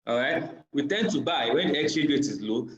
All right, we tend to buy when the exchange rate is low.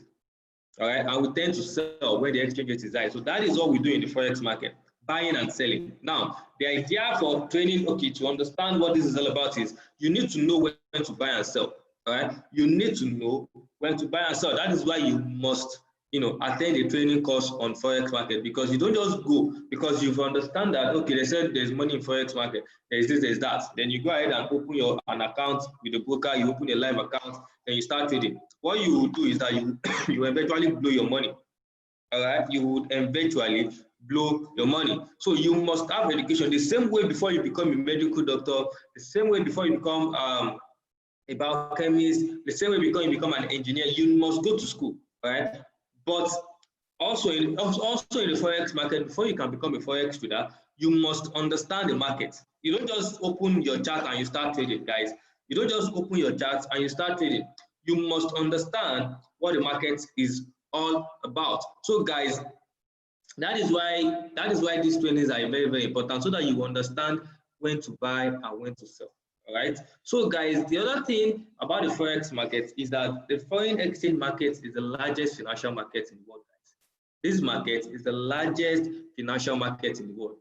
All right, and we tend to sell when the exchange rate is high. So that is what we do in the forex market, buying and selling. Now, the idea for trading, okay, to understand what this is all about is you need to know when to buy and sell. All right, you need to know when to buy and sell. That is why you must, attend a training course on forex market, because you don't just go because you've understand that, okay, they said there's money in forex market, there's this, there's that. Then you go ahead and open an account with the broker, you open a live account, then you start trading. What you will do is that you you eventually blow your money. All right, you would eventually blow your money. So you must have education the same way before you become a medical doctor, the same way before you become a biochemist, the same way before you become an engineer. You must go to school, right? But also in the forex market, before you can become a forex trader, you must understand the market. You don't just open your chart and you start trading, guys. You don't just open your chart and you start trading. You must understand what the market is all about. So guys, that is why these trainings are very, very important, so that you understand when to buy and when to sell. All right. So guys, the other thing about the forex market is that the foreign exchange market is the largest financial market in the world, guys. This market is the largest financial market in the world.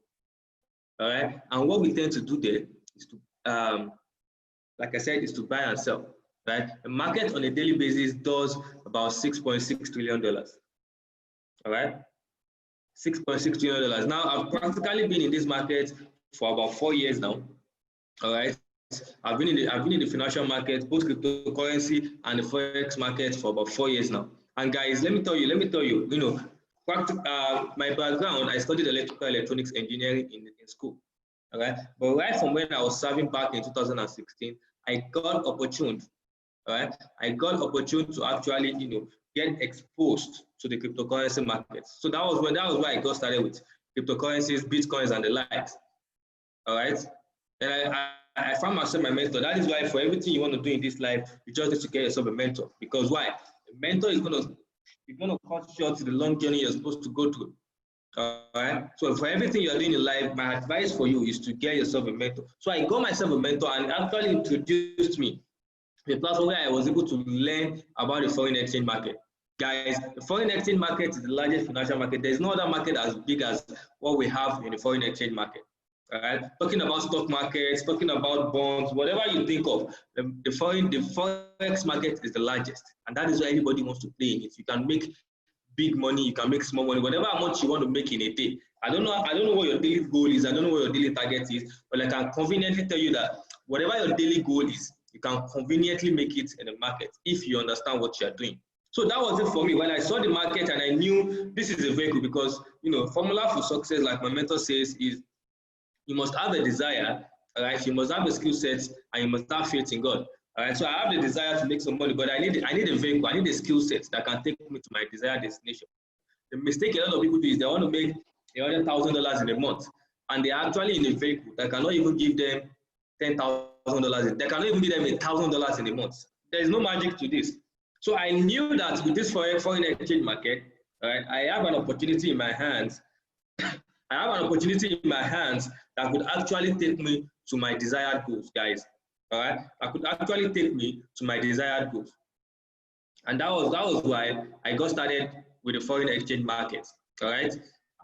All right. And what we tend to do there is to, like I said, is to buy and sell. Right. The market on a daily basis does about $6.6 trillion. All right. $6.6 trillion. Now, I've practically been in this market for about 4 years now. All right. I've been in the financial market, both cryptocurrency and the forex market, for about 4 years now. And guys, let me tell you, my background, I studied electrical electronics engineering in school. All right. But right from when I was serving back in 2016, I got opportunity. All right. I got opportunity to actually, get exposed to the cryptocurrency market. So that was why I got started with cryptocurrencies, bitcoins, and the likes. All right. And I found myself my mentor. That is why for everything you want to do in this life, you just need to get yourself a mentor. Because why? A mentor is gonna cut short to the long journey you're supposed to go through. All right. So for everything you're doing in life, my advice for you is to get yourself a mentor. So I got myself a mentor and actually introduced me to a platform where I was able to learn about the foreign exchange market. Guys, the foreign exchange market is the largest financial market. There's no other market as big as what we have in the foreign exchange market. All right, talking about stock markets, talking about bonds, whatever you think of, the forex market is the largest, and that is why everybody wants to play in it. You can make big money, you can make small money, whatever amount you want to make in a day. I don't know what your daily goal is, I don't know what your daily target is, but I can conveniently tell you that whatever your daily goal is, you can conveniently make it in the market if you understand what you're doing. So that was it for me. When I saw the market and I knew this is a vehicle, because formula for success, like my mentor says, is you must have a desire, all right? You must have a skill set, and you must have faith in God. All right. So I have the desire to make some money, but I need a vehicle, I need a skill set that can take me to my desired destination. The mistake a lot of people do is they want to make $100,000 in a month, and they're actually in a vehicle that cannot even give them $10,000. They cannot even give them $1,000 in a month. There is no magic to this. So I knew that with this foreign exchange market, all right, I have an opportunity in my hands. I have an opportunity in my hands that could actually take me to my desired goals, guys. All right, that could actually take me to my desired goals, and that was why I got started with the foreign exchange market. All right,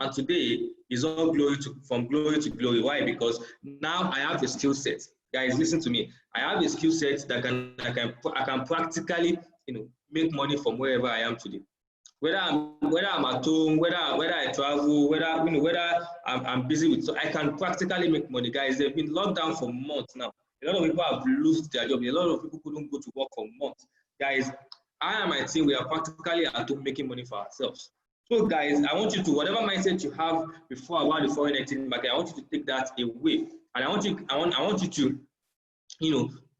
and today is all from glory to glory. Why? Because now I have a skill set, guys. Listen to me. I have a skill set that I can practically make money from wherever I am today. Whether I'm at home, whether I travel, whether I'm busy with, so I can practically make money, guys. They've been locked down for months now. A lot of people have lost their job. A lot of people couldn't go to work for months. Guys, I and my team, we are practically at home making money for ourselves. So guys, I want you to, whatever mindset you have before about the foreign exchange market, I want you to take that away, and I want you to,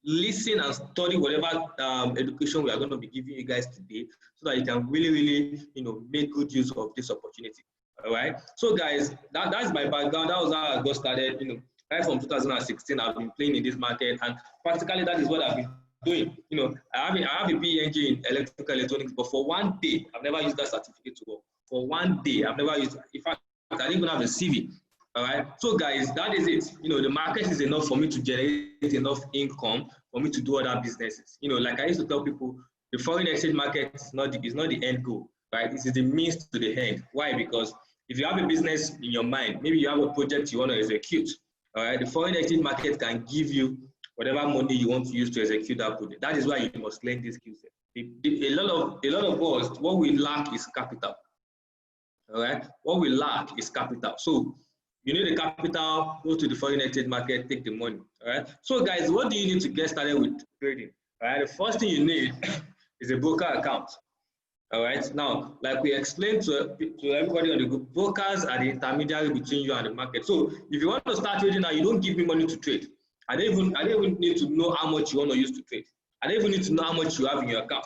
listen and study whatever education we are going to be giving you guys today, so that you can really, make good use of this opportunity. All right. So guys, that's my background. That was how I got started. Right from 2016, I've been playing in this market, and practically that is what I've been doing. I have a PhD in electrical electronics, but for one day, I've never used that certificate to work. For one day, I've never used it. In fact, I didn't even have a CV. All right. So guys, that is it. The market is enough for me to generate enough income for me to do other businesses. Like I used to tell people, the foreign exchange market is not the end goal, right? This is the means to the end. Why? Because if you have a business in your mind, maybe you have a project you want to execute, all right, the foreign exchange market can give you whatever money you want to use to execute that project. That is why you must learn this skill set. A lot of us, what we lack is capital. All right, what we lack is capital. So you need the capital, go to the foreign exchange market, take the money. All right. So guys, what do you need to get started with trading? All right. The first thing you need is a broker account. All right. Now, like we explained to everybody on the group, brokers are the intermediary between you and the market. So if you want to start trading now, you don't give me money to trade. I don't even need to know how much you want to use to trade. I don't even need to know how much you have in your account.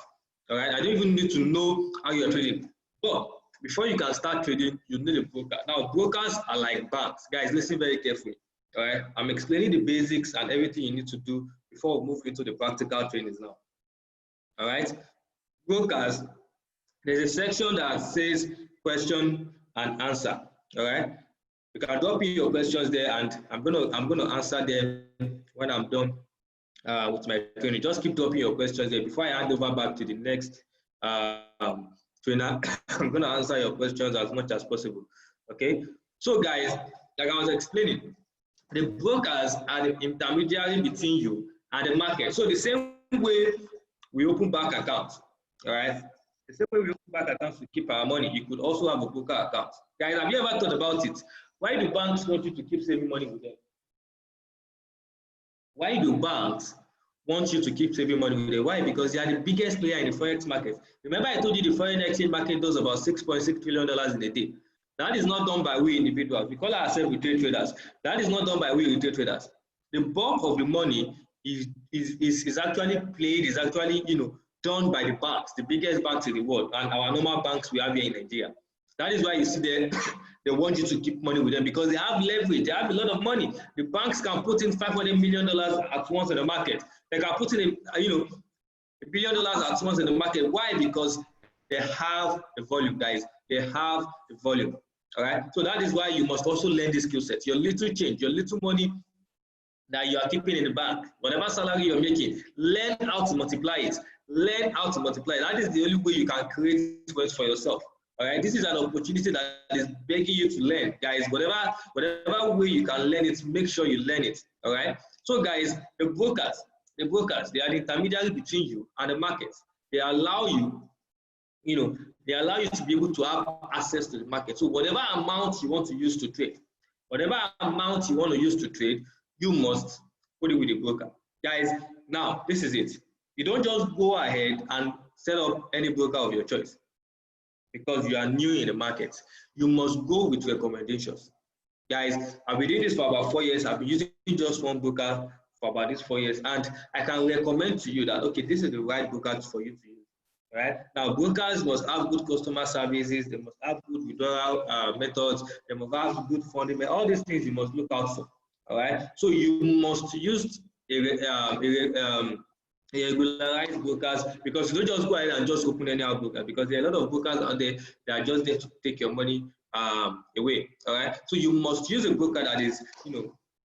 All right. I don't even need to know how you're trading. But before you can start trading, you need a broker. Now, brokers are like banks. Guys, listen very carefully. All right. I'm explaining the basics and everything you need to do before we move into the practical trainings now. All right. Brokers, there's a section that says question and answer. All right. You can drop in your questions there, and I'm gonna answer them when I'm done with my training. Just keep dropping your questions there. Before I hand over back to the next trainer, I'm going to answer your questions as much as possible. Okay. So guys, like I was explaining, the brokers are the intermediary between you and the market. So the same way we open bank accounts, all right? The same way we open bank accounts to keep our money, you could also have a broker account. Guys, have you ever thought about it? Why do banks want you to keep saving money with them? Why do banks want you to keep saving money with them? Why? Because they are the biggest player in the forex market. Remember I told you the foreign exchange market does about $6.6 trillion in a day. That is not done by we individuals. We call ourselves retail traders. That is not done by we retail traders. The bulk of the money is actually played, is actually done by the banks, the biggest banks in the world, and our normal banks we have here in Nigeria. That is why you see they want you to keep money with them, because they have leverage, they have a lot of money. The banks can put in $500 million at once in the market. They can put in $1 billion at once in the market. Why? Because they have the volume, guys. They have the volume. All right. So that is why you must also learn this skill set. Your little change, your little money that you are keeping in the bank, whatever salary you're making, learn how to multiply it. Learn how to multiply it. That is the only way you can create wealth for yourself. All right. This is an opportunity that is begging you to learn, guys. Whatever way you can learn it, make sure you learn it. All right. So, guys, the brokers, they are the intermediary between you and the markets. They allow you, they allow you to be able to have access to the market. So whatever amount you want to use to trade, you must put it with a broker. Guys, now this is it. You don't just go ahead and set up any broker of your choice because you are new in the market. You must go with recommendations. Guys, I've been doing this for about 4 years. I've been using just one broker for about these 4 years, and I can recommend to you that, okay, this is the right broker for you to use. Right now, brokers must have good customer services. They must have good withdrawal methods. They must have good funding. All these things you must look out for. All right. So you must use regularized brokers, because you don't just go ahead and just open any other broker, because there are a lot of brokers out there that are just there to take your money away. All right. So you must use a broker that is,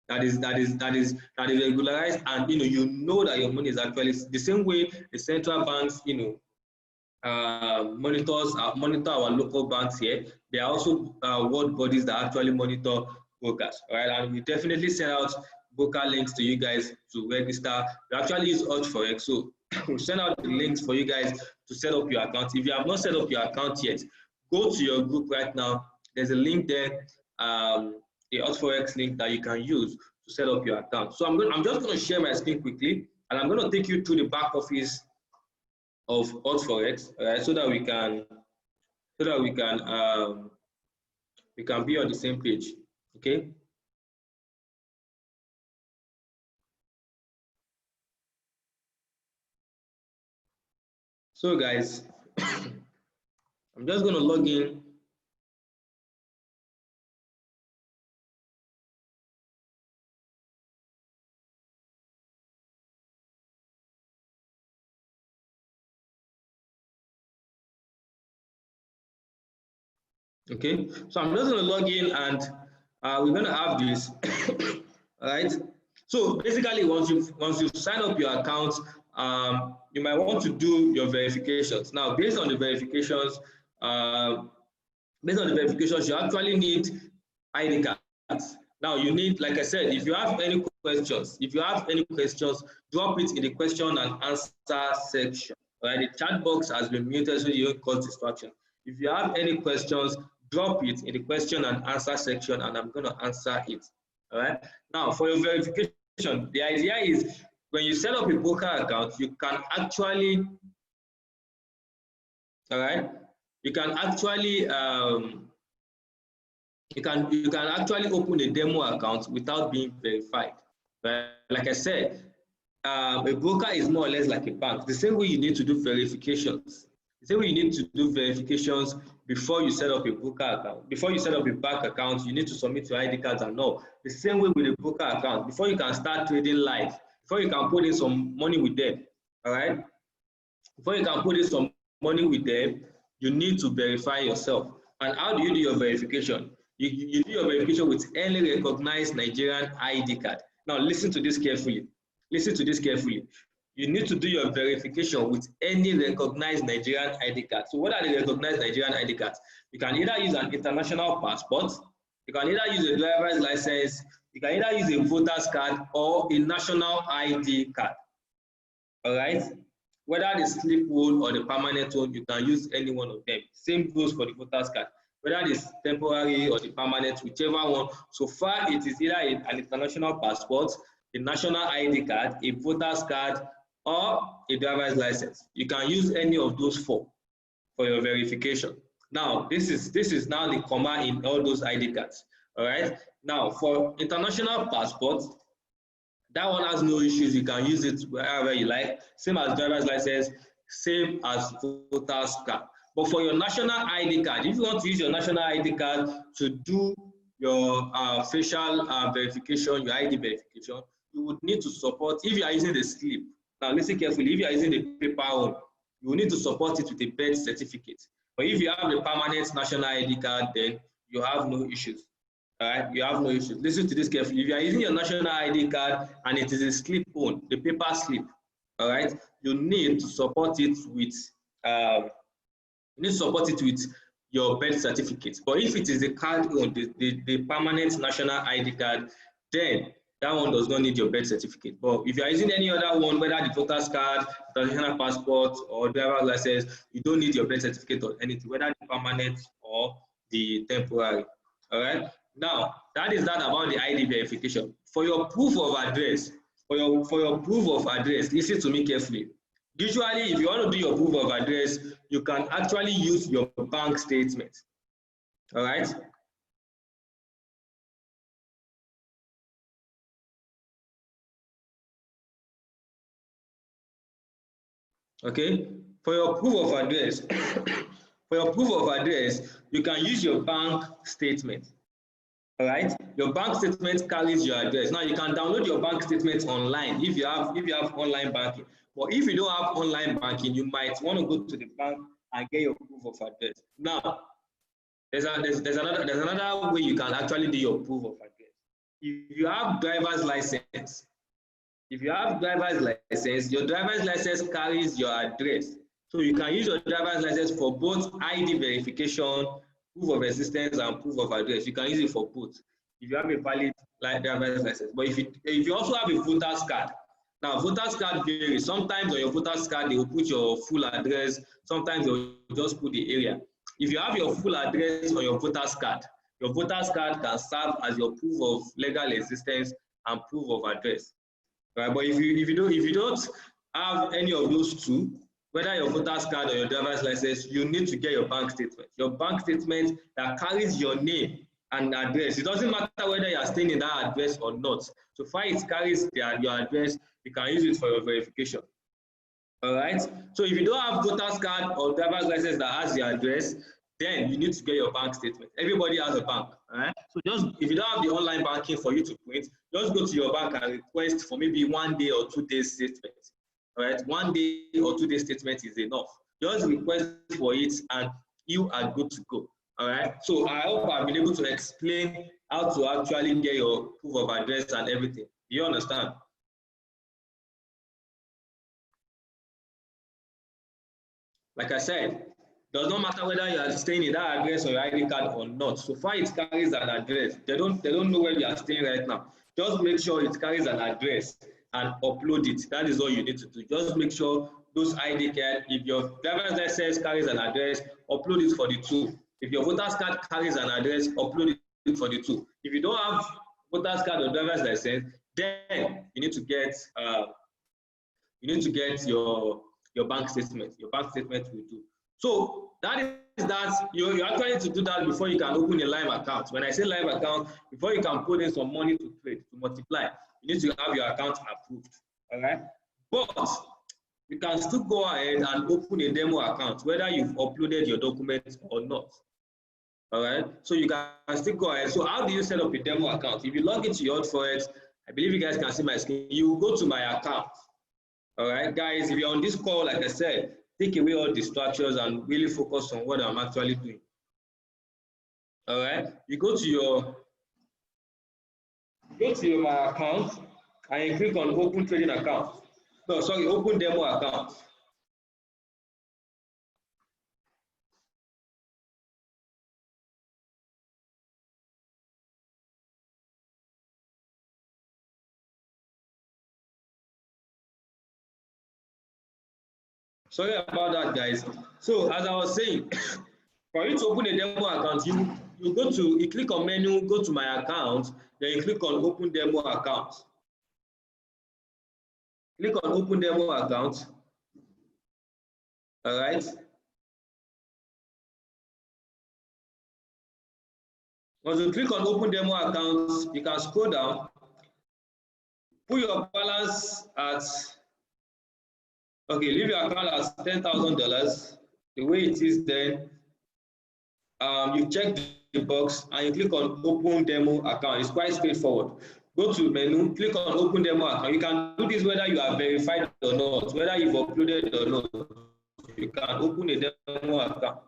that is regularized, and you know that your money is actually the same way the central banks, monitor our local banks here. There are also world bodies that actually monitor brokers, all right? And we definitely send out broker links to you guys to register. We actually use HotForex, so we'll send out the links for you guys to set up your account. If you have not set up your account yet, go to your group right now. There's a link there, the HotForex link that you can use to set up your account. So I'm just going to share my screen quickly, and I'm going to take you through the back office of HotForex, right, so that we can be on the same page. Okay. So guys, I'm just going to log in. Okay, so I'm just going to log in, and we're going to have this. All right. So basically, once you sign up your account, you might want to do your verifications. Now, based on the verifications, you actually need ID cards. Now, you need, like I said, if you have any questions, drop it in the question and answer section. Right? The chat box has been muted so you don't cause distraction. If you have any questions, drop it in the question and answer section, and I'm going to answer it. All right. Now, for your verification, the idea is when you set up a broker account, you can actually, all right, you can actually you can actually open a demo account without being verified. Right? Like I said, a broker is more or less like a bank. The same way you need to do verifications. The same way you need to do verifications before you set up a broker account. Before you set up a bank account, you need to submit your ID cards and all. The same way with a broker account. Before you can start trading live, before you can put in some money with them, all right? Before you can put in some money with them, you need to verify yourself. And how do you do your verification? You do your verification with any recognized Nigerian ID card. Now, listen to this carefully. Listen to this carefully. You need to do your verification with any recognized Nigerian ID card. So what are the recognized Nigerian ID cards? You can either use an international passport, you can either use a driver's license, you can either use a voter's card or a national ID card. All right? Whether the slip one or the permanent one, you can use any one of them. Same goes for the voter's card. Whether it's temporary or the permanent, whichever one. So far, it is either an international passport, a national ID card, a voter's card, or a driver's license. You can use any of those four for your verification. Now, this is now the comma in all those ID cards. All right. Now, for international passports, that one has no issues. You can use it wherever you like. Same as driver's license, same as voter's card. But for your national ID card, if you want to use your national ID card to do your facial verification, your ID verification, you would need to support, if you are using the slip. Now listen carefully, if you are using the paper one, you will need to support it with a birth certificate. But if you have the permanent national ID card, then you have no issues. All right, you have no issues. Listen to this carefully. If you are using your national ID card and it is a slip one, the paper slip, all right, you need to support it with your birth certificate. But if it is a card on the permanent national ID card, then that one does not need your birth certificate. But if you are using any other one, whether the voter's card, international passport, or driver's license, you don't need your birth certificate or anything, whether the permanent or the temporary. All right. Now, that is that about the ID verification. For your proof of address, for your proof of address, listen to me carefully. Usually, if you want to do your proof of address, you can actually use your bank statement. All right. Okay. For your proof of address, you can use your bank statement. All right, your bank statement carries your address. Now you can download your bank statement online if you have online banking. But if you don't have online banking, you might want to go to the bank and get your proof of address. Now, there's another way you can actually do your proof of address. If you have driver's license, your driver's license carries your address. So you can use your driver's license for both ID verification, proof of existence, and proof of address. You can use it for both if you have a valid driver's license. But if you also have a voter's card, now voter's card varies. Sometimes on your voter's card they will put your full address. Sometimes they will just put the area. If you have your full address on your voter's card can serve as your proof of legal existence and proof of address. Right? But if you don't have any of those two, whether your voter's card or your driver's license, you need to get your bank statement. Your bank statement that carries your name and address. It doesn't matter whether you are staying in that address or not. So far it carries your address, you can use it for your verification. All right. So if you don't have voter's card or driver's license that has your address, then you need to get your bank statement. Everybody has a bank. All right. So just if you don't have the online banking for you to print, just go to your bank and request for maybe 1 day or 2 days statement. All right, 1 day or 2 day statement is enough. Just request for it and you are good to go. All right. So I hope I've been able to explain how to actually get your proof of address and everything. Do you understand? Like I said, does not matter whether you are staying in that address or your ID card or not. So far it carries an address. They don't know where you are staying right now. Just make sure it carries an address and upload it. That is all you need to do. Just make sure those ID card, if your driver's license carries an address, upload it for the two. If your voter's card carries an address, upload it for the two. If you don't have voter's card or driver's license, then you need to get your bank statement. Your bank statement will do. So that is that you actually need to do that before you can open a live account. When I say live account, before you can put in some money to trade, to multiply, you need to have your account approved. All right. But you can still go ahead and open a demo account, whether you've uploaded your documents or not. All right. So you can still go ahead. So how do you set up a demo account? If you log into your Forex, I believe you guys can see my screen. You go to my account. All right, guys, if you're on this call, like I said, take away all distractions and really focus on what I'm actually doing. All right, you go to my account and you click on open trading account. No, sorry, open demo account. Sorry about that, guys. So as I was saying, for you to open a demo account, you click on menu, go to my account, then you click on open demo account. Click on open demo account. All right. Once you click on open demo account, you can scroll down, put your balance at, okay, leave your account as $10,000. The way it is then, you check the box and you click on open demo account. It's quite straightforward. Go to menu, click on open demo account. You can do this whether you are verified or not, whether you've uploaded or not. You can open a demo account.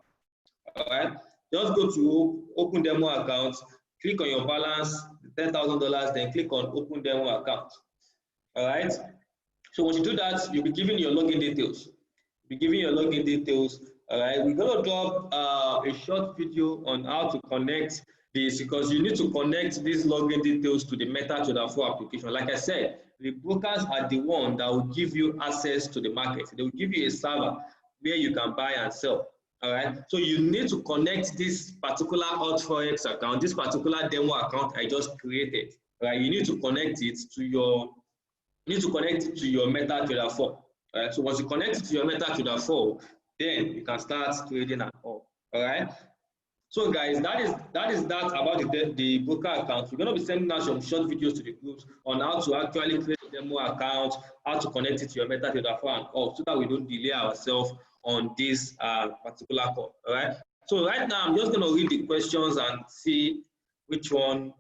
All right. Just go to open demo account, click on your balance, $10,000, then click on open demo account. All right. So once you do that, you'll be given your login details. All right. We're going to drop a short video on how to connect this, because you need to connect these login details to the MetaTrader 4 application. Like I said, the brokers are the one that will give you access to the market. They will give you a server where you can buy and sell. All right. So you need to connect this particular AltForex account, this particular demo account I just created. All right. You need to connect it to your MetaTrader 4. All right. So once you connect it to your MetaTrader 4, then you can start trading at all. All right. So guys, that is that about the broker account. We're going to be sending out some short videos to the groups on how to actually create a demo account, how to connect it to your MetaTrader 4 and all, so that we don't delay ourselves on this particular call. All right. So right now, I'm just going to read the questions and see which one.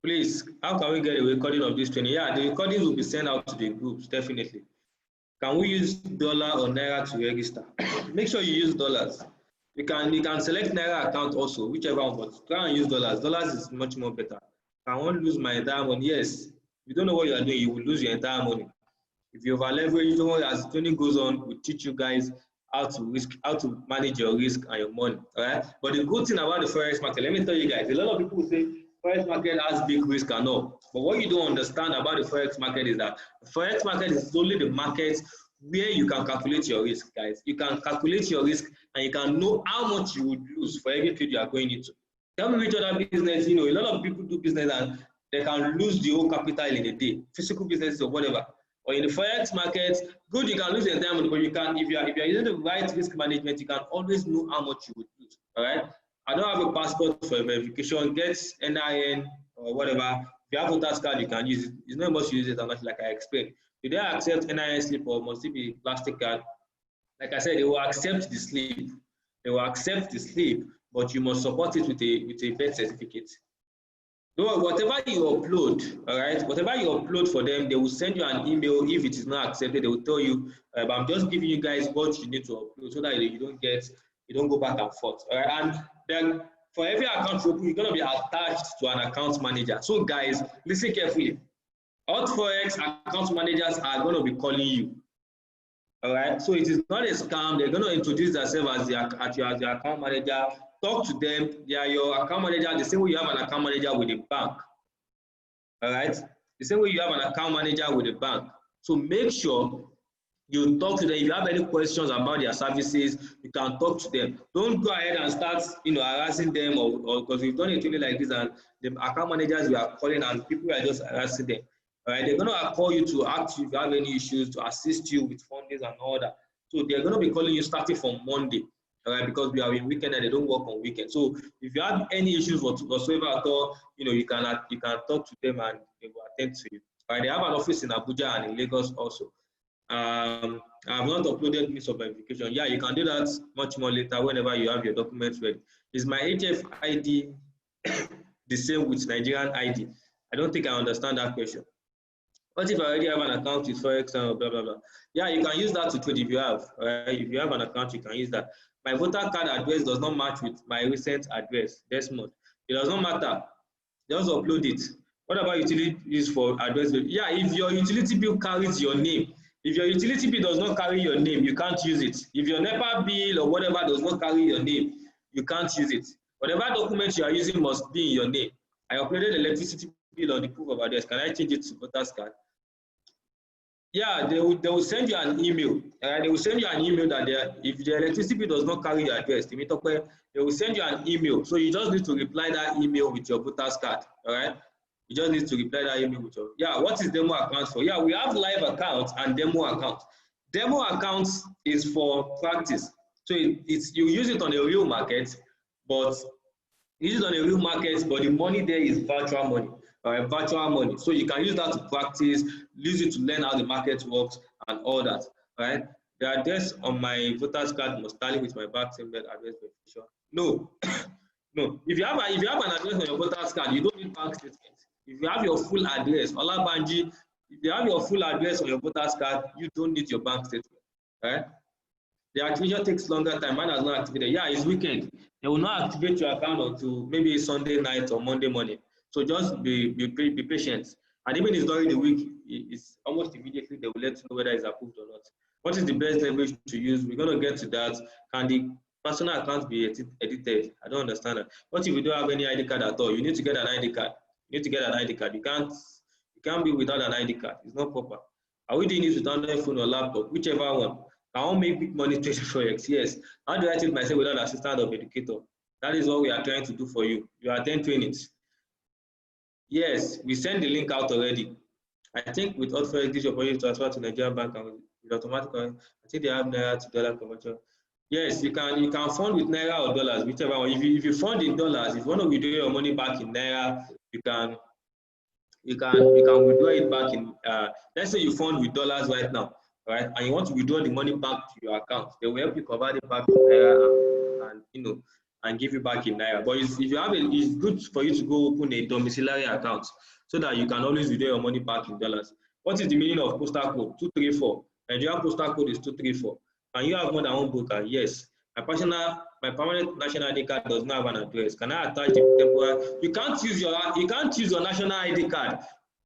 Please, how can we get a recording of this training? Yeah, the recordings will be sent out to the groups, definitely. Can we use dollar or naira to register? Make sure you use dollars. You can select naira account also, whichever one, but try and use dollars. Dollars is much more better. I won't lose my entire money. Yes, if you don't know what you are doing, you will lose your entire money. If you over leverage, as training goes on, we teach you guys how to manage your risk and your money. All right. But the good thing about the forex market, let me tell you guys, a lot of people say forex market has big risk and all. But what you don't understand about the forex market is that the forex market is only the market where you can calculate your risk, guys. You can calculate your risk and you can know how much you would lose for every trade you are going into. Tell me which other business, a lot of people do business and they can lose the whole capital in a day, physical businesses or whatever. Or in the forex market, good, you can lose your entire money, but you can, if you are using the right risk management, you can always know how much you would lose. All right. I don't have a passport for verification. Get NIN or whatever. If you have a voter's card, you can use it. It's not much to use it unless, like I explained. Do they accept NIN slip or must it be plastic card? Like I said, they will accept the slip. They will accept the slip, but you must support it with a birth certificate. So whatever you upload, all right, whatever you upload for them, they will send you an email. If it is not accepted, they will tell you, but I'm just giving you guys what you need to upload so that you don't go back and forth. All right, and then for every account you open, you're going to be attached to an account manager. So guys, listen carefully. Alt4X account managers are going to be calling you. All right. So it is not a scam. They're going to introduce themselves as your account manager. Talk to them. They are your account manager the same way you have an account manager with a bank. All right. The same way you have an account manager with a bank. So make sure you talk to them. If you have any questions about their services, you can talk to them. Don't go ahead and start, harassing them, or because we've done it really like this, and the account managers we are calling and people are just harassing them. All right, they're going to call you to ask you if you have any issues, to assist you with fundings and all that. So they're going to be calling you starting from Monday. All right, because we are in weekend and they don't work on weekend. So if you have any issues whatsoever at all, you can talk to them and they will attend to you. All right, they have an office in Abuja and in Lagos also. I have not uploaded means of verification. Yeah, you can do that much more later whenever you have your documents ready. Is my HF ID the same with Nigerian ID? I don't think I understand that question. What if I already have an account with Forex and blah, blah, blah? Yeah, you can use that to trade if you have. Right? If you have an account, you can use that. My voter card address does not match with my recent address this month. It does not matter. Just upload it. What about utility use for address? Yeah, if your utility bill carries your name, if your utility bill does not carry your name, you can't use it. If your NEPA bill or whatever does not carry your name, you can't use it. Whatever document you are using must be in your name. I uploaded the electricity bill on the proof of address. Can I change it to voter's card? Yeah, they will send you an email. They will send you an email that if the electricity bill does not carry your address, they will send you an email. So you just need to reply that email with your voter's card. All right. You just need to reply that email with your, what is demo account for? Yeah, we have live accounts and demo accounts. Demo accounts is for practice. So you use it on a real market, but the money there is virtual money. Virtual money. So you can use that to practice, use it to learn how the market works and all that. Right? The address on my voter's card must tally with my bank statement address verification. No, no. If you have an address on your voter's card, you don't need bank statement. If you have your full address, Olabanji, if you have your full address on your voter's card, you don't need your bank statement. Right? The activation takes longer time. Mine has not activated. Yeah, it's weekend. They will not activate your account until maybe Sunday night or Monday morning. So just be patient. And even if it's during the week, it's almost immediately they will let you know whether it's approved or not. What is the best leverage to use? We're going to get to that. Can the personal account be edited? I don't understand that. What if you don't have any ID card at all? You need to get an ID card. You need to get an ID card. You can't be without an ID card. It's not proper. Are we doing this with Android phone or laptop? Whichever one. I won't make big money trading Forex. Yes. How do I teach myself without an assistant of educator? That is what we are trying to do for you. You attend trainings. Yes, we send the link out already. I think with Alt4X, this opportunity to transfer to Nigerian bank and with automatic. I think they have Naira to dollar conversion. Yes, you can fund with Naira or dollars, whichever one. If you fund in dollars, if you want to withdraw your money back in Naira, you can withdraw it back in. Let's say you fund with dollars right now. Right, and you want to withdraw the money back to your account, they will help you convert it back to Naira and give you back in Naira. But it's good for you to go open a domiciliary account so that you can always withdraw your money back in dollars. What is the meaning of postal code? 234. Nigerian postal code is 234. Can you have more than one broker? Yes. My permanent national ID card does not have an address. Can I attach the temporary? You can't use your national ID card.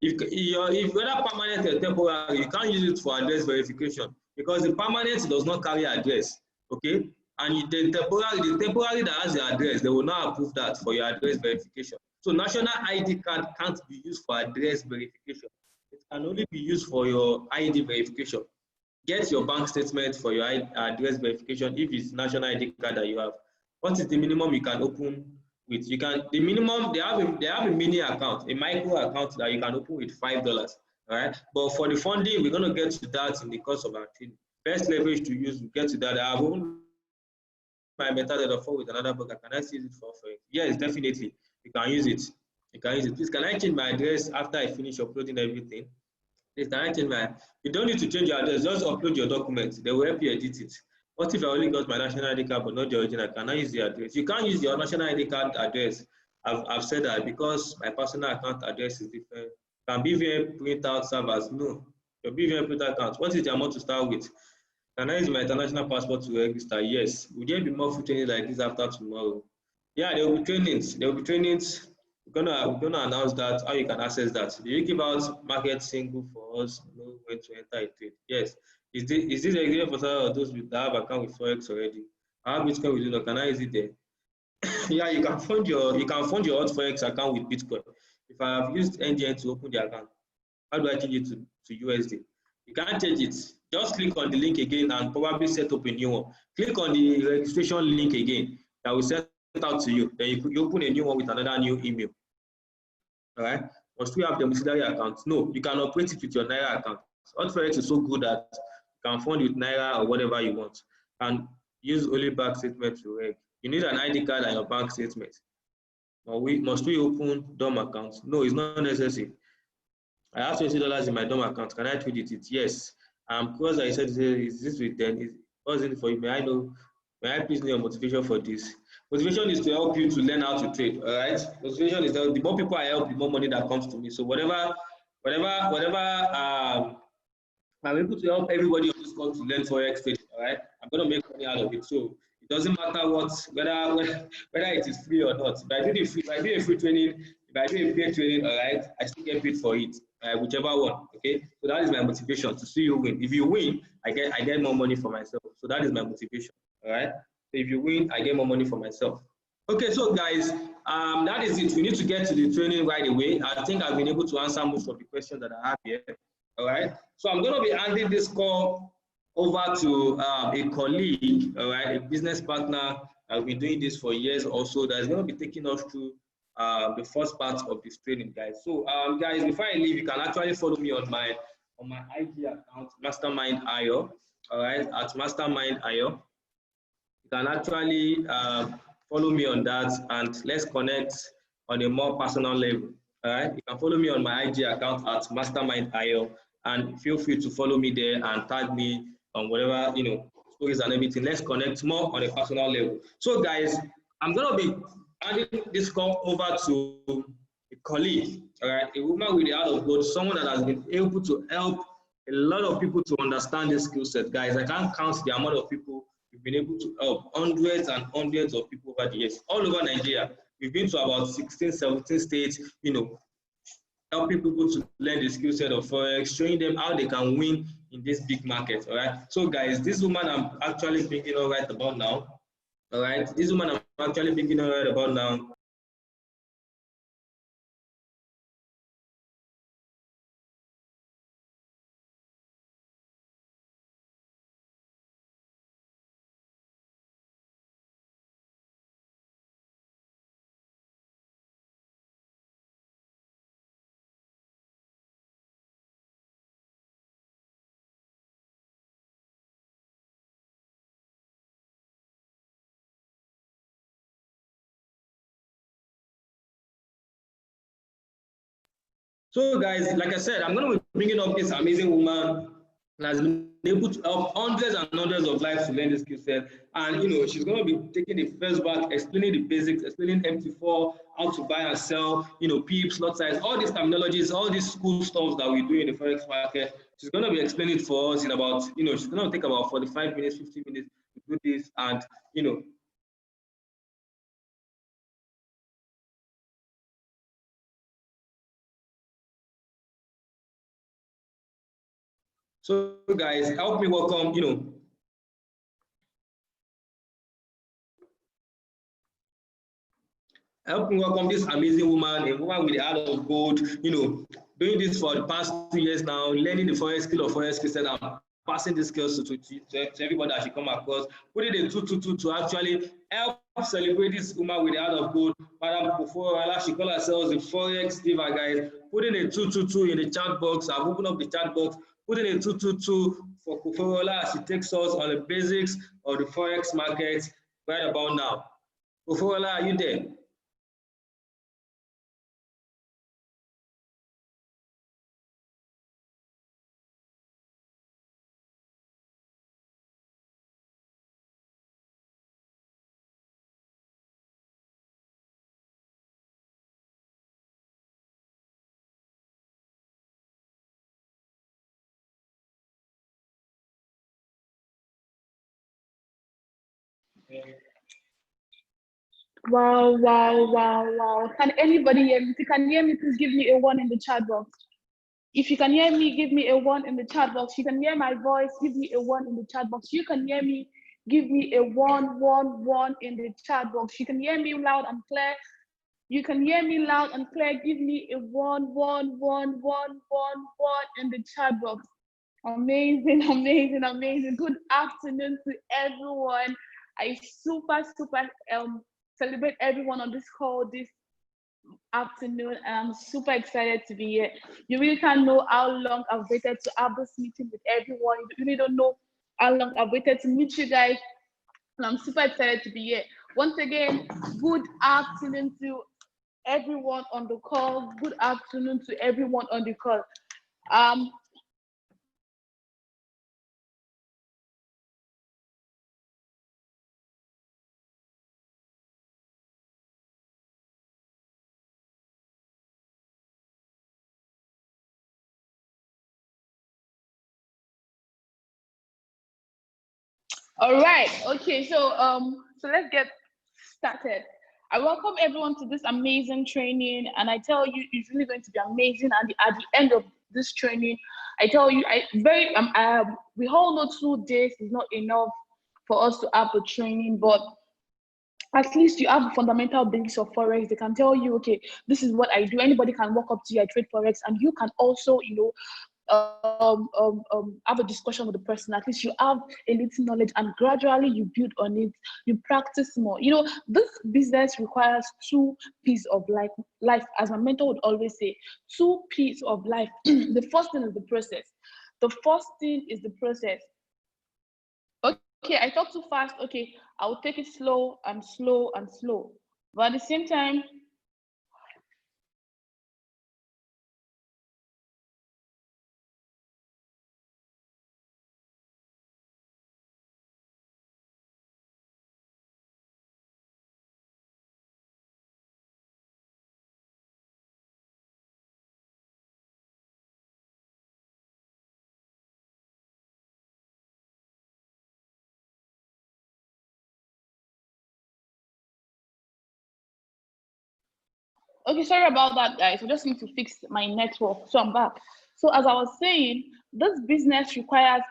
If whether permanent or temporary, you can't use it for address verification because the permanent does not carry address. Okay, and the temporary that has the address, they will not approve that for your address verification. So national ID card can't be used for address verification. It can only be used for your ID verification. Get your bank statement for your address verification if it's national ID card that you have. What is the minimum you can open with? The minimum, they have a mini account, a micro account that you can open with $5. All right. But for the funding, we're going to get to that in the course of our training. Best leverage to use, we get to that. I have opened my MetaTrader 4 with another broker. Can I use it for Forex? Yes, definitely. You can use it. You can use it. Please, can I change my address after I finish uploading everything? Please, can I change you don't need to change your address, just upload your documents. They will help you edit it. What if I only got my national ID card but not the original? Can I use the address? You can't use your national ID card address. I've said that because my personal account address is different. Can BVN print out servers? No. Your BVN print account. What is the amount to start with? Can I use my international passport to register? Yes. Will there be more food training like this after tomorrow? Yeah, there will be trainings. There will be trainings. We're gonna announce that how you can access that. Did you give out market single for us know when to enter a trade? Yes. Is this a for some of those with that have account with Forex already? I have Bitcoin with you, can I use it there? Yeah, you can fund your hot Forex account with Bitcoin. If I have used NGN to open the account, how do I change it to USD? You can't change it. Just click on the link again and probably set up a new one. Click on the registration link again that will set out to you. Then you open a new one with another new email. All right. Must we have the domiciliary account? No, you can operate it with your Naira account. Hotforex is so good that you can fund with Naira or whatever you want. And use only bank statement to reg. You need an ID card and your bank statement. Must we open DOM account? No, it's not necessary. I have $20 in my DOM account. Can I trade it? Yes. Because I said, is this with then? What's in it for you? May I please know your motivation for this? Motivation is to help you to learn how to trade. All right. Motivation is that the more people I help, the more money that comes to me. So whatever I'm able to help everybody on this call to learn forex trading. All right, I'm going to make money out of it. So it doesn't matter whether it is free or not. If I do a free training, if I do a paid training, all right, I still get paid for it, whichever one. Okay, so that is my motivation to see you win. If you win, I get more money for myself. So that is my motivation. All right. So if you win, I get more money for myself. Okay, so guys, that is it. We need to get to the training right away. I think I've been able to answer most of the questions that I have here. All right. So I'm going to be handing this call over to a colleague, all right, a business partner. I've been doing this for years also. That's going to be taking us through the first part of this training, guys. So, guys, before I leave, you can actually follow me on my IG account, Mastermind IO. All right, at Mastermind IO. You can actually follow me on that, and let's connect on a more personal level. All right, you can follow me on my IG account at mastermind.io, and feel free to follow me there and tag me on whatever stories and everything. Let's connect more on a personal level. So, guys, I'm gonna be handing this call over to a colleague, all right, a woman with the heart of gold, someone that has been able to help a lot of people to understand this skill set. Guys, I can't count the amount of people we've been able to help, hundreds and hundreds of people over the years, all over Nigeria. We've been to about 16, 17 states, helping people to learn the skill set of Forex, showing them how they can win in this big market, all right? So guys, this woman I'm actually thinking of right about now, all right? This woman I'm actually thinking of right about now. So guys, like I said, I'm going to be bringing up this amazing woman and has been able to help hundreds and hundreds of lives to learn this skill set. And she's going to be taking the first back, explaining the basics, explaining MT4, how to buy and sell, pips, lot size, all these terminologies, all these cool stuff that we do in the Forex market. She's going to be explaining it for us in about, she's going to take about 45 minutes, 50 minutes to do this. And, so guys, help me welcome, help me welcome this amazing woman, a woman with the heart of gold, doing this for the past 2 years now, learning the Forex skill of Forex skill and passing these skills to everybody that she come across, putting a 222 to actually help celebrate this woman with the heart of gold, Madam Kofo. She calls herself the Forex diva, guys. Putting a 222 in the chat box. I've opened up the chat box, putting a 222 for Kofo as she takes us on the basics of the Forex market right about now. Kofo, are you there? Wow, wow, wow, wow. Can anybody hear me? If you can hear me, please give me a one in the chat box. If you can hear me, give me a one in the chat box. You can hear my voice, give me a one in the chat box. You can hear me, give me a one in the chat box. You can hear me loud and clear. You can hear me loud and clear. Give me a one in the chat box. Amazing, amazing, amazing. Good afternoon to everyone. I super celebrate everyone on this call this afternoon, and I'm super excited to be here. You really can't know how long I've waited to have this meeting with everyone. You really don't know how long I've waited to meet you guys, and I'm super excited to be here. Once again, good afternoon to everyone on the call. Good afternoon to everyone on the call. Um, all right, okay, so let's get started. I welcome everyone to this amazing training, and I tell you, it's really going to be amazing. And at the end of this training, I tell you, we all know 2 days is not enough for us to have the training, but at least you have the fundamental basics of forex. They can tell you, okay, this is what I do. Anybody can walk up to you, I trade forex, and you can also, have a discussion with the person. At least you have a little knowledge, and gradually you build on it. You practice more. This business requires 2 pieces of life, as my mentor would always say, 2 pieces of life. The first thing is the process. The first thing is the process. Okay, I talk too fast. Okay, I will take it slow and slow and slow. But at the same time, okay, sorry about that, guys. I just need to fix my network. So I'm back. So as I was saying, this business requires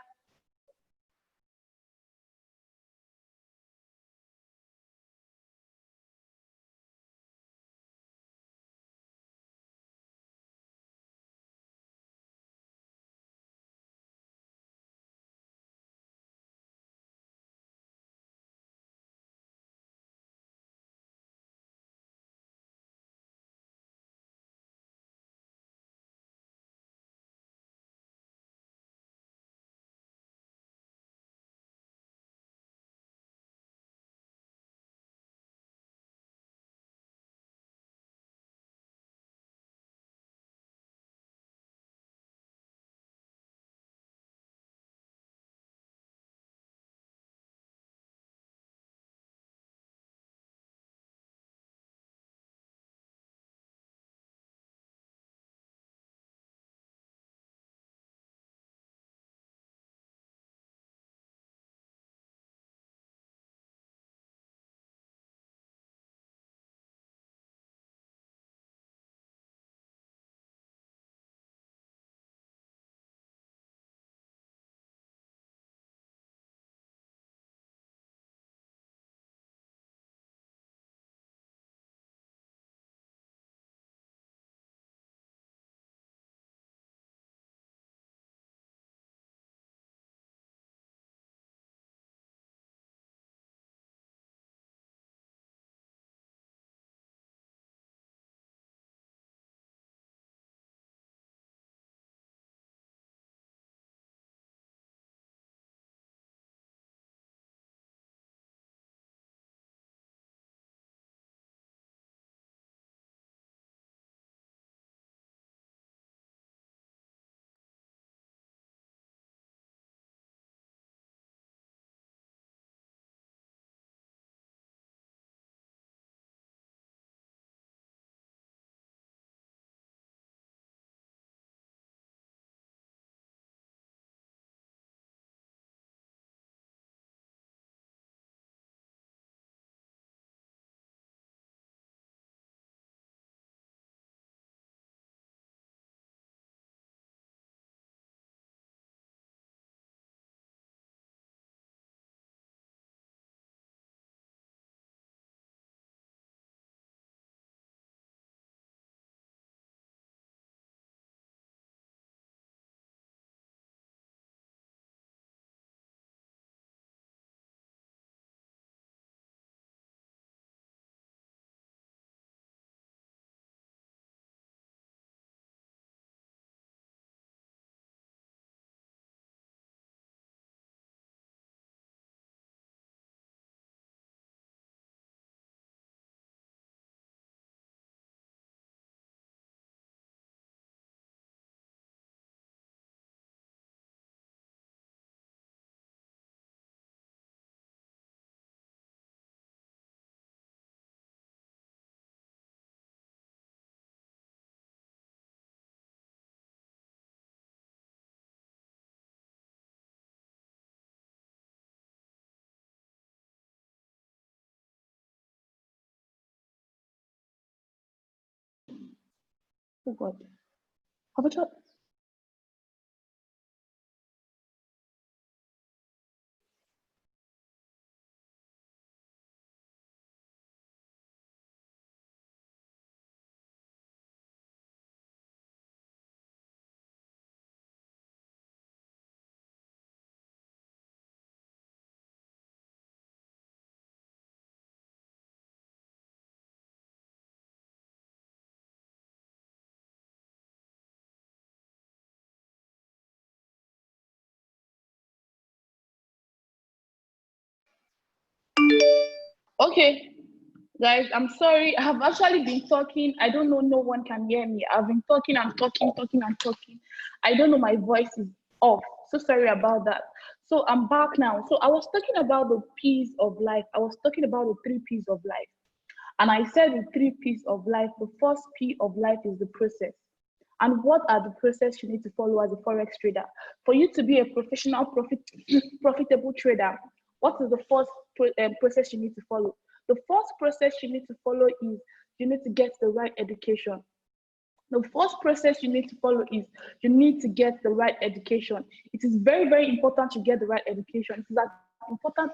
Oh God. Have a chat. Okay, guys, I'm sorry. I have actually been talking. I don't know, no one can hear me. I've been talking and talking, talking and talking. I don't know, my voice is off. So sorry about that. So I'm back now. So I was talking about the P's of life. I was talking about the three P's of life. And I said the three P's of life, the first P of life is the process. And what are the process you need to follow as a forex trader? For you to be a professional, profitable trader, what is the first process you need to follow? The first process you need to follow is you need to get the right education. The first process you need to follow is you need to get the right education. It is very, very important to get the right education. It is as important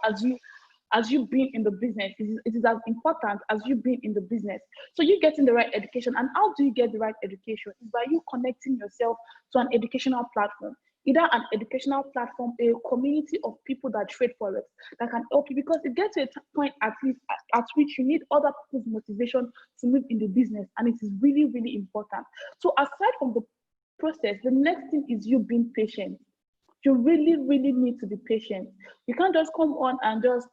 as you being in the business. It is as important as you being in the business. So you getting the right education. And how do you get the right education? It's by you connecting yourself to an educational platform, either an educational platform, a community of people that trade forex that can help you, because it gets to a point at least at which you need other people's motivation to move in the business, and it is really, really important. So aside from the process, the next thing is you being patient. You really, really need to be patient. You can't just come on and just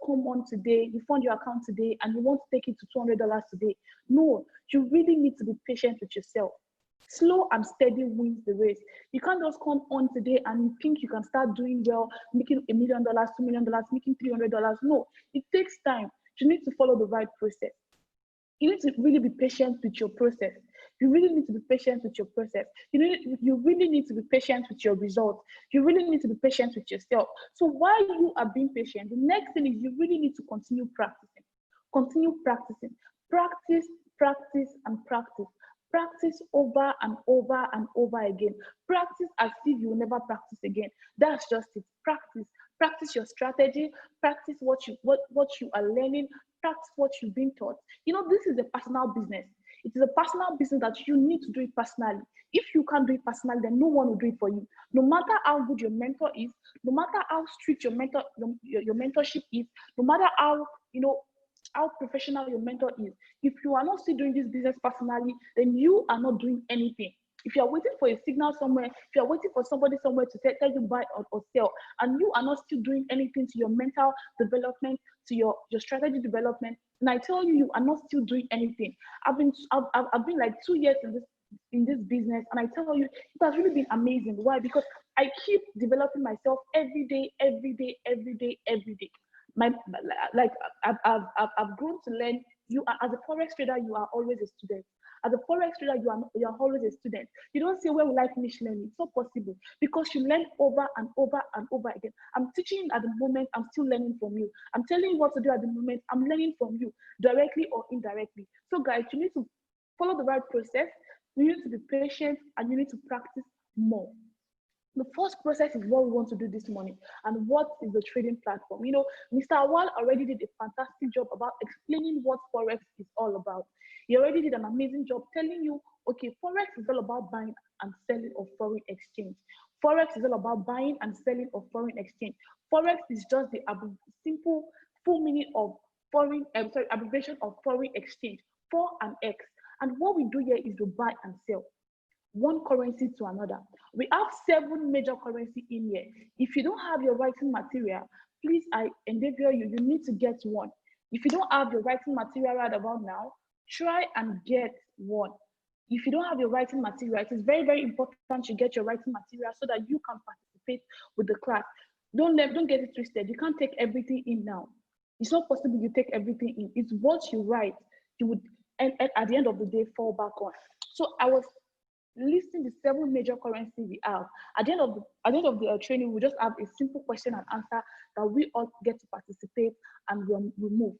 come on today. You fund your account today and you want to take it to $200 today. No, you really need to be patient with yourself. Slow and steady wins the race. You can't just come on today and you think you can start doing well, making $1 million, $2 million, making $300. No, it takes time. You need to follow the right process. You need to really be patient with your process. You really need to be patient with your process. You really need to be patient with your results. You really need to be patient with yourself. So while you are being patient, the next thing is you really need to continue practicing. Continue practicing. Practice, practice, and practice. Practice over and over and over again. Practice as if you will never practice again. That's just it. Practice. Practice your strategy. Practice what you are learning. Practice what you've been taught. This is a personal business. It is a personal business that you need to do it personally. If you can't do it personally, then no one will do it for you. No matter how good your mentor is, no matter how strict your mentorship is, no matter how professional your mentor is, if you are not still doing this business personally, then you are not doing anything. If you are waiting for a signal somewhere, if you are waiting for somebody somewhere to tell you buy or sell, and you are not still doing anything to your mental development, to your strategy development, and I tell you, you are not still doing anything. I've been like 2 years in this business, and I tell you, it has really been amazing. Why? Because I keep developing myself every day, every day, every day, every day. I've grown to learn. You are, as a forex trader, you are always a student. As a forex trader, you are always a student. You don't say, where will I finish learning? It's not possible, because you learn over and over and over again. I'm teaching at the moment, I'm still learning from you. I'm telling you what to do at the moment, I'm learning from you, directly or indirectly. So guys, you need to follow the right process, you need to be patient, and you need to practice more. The first process is what we want to do this morning, and what is the trading platform. Mr. Awal already did a fantastic job about explaining what Forex is all about. He already did an amazing job telling you, okay, Forex is all about buying and selling of foreign exchange. Forex is all about buying and selling of foreign exchange. Forex is just the simple full meaning of abbreviation of foreign exchange, for and X. And what we do here is to buy and sell one currency to another. We have 7 major currency in here. If you don't have your writing material, please, I endeavor you need to get one. If you don't have your writing material right about now, try and get one. If you don't have your writing material, it is very, very important you get your writing material so that you can participate with the class. Don't get it twisted. You can't take everything in now. It's not possible you take everything in. It's what you write, you would, and at the end of the day, fall back on. So I was listing the 7 major currencies we have. At the end of the training, we just have a simple question and answer that we all get to participate, and we'll move.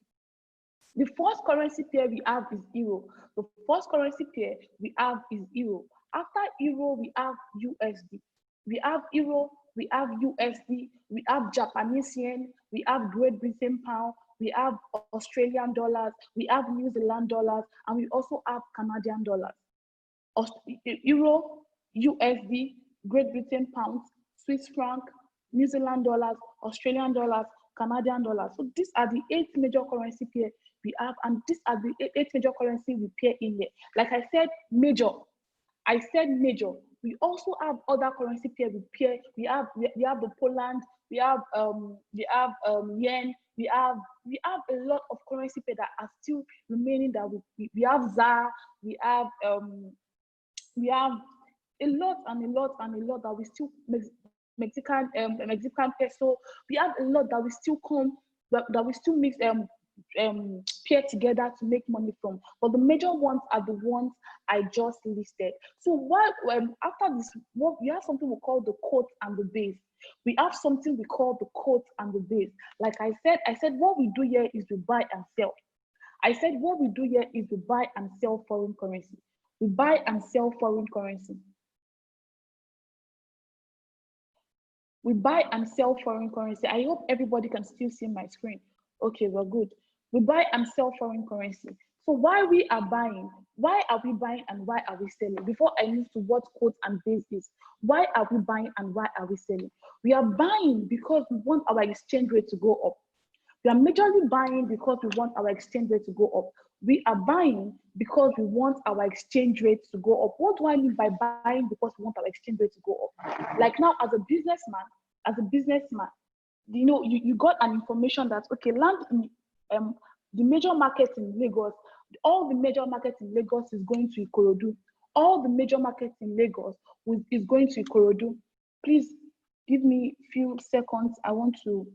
The first currency pair we have is euro. The first currency pair we have is euro. After euro, we have USD. We have euro, we have USD, we have Japanese yen, we have Great Britain pound, we have Australian dollars, we have New Zealand dollars, and we also have Canadian dollars. Euro, USD, Great Britain pounds, Swiss franc, New Zealand dollars, Australian dollars, Canadian dollars. So these are the 8 major currency pair we have, and these are the 8 major currency we pair in there. Like I said, major. I said major. We also have other currency pair we pair. We have the Poland. We have yen. We have a lot of currency pair that are still remaining. That we have ZAR. We have a lot and a lot and a lot that we still Mexican peso. We have a lot that we still mix pair together to make money from. But the major ones are the ones I just listed. So while after this, we have something we call the quote and the base. We have something we call the quote and the base. Like I said what we do here is we buy and sell. I said what we do here is we buy and sell foreign currency. We buy and sell foreign currency. We buy and sell foreign currency. I hope everybody can still see my screen. Okay, we're good. We buy and sell foreign currency. So why we are buying, why are we buying and why are we selling? Before I move to what quote and base is, why are we buying and why are we selling? We are buying because we want our exchange rate to go up. We are majorly buying because we want our exchange rate to go up. We are buying because we want our exchange rate to go up. What do I mean by buying because we want our exchange rate to go up? Like now, as a businessman, you know, you got an information that, okay, land in the major market in Lagos, all the major market in Lagos is going to Ikorodu. All the major markets in Lagos is going to Ikorodu. Please give me a few seconds. I want to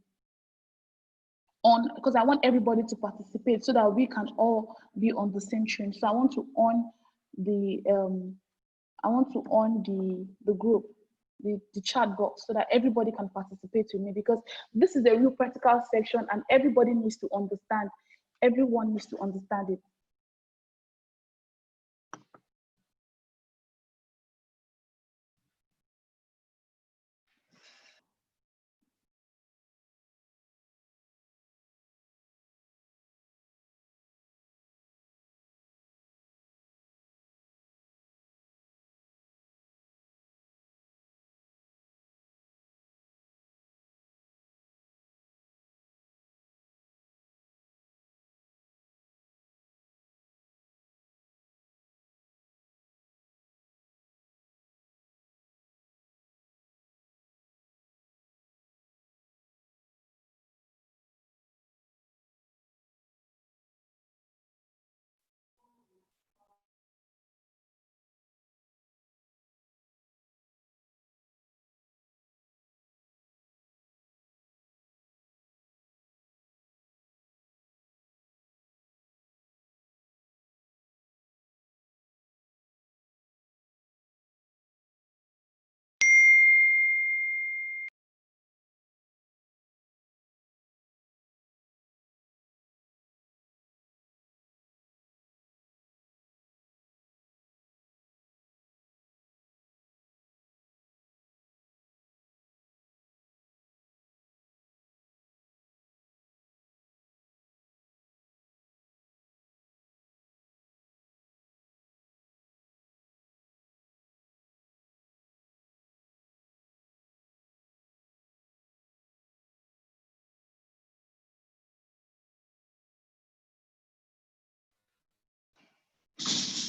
because I want everybody to participate so that we can all be on the same train. So I want to on the group, the chat box, so that everybody can participate with me, because this is a real practical section and everybody needs to understand. Everyone needs to understand it.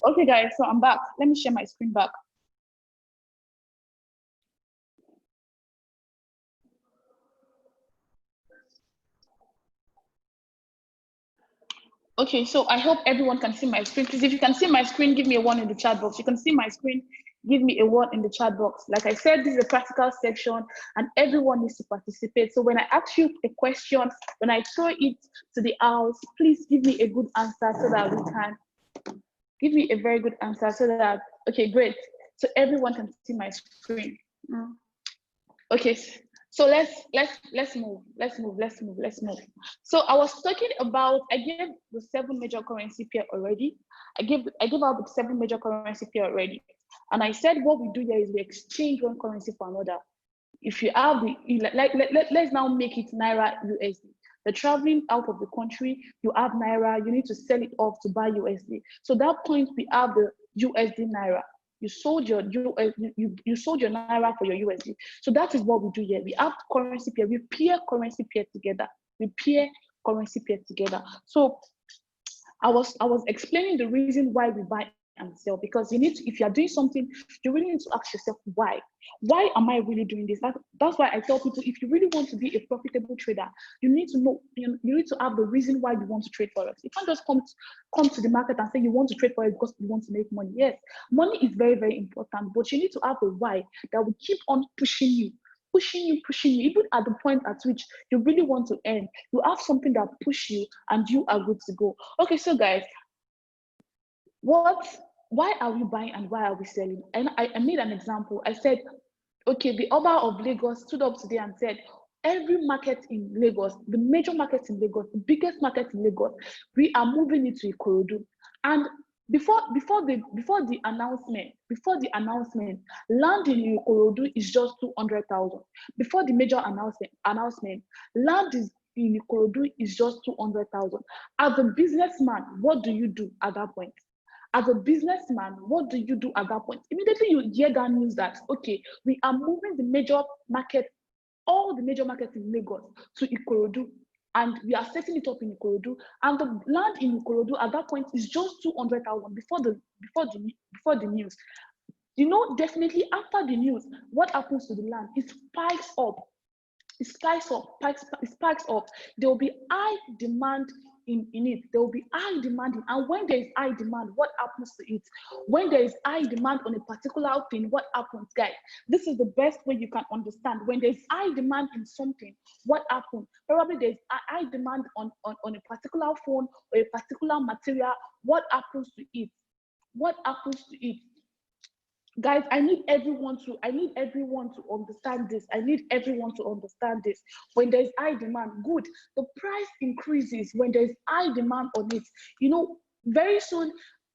Okay, guys, so I'm back. Let me share my screen back. Okay, so I hope everyone can see my screen. Please, if you can see my screen, give me a 1 in the chat box. You can see my screen, give me a 1 in the chat box. Like I said, this is a practical section and everyone needs to participate. So when I ask you a question, when I throw it to the house, please give me a good answer so that we can, give me a very good answer so that, okay, great. So everyone can see my screen. Okay, So let's move. So I was talking about, I gave the 7 major currency pair already. I gave out the 7 major currency pair already, and I said what we do here is we exchange one currency for another. If you have the let's now make it Naira USD. You're traveling out of the country, you have Naira, you need to sell it off to buy USD. So that point we have the USD Naira. You sold your you sold your Naira for your USD. So that is what we do here. We have currency pair, we pair currency pair together. We pair currency pair together. So I was explaining the reason why we buy and sell, because you need to, if you're doing something, you really need to ask yourself why. Why am I really doing this? That's why I tell people, if you really want to be a profitable trader, you need to know, you need to have the reason why you want to trade forex. You can't just come to the market and say you want to trade forex because you want to make money. Yes, money is very, very important, but you need to have a why that will keep on pushing you, even at the point at which you really want to earn. You have something that push you and you are good to go. Okay, so guys, why are we buying and why are we selling? And I made an example. I said, okay, the Oba of Lagos stood up today and said, every market in Lagos, the major market in Lagos, the biggest market in Lagos, we are moving it to Ikorodu. And before the announcement, land in Ikorodu is just 200,000. Before the major announcement, land is in Ikorodu is just 200,000. As a businessman, what do you do at that point? As a businessman, what do you do at that point? Immediately you hear that news that, okay, we are moving the major market, all the major markets in Lagos to Ikorodu, and we are setting it up in Ikorodu, and the land in Ikorodu at that point is just 200,000 before the news. You know, definitely after the news, what happens to the land? It spikes up. It spikes up. There will be high demand in it. There will be high demand and when there is high demand, what happens to it? When there is high demand on a particular thing, what happens, guys? This is the best way you can understand. When there's high demand in something, what happens? Probably there's a high demand on a particular phone or a particular material. What happens to it? What happens to it? Guys, I need everyone to understand this. When there's high demand, good. The price increases when there's high demand on it. You know, very soon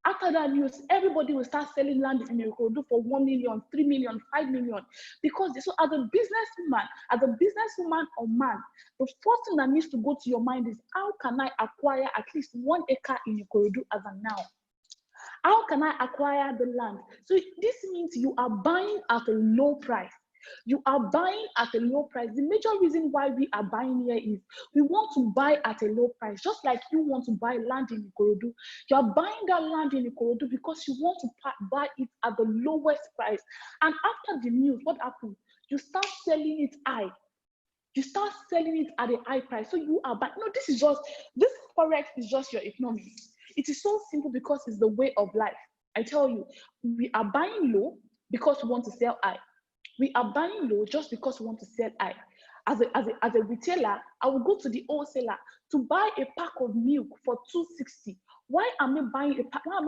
after that news, everybody will start selling land in Ikorodu for 1 million, 3 million, 5 million. Because so as a businesswoman or man, the first thing that needs to go to your mind is, how can I acquire at least 1 acre in Ikorodu as of now? How can I acquire the land? So this means you are buying at a low price. You are buying at a low price. The major reason why we are buying here is we want to buy at a low price, just like you want to buy land in Ikorodu. You are buying that land in Ikorodu because you want to buy it at the lowest price. And after the news, what happens? You start selling it high. You start selling it at a high price. So you are buying. No, this forex is just your economics. It is so simple because it's the way of life. I tell you, we are buying low because we want to sell high. We are buying low just because we want to sell high. As a retailer, I will go to the wholesaler to buy a pack of milk for 260. Why am I buying a pack of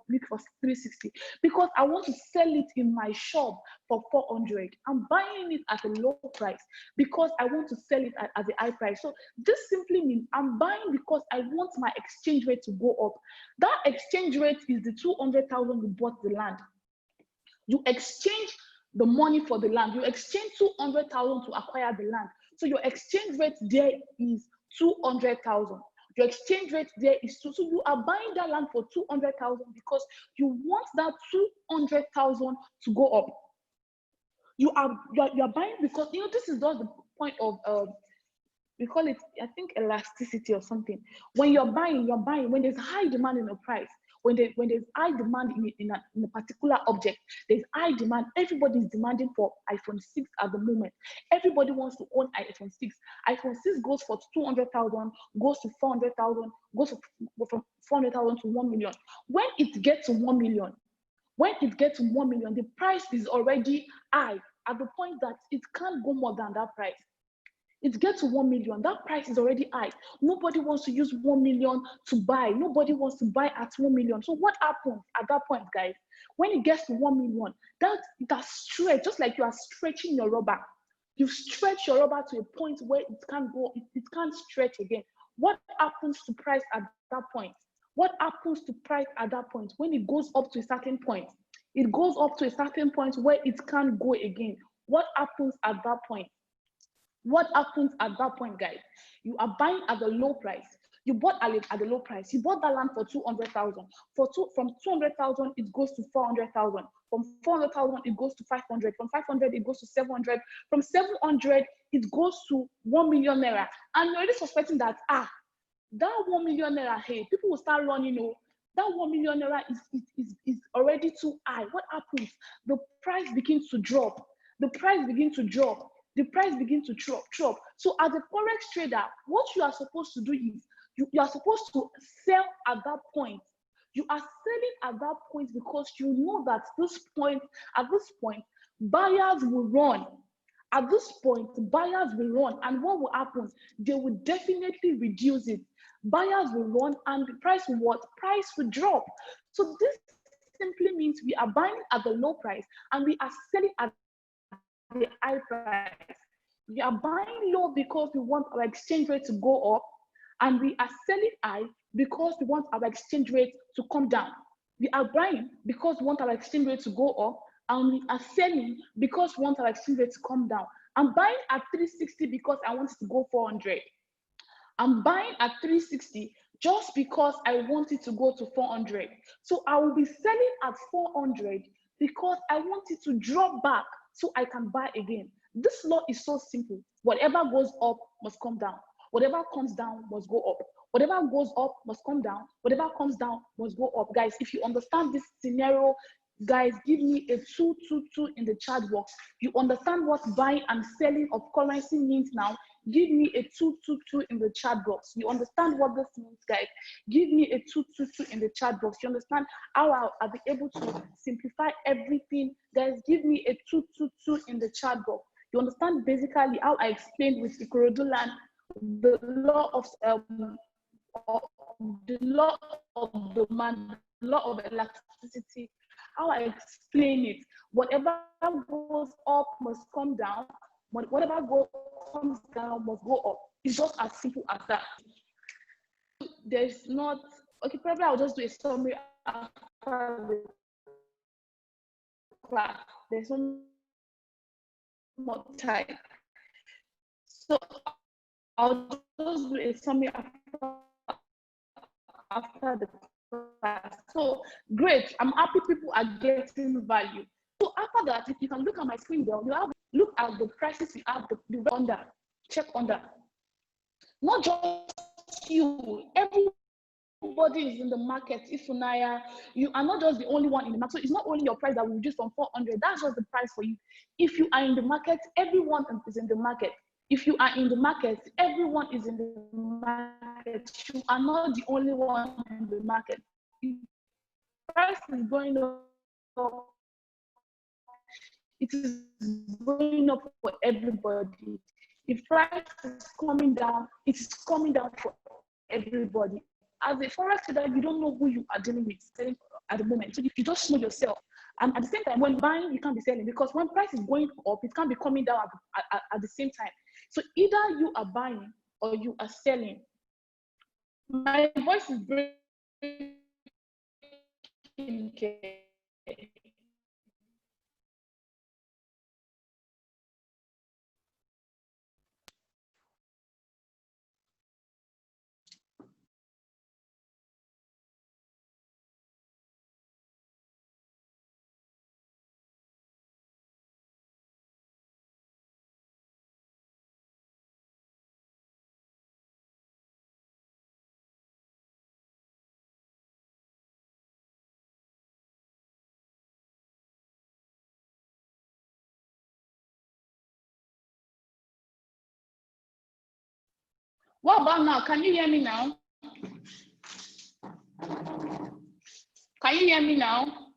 milk for 360? Because I want to sell it in my shop for 400. I'm buying it at a low price because I want to sell it at a high price. So this simply means I'm buying because I want my exchange rate to go up. That exchange rate is the 200,000 you bought the land. You exchange the money for the land. You exchange 200,000 to acquire the land. So your exchange rate there is 200,000. Your exchange rate there is 2. So you are buying that land for 200,000 because you want that 200,000 to go up. You are buying because, you know, this is just the point of we call it, I think, elasticity or something. When you're buying when there's high demand in the price. When there's high demand in a particular object, there's high demand. Everybody's demanding for iPhone 6 at the moment. Everybody wants to own iPhone 6. iPhone 6 goes for 200,000, goes to 400,000, goes from 400,000 to 1 million. When it gets to 1 million, the price is already high at the point that it can't go more than that price. It gets to 1 million, that price is already high. Nobody wants to use 1 million to buy. Nobody wants to buy at 1 million. So what happens at that point, guys? When it gets to 1 million, that's stretch, just like you are stretching your rubber. You stretch your rubber to a point where it can't go, it can't stretch again. What happens to price at that point? What happens to price at that point? When it goes up to a certain point, it goes up to a certain point where it can't go again. What happens at that point? What happens at that point, guys? You are buying at the low price. You bought at the low price. You bought that land for 200,000. From 200,000, it goes to 400,000. From 400,000, it goes to 500. From 500, it goes to 700. From 700, it goes to 1 million naira. And you're already suspecting that, that 1 million naira, hey, people will start running, that 1 million naira is already too high. What happens? The price begins to drop. The price begins to drop. The price begins to drop. So as a forex trader, what you are supposed to do is you are supposed to sell at that point. You are selling at that point because you know that at this point, buyers will run. At this point, buyers will run. And what will happen? They will definitely reduce it. Buyers will run and the price will what? Price will drop. So this simply means we are buying at the low price and we are selling at the high price. We are buying low because we want our exchange rate to go up, and we are selling high because we want our exchange rate to come down. We are buying because we want our exchange rate to go up, and we are selling because we want our exchange rate to come down. I'm buying at 360 because I want it to go 400. I'm buying at 360 just because I want it to go to 400. So I will be selling at 400 because I want it to drop back so I can buy again. This law is so simple. Whatever goes up must come down. Whatever comes down must go up. Whatever goes up must come down. Whatever comes down must go up. Guys, if you understand this scenario, guys, give me a 222 in the chat box. You understand what buying and selling of currency means now? Give me a 222 in the chat box. You understand what this means, guys? Give me a 222 in the chat box. You understand how I'll be able to simplify everything? Guys, give me a 222 in the chat box. You understand basically how I explained with Ikorodu land the law of demand, law of elasticity, how I explain it. Whatever goes up must come down. Whatever comes down must go up. It's just as simple as that. There's not, okay, probably I'll just do a summary after the class. There's no more time. So I'll just do a summary after the class. So great, I'm happy people are getting value. So after that, if you can look at my screen there, you have look at the prices you have the under, check under. Not just you, everybody is in the market. Ifunaya, you are not just the only one in the market. So it's not only your price that will reduce from 400. That's just the price for you. If you are in the market, everyone is in the market. If you are in the market, everyone is in the market. You are not the only one in the market. If price is going up, it is going up for everybody. If price is coming down, it is coming down for everybody. As a forex trader, you don't know who you are dealing with selling at the moment. So if you just know yourself, and at the same time, when buying, you can't be selling because when price is going up, it can't be coming down at the same time. So either you are buying or you are selling. My voice is breaking. Okay. What about now? Can you hear me now? Can you hear me now?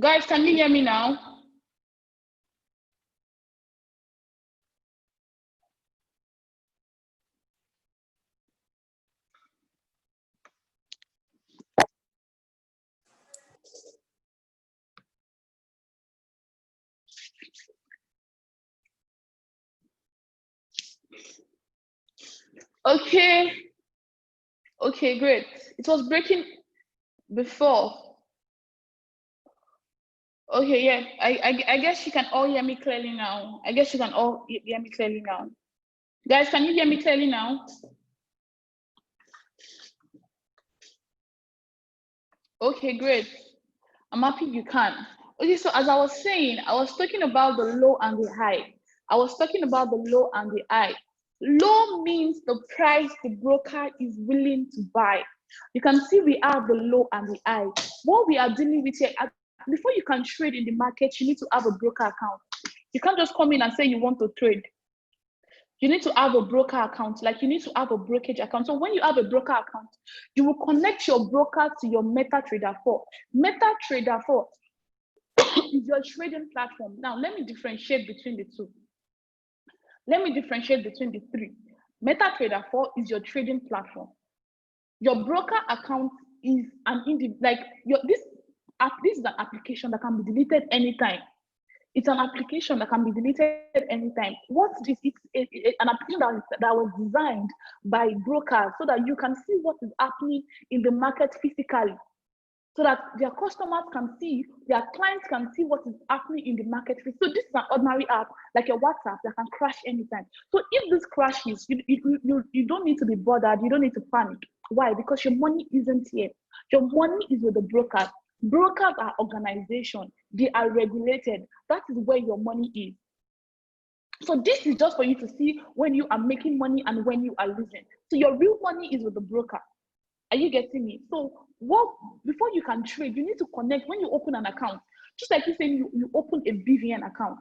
Guys, can you hear me now? Okay. Okay, great. It was breaking before. Okay, yeah. I guess you can all hear me clearly now. I guess you can all hear me clearly now. Guys, can you hear me clearly now? Okay, great. I'm happy you can. Okay, so as I was saying, I was talking about the low and the high. I was talking about the low and the high. Low means the price the broker is willing to buy. You can see we have the low and the high. What we are dealing with here, before you can trade in the market, you need to have a broker account. You can't just come in and say you want to trade. You need to have a broker account, like you need to have a brokerage account. So when you have a broker account, you will connect your broker to your MetaTrader 4. MetaTrader 4 is your trading platform. Now, let me differentiate between the two. Let me differentiate between the three. MetaTrader 4 is your trading platform. Your broker account is this is an application that can be deleted anytime. It's an application that can be deleted anytime. What's this? It's an application that was designed by brokers so that you can see what is happening in the market physically, so that their customers can see, their clients can see what is happening in the market. So this is an ordinary app, like your WhatsApp, that can crash anytime. So if this crashes, you don't need to be bothered. You don't need to panic. Why? Because your money isn't here. Your money is with the brokers. Brokers are organizations. They are regulated. That is where your money is. So this is just for you to see when you are making money and when you are losing. So your real money is with the broker. Are you getting me? So before you can trade, you need to connect. When you open an account, just like you saying you open a BVN account,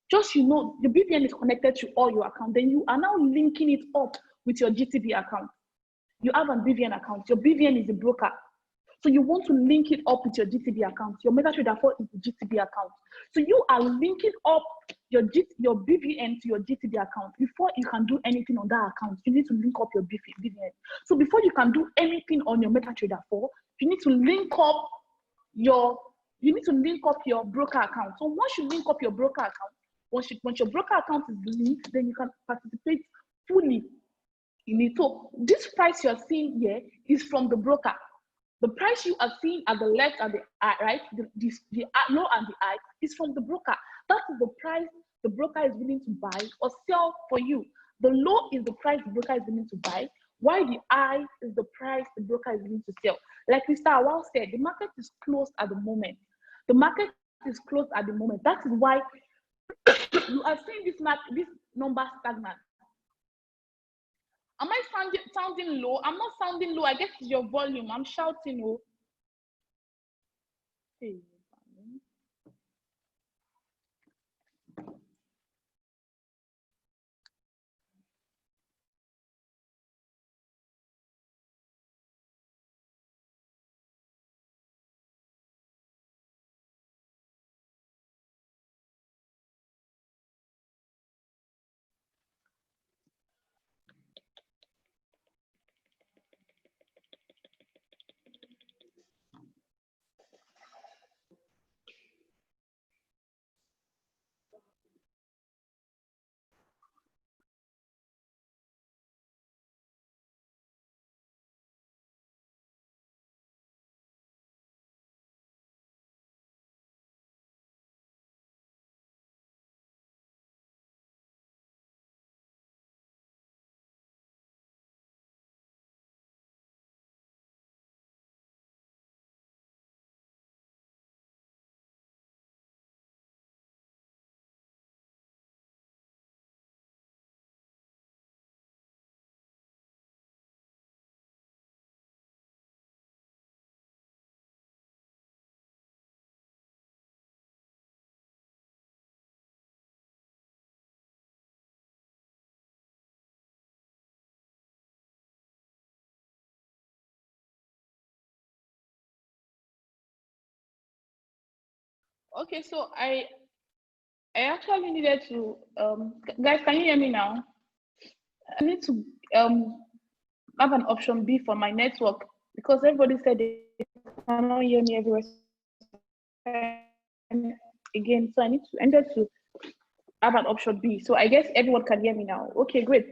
just the BVN is connected to all your accounts. Then you are now linking it up with your GTB account. You have a BVN account. Your BVN is a broker. So you want to link it up with your GTB account. Your MetaTrader 4 is the GTB account. So you are linking up your BVN to your GTB account. Before you can do anything on that account, you need to link up your BVN. So before you can do anything on your MetaTrader 4, you need to link up your broker account. So once you link up your broker account, once your broker account is linked, then you can participate fully in it. So this price you're seeing here is from the broker. The price you are seeing at the left and the right, the low and the high, is from the broker. That is the price the broker is willing to buy or sell for you. The low is the price the broker is willing to buy, while the high is the price the broker is willing to sell. Like Mr. Awal said, the market is closed at the moment. The market is closed at the moment. That is why you are seeing this number stagnant. Am I sounding low? I'm not sounding low. I guess it's your volume. I'm shouting. Oh. Hey. Okay, so I actually needed to guys, can you hear me now? I need to have an option B for my network because everybody said they cannot hear me everywhere again. So I needed to have an option B. So I guess everyone can hear me now. Okay, great.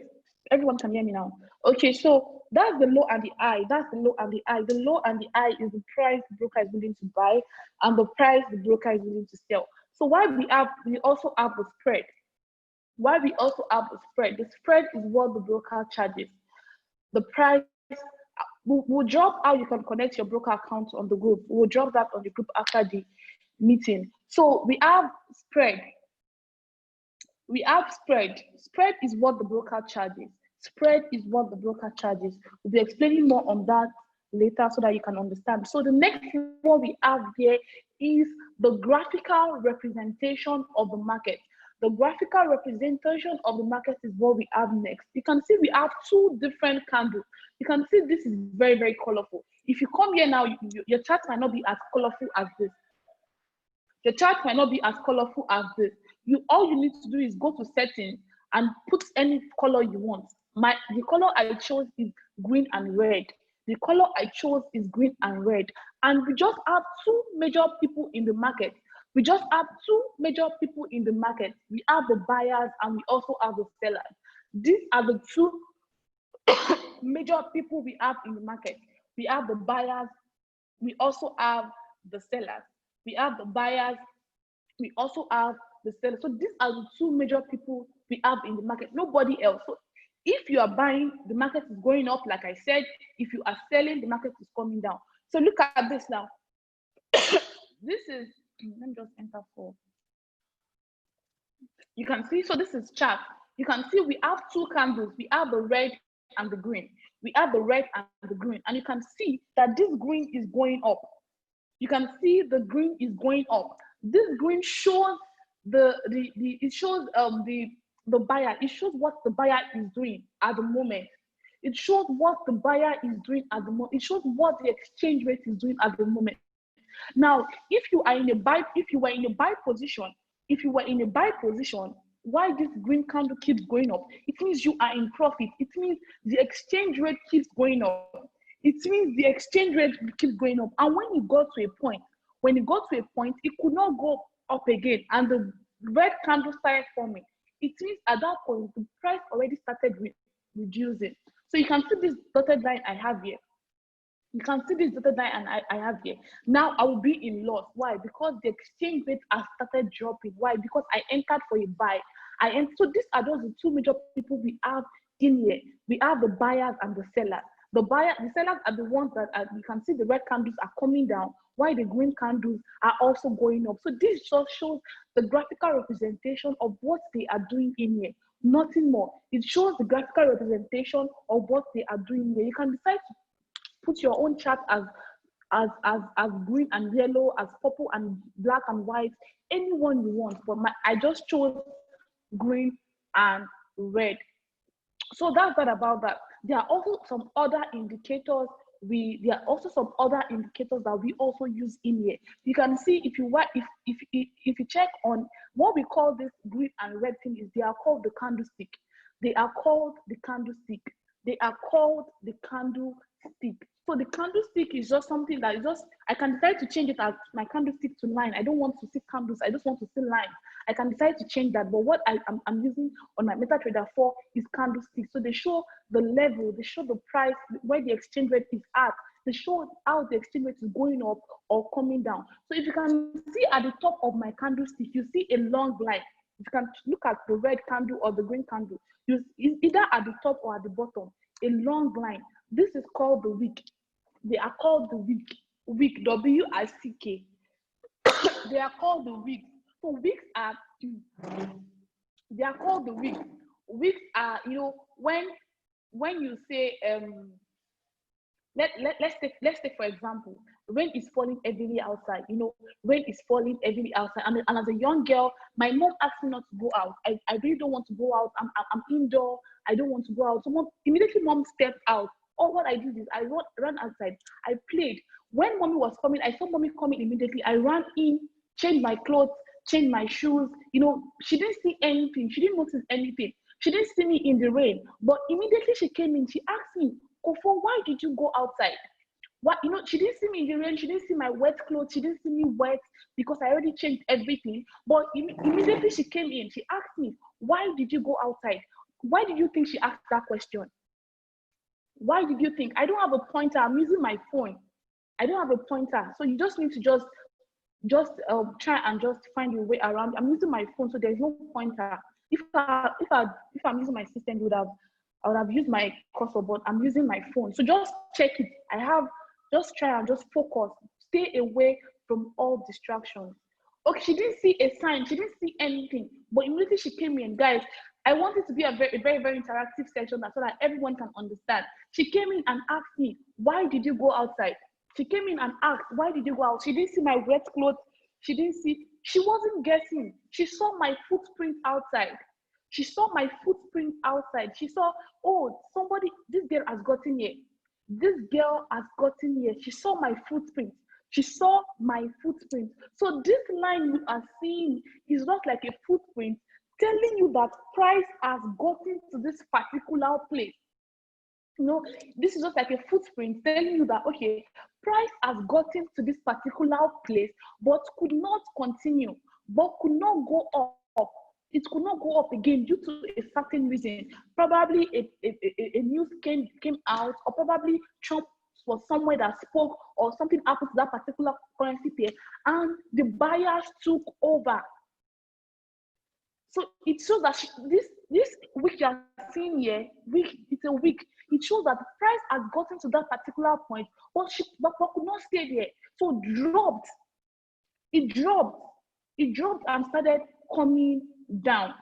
Everyone can hear me now. Okay, so that's the low and the high. That's the low and the high. The low and the high is the price the broker is willing to buy and the price the broker is willing to sell. So why we also have the spread. Why we also have the spread. The spread is what the broker charges. The price, we'll drop how you can connect your broker account on the group. We'll drop that on the group after the meeting. So we have spread. We have spread. Spread is what the broker charges. Spread is what the broker charges. We'll be explaining more on that later so that you can understand. So the next one we have here is the graphical representation of the market. The graphical representation of the market is what we have next. You can see we have two different candles. You can see this is very, very colorful. If you come here now, your chart might not be as colorful as this. Your chart might not be as colorful as this. All you need to do is go to settings and put any color you want. The color I chose is green and red. The color I chose is green and red. And we just have two major people in the market. We just have two major people in the market. We have the buyers and we also have the sellers. These are the two major people we have in the market. We have the buyers. We also have the sellers. We have the buyers. We also have the sellers. So these are the two major people we have in the market. Nobody else. So if you are buying, the market is going up, like I said. If you are selling, the market is coming down. So look at this now. This is, let me just enter for. You can see, so this is chart. You can see we have two candles. We have the red and the green. We have the red and the green. And you can see that this green is going up. You can see the green is going up. This green shows the buyer. It shows what the buyer is doing at the moment. It shows what the buyer is doing at the moment. It shows what the exchange rate is doing at the moment. Now, if you were in a buy position, why this green candle keeps going up? It means you are in profit. It means the exchange rate keeps going up. It means the exchange rate keeps going up. And when it got to a point, it could not go up again, and the red candle started forming. It means at that point, the price already started reducing. So you can see this dotted line I have here. You can see this dotted line I have here. Now I will be in loss. Why? Because the exchange rate has started dropping. Why? Because I entered for a buy. So these are just the two major people we have in here. We have the buyers and the sellers. The sellers are the ones that you can see the red candles are coming down, while the green candles are also going up. So this just shows the graphical representation of what they are doing in here. Nothing more. It shows the graphical representation of what they are doing here. You can decide to put your own chart as green and yellow, as purple and black and white, anyone you want. But I just chose green and red. So that's that about that. There are also some other indicators. There are also some other indicators that we also use in here. You can see if you check on what we call this green and red thing, is they are called the candlestick. They are called the candlestick. They are called the candlestick. So the candlestick is just something that is just, I can decide to change it as my candlestick to line. I don't want to see candles. I just want to see lines. I can decide to change that. But what I'm using on my MetaTrader 4 is candlesticks. So they show the level, they show the price, where the exchange rate is at. They show how the exchange rate is going up or coming down. So if you can see at the top of my candlestick, you see a long line. If you can look at the red candle or the green candle, you either at the top or at the bottom, a long line. This is called the wick. They are called the wick, W-I-C-K. They are called the wick. So wicks are, they are called the wicks. Wicks are, when you say, let's take for example, rain is falling heavily outside. Rain is falling heavily outside, and as a young girl, my mom asked me not to go out. I really don't want to go out. I'm indoor. I don't want to go out. So immediately mom stepped out. All what I did is I ran outside. I played. When mommy was coming, I saw mommy coming immediately. I ran in, changed my clothes, changed my shoes. She didn't see anything. She didn't notice anything. She didn't see me in the rain. But immediately she came in, she asked me, Kofo, why did you go outside? What, she didn't see me in the rain. She didn't see my wet clothes. She didn't see me wet because I already changed everything. But immediately she came in, she asked me, why did you go outside? Why did you think she asked that question? Why did you think? I don't have a pointer. I'm using my phone. I don't have a pointer. So you just need to just try and just find your way around. I'm using my phone, so there's no pointer. If I'm using my system, I would have used my cursor, but I'm using my phone. So just check it. Just try and just focus. Stay away from all distractions. Okay, she didn't see a sign. She didn't see anything. But immediately she came in, guys, I want it to be a very, very, very interactive session so that everyone can understand. She came in and asked me, why did you go outside? She came in and asked, why did you go out? She didn't see my wet clothes. She wasn't guessing. She saw my footprint outside. She saw my footprint outside. She saw, oh, this girl has gotten here. This girl has gotten here. She saw my footprint. She saw my footprint. So this line you are seeing is not like a footprint telling you that price has gotten to this particular place. You know, this is just like a footprint telling you that, okay, price has gotten to this particular place, but could not continue, but could not go up. It could not go up again due to a certain reason. Probably a news came out, or probably Trump was somewhere that spoke, or something happened to that particular currency pair, and the buyers took over. So it shows that this week you are seeing here, it's a week. It shows that the price has gotten to that particular point, but could not stay there. So it dropped and started coming down.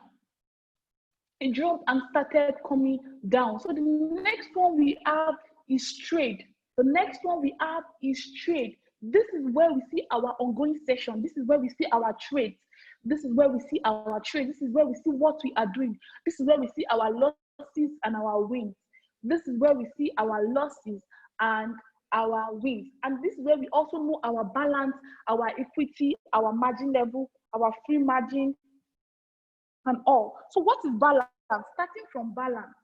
It dropped and started coming down. So the next one we have is trade. The next one we have is trade. This is where we see our ongoing session. This is where we see our trades. This is where we see our trade. This is where we see what we are doing. This is where we see our losses and our wins. This is where we see our losses and our wins. And this is where we also know our balance, our equity, our margin level, our free margin, and all. So what is balance? Starting from balance.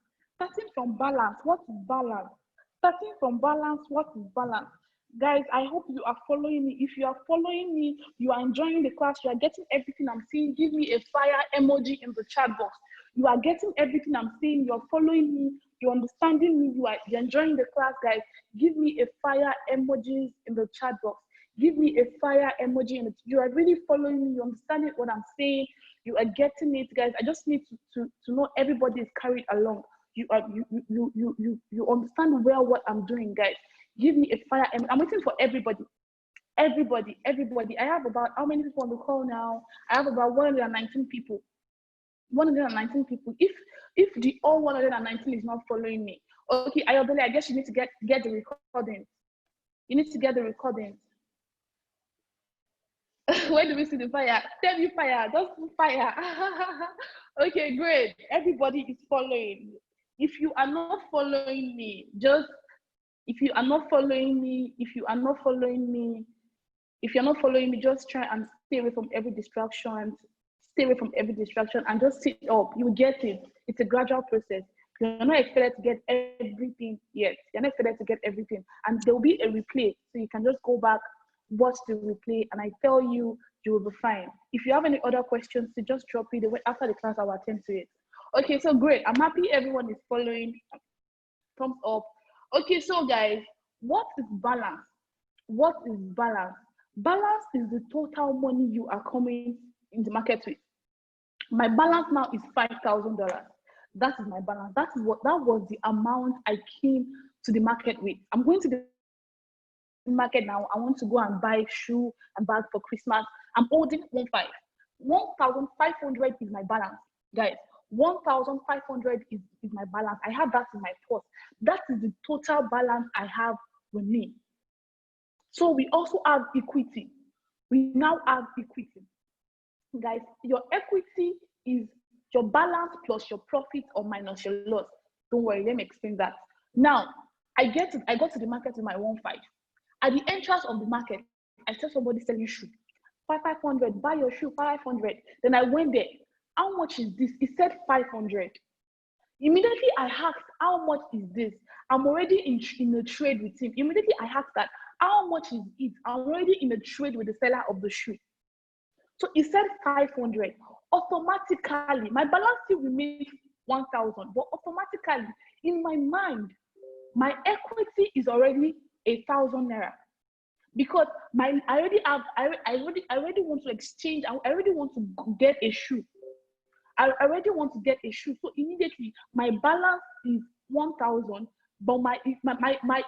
What is balance? Starting from balance, what is balance? Guys, I hope you are following me. If you are following me, you are enjoying the class, you are getting everything I'm saying, give me a fire emoji in the chat box. You are getting everything I'm saying, you're following me, you're understanding me, you're enjoying the class, guys. Give me a fire emojis in the chat box. Give me a fire emoji you are really following me, you're understanding what I'm saying, you are getting it, guys. I just need to know everybody is carried along. You understand well what I'm doing, guys. Give me a fire. I'm waiting for everybody. Everybody. I have about, how many people on the call now? I have about 119 people. 119 people. If the all 119 is not following me, okay, Ayodele, I guess you need to get the recording. You need to get the recording. Where do we see the fire? Tell me fire. Just fire. Okay, great. Everybody is following. If you are not following me, just try and stay away from every distraction. And just sit up. You will get it. It's a gradual process. You're not expected to get everything yet. And there will be a replay. So you can just go back, watch the replay, and I tell you, you will be fine. If you have any other questions, so just drop it. After the class, I will attend to it. Okay, so great. I'm happy everyone is following. Thumbs up. Okay, so guys, what is balance? Balance is the total money you are coming in the market with. My balance now is $5,000. That is my balance. That was the amount I came to the market with. I'm going to the market now. I want to go and buy shoe and bag for Christmas. I'm holding 1,500 is my balance, guys. 1,500 is my balance. I have that in my purse. That is the total balance I have with me. So we also have equity. We now have equity. Guys, your equity is your balance plus your profit or minus your loss. Don't worry, let me explain that. Now, I got to the market with my 1.5. At the entrance of the market, I saw somebody selling shoe. 500, buy your shoe, 500. Then I went there. How much is this? He said 500. Immediately I asked, how much is this? I'm already in a trade with him. Immediately I asked that, how much is it? I'm already in a trade with the seller of the shoe. So he said 500. Automatically, my balance still remains 1,000, but automatically in my mind, my equity is already 1,000 naira, because I already want to exchange. I already want to get a shoe. I already want to get a shoe. So immediately my balance is 1,000, but my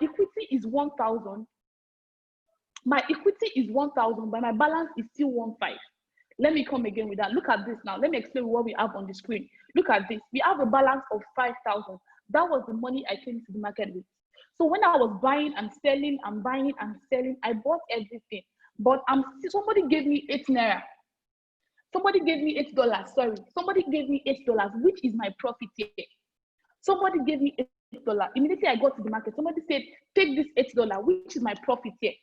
equity is 1,000. My equity is 1,000, but my balance is still 1,500. Let me come again with that. Look at this now. Let me explain what we have on the screen. Look at this. We have a balance of 5,000. That was the money I came to the market with. So when I was buying and selling and buying and selling, I bought everything. But somebody gave me 8 naira. Somebody gave me $8. Sorry. Somebody gave me $8, which is my profit here. Somebody gave me $8. Immediately I got to the market. Somebody said, take this $8, which is my profit here.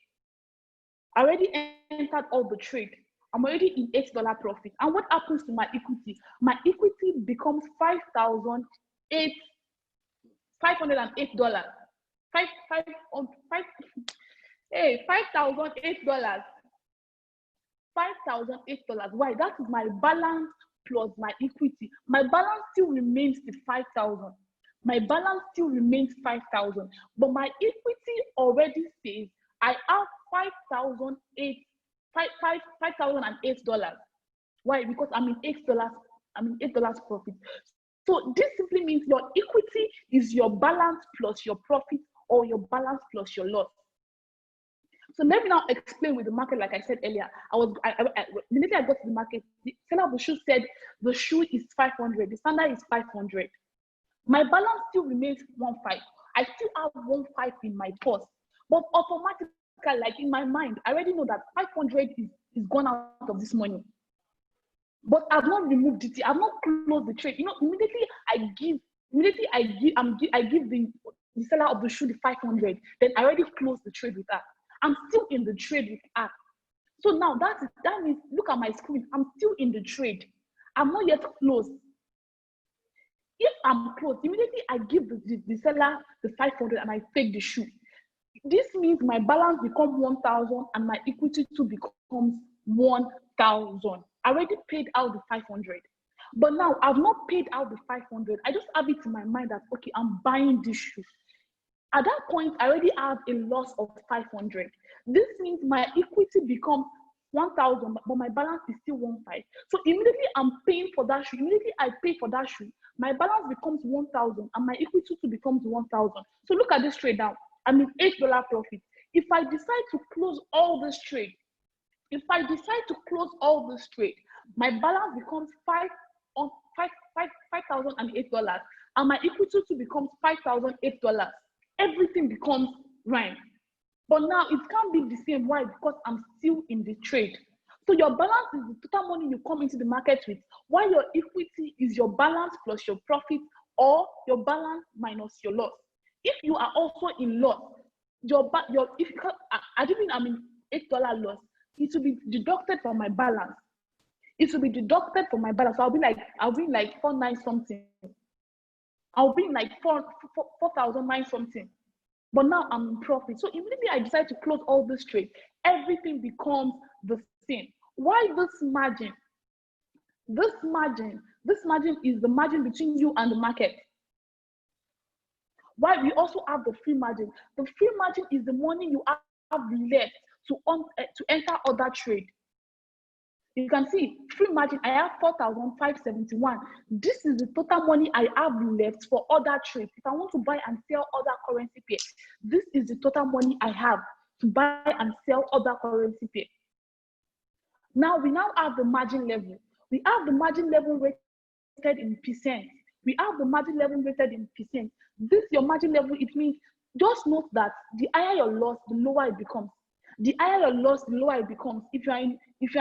I already entered all the trade. I'm already in $8 profit. And what happens to my equity? My equity becomes $5,008. $5,008. $5,008. Why? That is my balance plus my equity. My balance still remains the 5,000. My balance still remains 5,000. But my equity already says I have $5,008. Why? Because I'm in $8. I'm in $8 profit. So this simply means your equity is your balance plus your profit, or your balance plus your loss. So let me now explain with the market. Like I said earlier, immediately I got to the market, the seller of the shoe said the shoe is 500, the standard is 500. My balance still remains 1,500. I still have 1,500 in my purse, but automatically, like in my mind, I already know that 500 is gone out of this money. But I've not removed it. I've not closed the trade. You know, immediately I give the seller of the shoe the 500. Then I already closed the trade with her. I'm still in the trade with her. So now that means, look at my screen. I'm still in the trade. I'm not yet closed. If I'm closed, immediately I give the seller the 500 and I take the shoe. This means my balance becomes 1,000 and my equity too becomes 1,000. I already paid out the 500. But now I've not paid out the 500. I just have it in my mind that, okay, I'm buying this shoe. At that point, I already have a loss of 500. This means my equity becomes 1,000, but my balance is still 1,500. So immediately I'm paying for that shoe. Immediately I pay for that shoe, my balance becomes 1,000 and my equity too becomes 1,000. So look at this trade now. I'm in $8 profit. If I decide to close all this trade, my balance becomes $5,008 and my equity too becomes $5,008. Everything becomes right. But now it can't be the same. Why? Because I'm still in the trade. So your balance is the total money you come into the market with, while your equity is your balance plus your profit, or your balance minus your loss. If you are also in loss, I'm in $8 loss, it will be deducted from my balance. It will be deducted from my balance. So I'll be like 4,900 something. I'll be like 4,009 something. But now I'm in profit. So immediately I decide to close all this trade, everything becomes the same. Why this margin? This margin is the margin between you and the market. Why? We also have the free margin. The free margin is the money you have left to enter other trade. You can see free margin, I have 4,571. This is the total money I have left for other trades. If I want to buy and sell other currency pair, this is the total money I have to buy and sell other currency pair. Now we have the margin level. We have the margin level rated in percent. We have the margin level rated in percent. This your margin level. It means, just note that the higher your loss, the lower it becomes. The higher your loss, the lower it becomes. If you are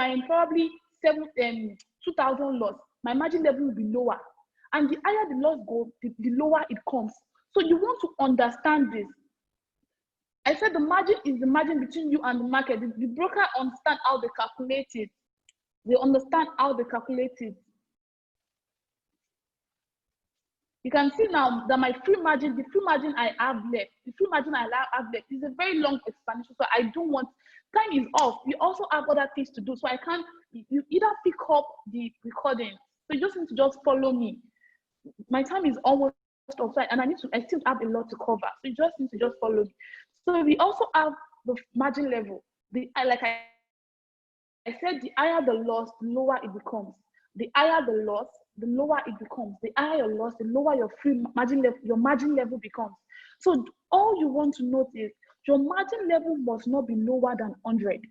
in probably 2,000 loss, my margin level will be lower. And the higher the loss goes, the lower it comes. So you want to understand this. I said the margin is the margin between you and the market. The broker understand how they calculate it. They understand how they calculate it. You can see now that my free margin, the free margin I have left, is a very long explanation. So I don't want, time is off. We also have other things to do. So I can't, you either pick up the recording. So you just need to just follow me. my time is almost offside, and I still have a lot to cover. So you just need to just follow me. So we also have the margin level. Like I said, the higher the loss, the lower it becomes. The higher the loss, the lower it becomes. The higher your loss, the lower your free margin level, your margin level becomes. So all you want to note is your margin level must not be lower than 100.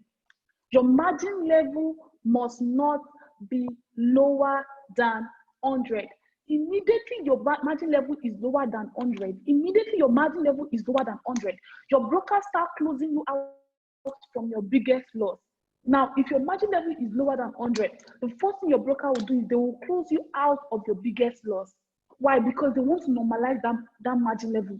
Your margin level must not be lower than 100. Immediately your margin level is lower than 100. Immediately your margin level is lower than 100. Your brokers start closing you out from your biggest loss. Now, if your margin level is lower than 100, the first thing your broker will do is they will close you out of your biggest loss. Why? Because they want to normalize that margin level.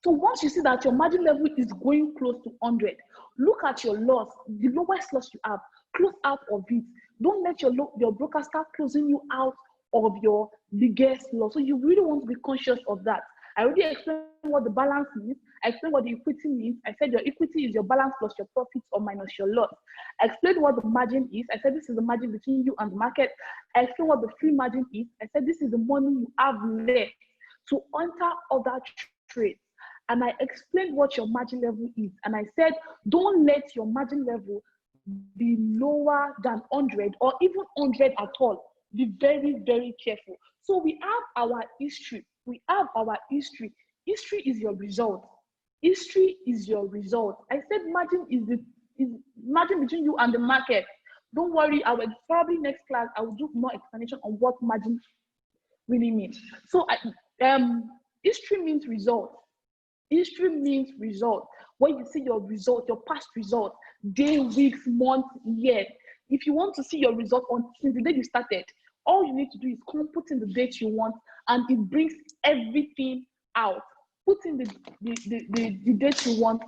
So once you see that your margin level is going close to 100, look at your loss, the lowest loss you have, close out of it. Don't let your broker start closing you out of your biggest loss. So you really want to be conscious of that. I already explained what the balance means. I explained what the equity means. I said your equity is your balance plus your profits or minus your loss. I explained what the margin is. I said this is the margin between you and the market. I explained what the free margin is. I said this is the money you have left to enter other trades. And I explained what your margin level is. And I said, don't let your margin level be lower than 100 or even 100 at all. Be very, very careful. So we have our history. We have our history. History is your result. History is your result. I said margin is margin between you and the market. Don't worry, I will probably next class, I will do more explanation on what margin really means. So history means result. History means result. When you see your result, your past result, day, weeks, months, years. If you want to see your result since the day you started, all you need to do is come put in the date you want, and it brings everything out. Put in the date you want,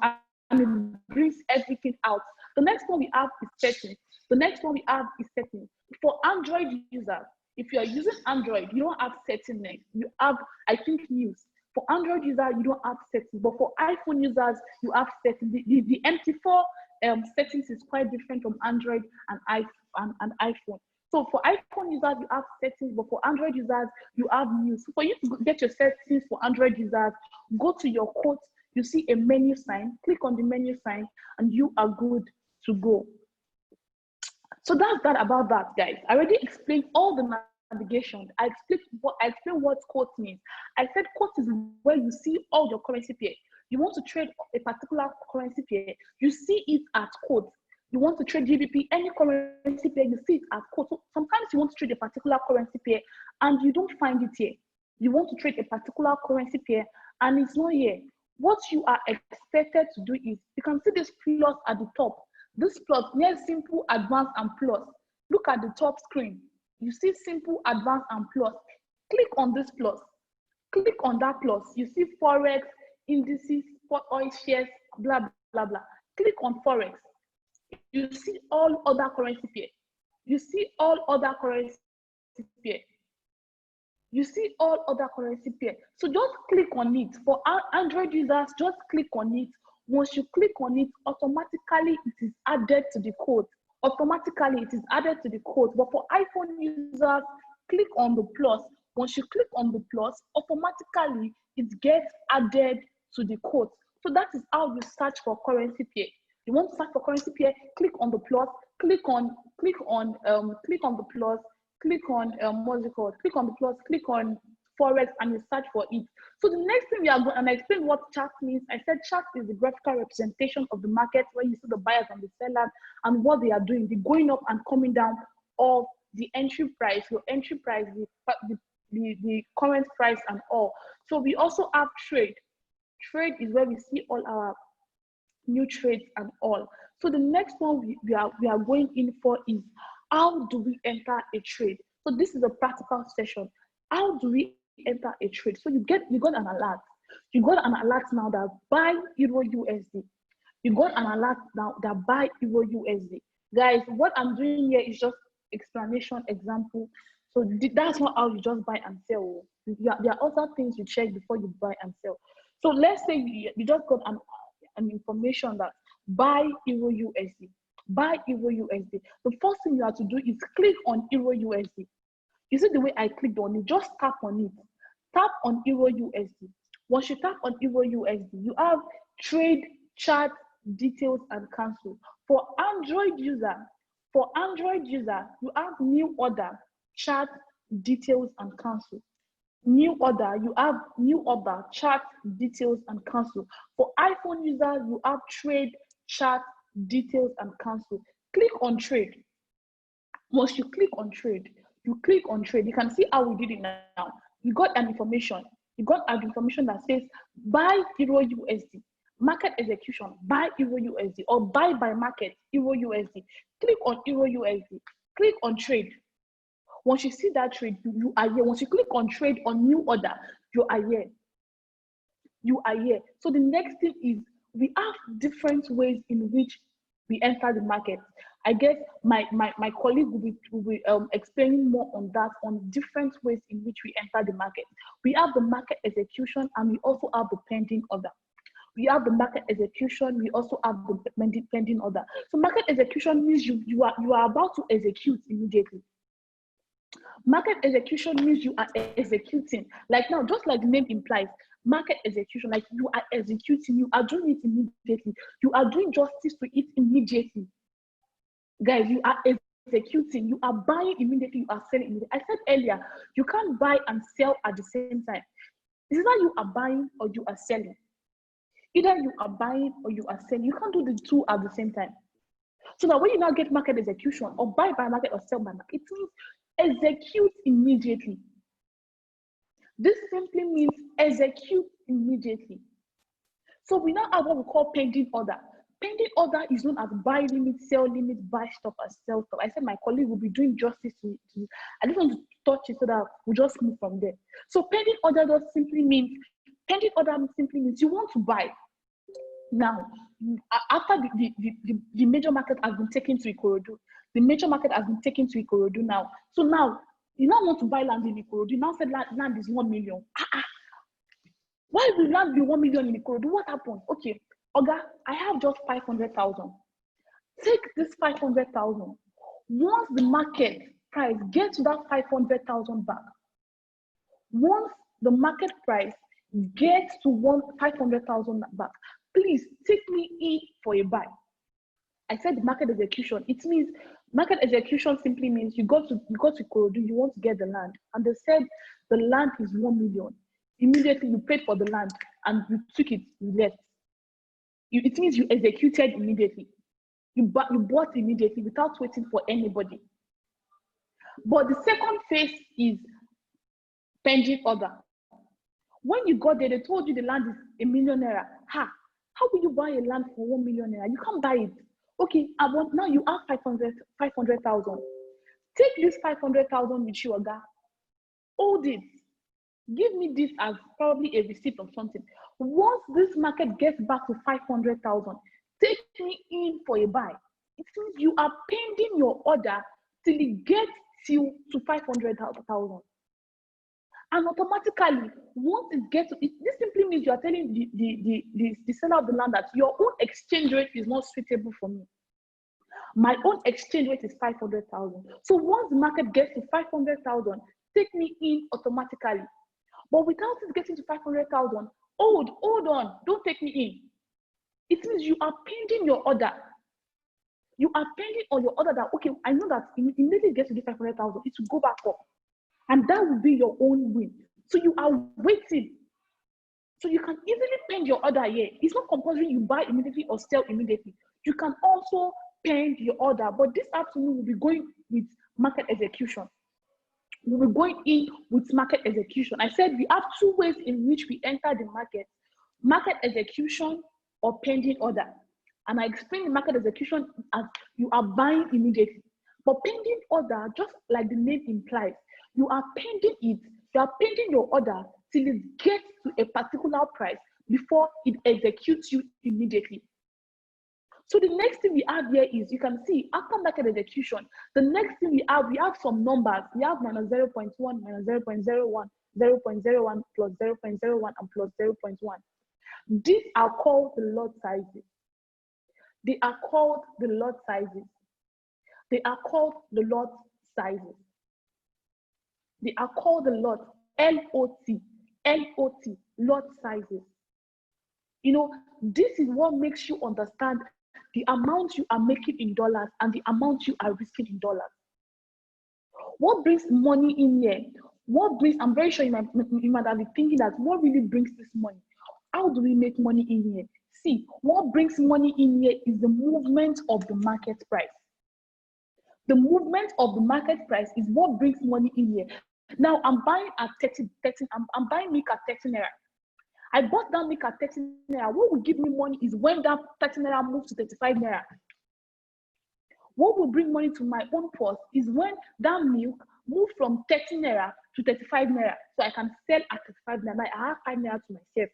and it brings everything out. The next one we have is settings. The next one we have is settings. For Android users, if you are using Android, you don't have settings. You have, I think, news. For Android users, you don't have settings, but for iPhone users, you have settings. The MT4 settings is quite different from Android and iPhone. So for iPhone users, you have settings, but for Android users, you have news. So for you to get your settings for Android users, go to your quote, you see a menu sign, click on the menu sign, and you are good to go. So that's that about that, guys. I already explained all the navigation. I explained what quote means. I said quote is where you see all your currency pair. You want to trade a particular currency pair, you see it at quote. You want to trade GBP, any currency pair, you see it at quote. So sometimes you want to trade a particular currency pair and you don't find it here. You want to trade a particular currency pair and it's not here. What you are expected to do is, you can see this plus at the top. This plus near simple, advanced, and plus. Look at the top screen. You see simple, advanced, and plus. Click on this plus. Click on that plus. You see Forex, indices, spot oil shares, blah, blah, blah. Click on Forex. You see all other currency pair. You see all other currency pair. You see all other currency pair. So just click on it. For Android users, just click on it. Once you click on it, automatically it is added to the code. Automatically it is added to the code. But for iPhone users, click on the plus. Once you click on the plus, automatically it gets added to the code. So that is how you search for currency pair. You want to search for currency pair, click on the plus, click on the plus, click on what's it called? Click on the plus, click on Forex, and you search for it. So the next thing we are going, and I explained what chart means. I said chart is the graphical representation of the market where you see the buyers and the sellers and what they are doing, the going up and coming down of the entry price, your entry price, the current price and all. So we also have trade. Trade is where we see all our new trades and all. So the next one we are going in for is, how do we enter a trade? So this is a practical session. How do we enter a trade? So you got an alert. You got an alert now that buy Euro USD. You got an alert now that buy Euro USD. Guys, what I'm doing here is just explanation, example. So that's not how you just buy and sell. There are other things you check before you buy and sell. So let's say you just got an information that buy Euro USD. Buy Euro USD. The first thing you have to do is click on Euro USD. You see the way I clicked on it? Just tap on it. Tap on Euro USD. Once you tap on Euro USD, you have trade, chart, details, and cancel. For Android user, you have new order, chart, details, and cancel. New order, you have new order, chart, details, and cancel. For iPhone user, you have trade, chart, details, and cancel. Click on trade. Once you click on trade, you can see how we did it now. You got an information. You got an information that says buy Euro USD, market execution, buy Euro USD, or buy by market Euro USD. Click on Euro USD. Click on trade. Once you see that trade, you are here. Once you click on trade on new order, you are here. You are here. So the next thing is we have different ways in which we enter the market. I guess my colleague will be explaining more on that, on different ways in which we enter the market. We have the market execution, and we also have the pending order. We have the market execution, we also have the pending order. So market execution means you are about to execute immediately. Market execution means you are executing. Like now, just like the name implies, market execution, like you are executing, you are doing it immediately. You are doing justice to it immediately. Guys, you are executing, you are buying immediately, you are selling immediately. I said earlier, you can't buy and sell at the same time. It's either you are buying or you are selling. Either you are buying or you are selling. You can't do the two at the same time. So that when you now get market execution, or buy by market or sell by market, it means execute immediately. This simply means execute immediately. So we now have what we call pending order. Pending order is known as buy limit, sell limit, buy stop, and sell stop. I said my colleague will be doing justice to it. I just want to touch it so that we'll just move from there. So pending order simply means you want to buy. Now, after the major market has been taken to Ikorodu, now. So now, you now want to buy land in Ikorodu. You now said land is 1 million. Why will land be 1 million in Ikorodu? What happened? Okay, Oga, I have just 500,000. Take this 500,000. Once the market price gets to that 500,000 back, once the market price gets to 500,000 back, please take me in for a buy. I said market execution. It means market execution simply means you got to Ikorodu, you want to get the land, and they said the land is 1 million. Immediately you paid for the land and you took it, you left. It means you executed immediately. You bought immediately without waiting for anybody. But the second phase is pending order. When you got there, they told you the land is $1 million. How will you buy a land for 1 million naira? You can't buy it. Okay, now you have 500,000. Take this 500,000 with you, Oga. Hold it. Give me this as probably a receipt of something. Once this market gets back to 500,000, take me in for a buy. It means you are pending your order till it gets to 500,000. And automatically, once it gets to it, this simply means you are telling the seller of the land that your own exchange rate is not suitable for me. My own exchange rate is 500,000. So once the market gets to 500,000, take me in automatically. But without it getting to 500,000, hold on, don't take me in. It means you are pending your order. You are pending on your order that, okay, I know that immediately it gets to the 500,000, it will go back up. And that will be your own win. So you are waiting. So you can easily pend your order here. It's not compulsory you buy immediately or sell immediately. You can also pend your order. But this afternoon, we'll be going with market execution. We'll be going in with market execution. I said we have two ways in which we enter the market: market execution or pending order. And I explained the market execution as you are buying immediately. But pending order, just like the name implies, you are pending it. You are pending your order till it gets to a particular price before it executes you immediately. So the next thing we have here is, you can see after market execution, the next thing we have some numbers. We have minus 0.1, minus 0.01, 0.01, plus 0.01, and plus 0.1. These are called the lot sizes. They are called the lot sizes. They are called the lot sizes. They are called the lot, L-O-T, L-O-T, lot sizes. You know, this is what makes you understand the amount you are making in dollars and the amount you are risking in dollars. What brings money in here? What brings, I'm very sure you might have been thinking that what really brings this money? How do we make money in here? See, what brings money in here is the movement of the market price. The movement of the market price is what brings money in here. Now I'm buying at 30, I'm buying milk at 13 naira. I bought that milk at 13 naira. What will give me money is when that 13 naira moves to 35 naira. What will bring money to my own purse is when that milk moves from 13 naira to 35 naira. So I can sell at 35 naira. I have 5 naira to myself.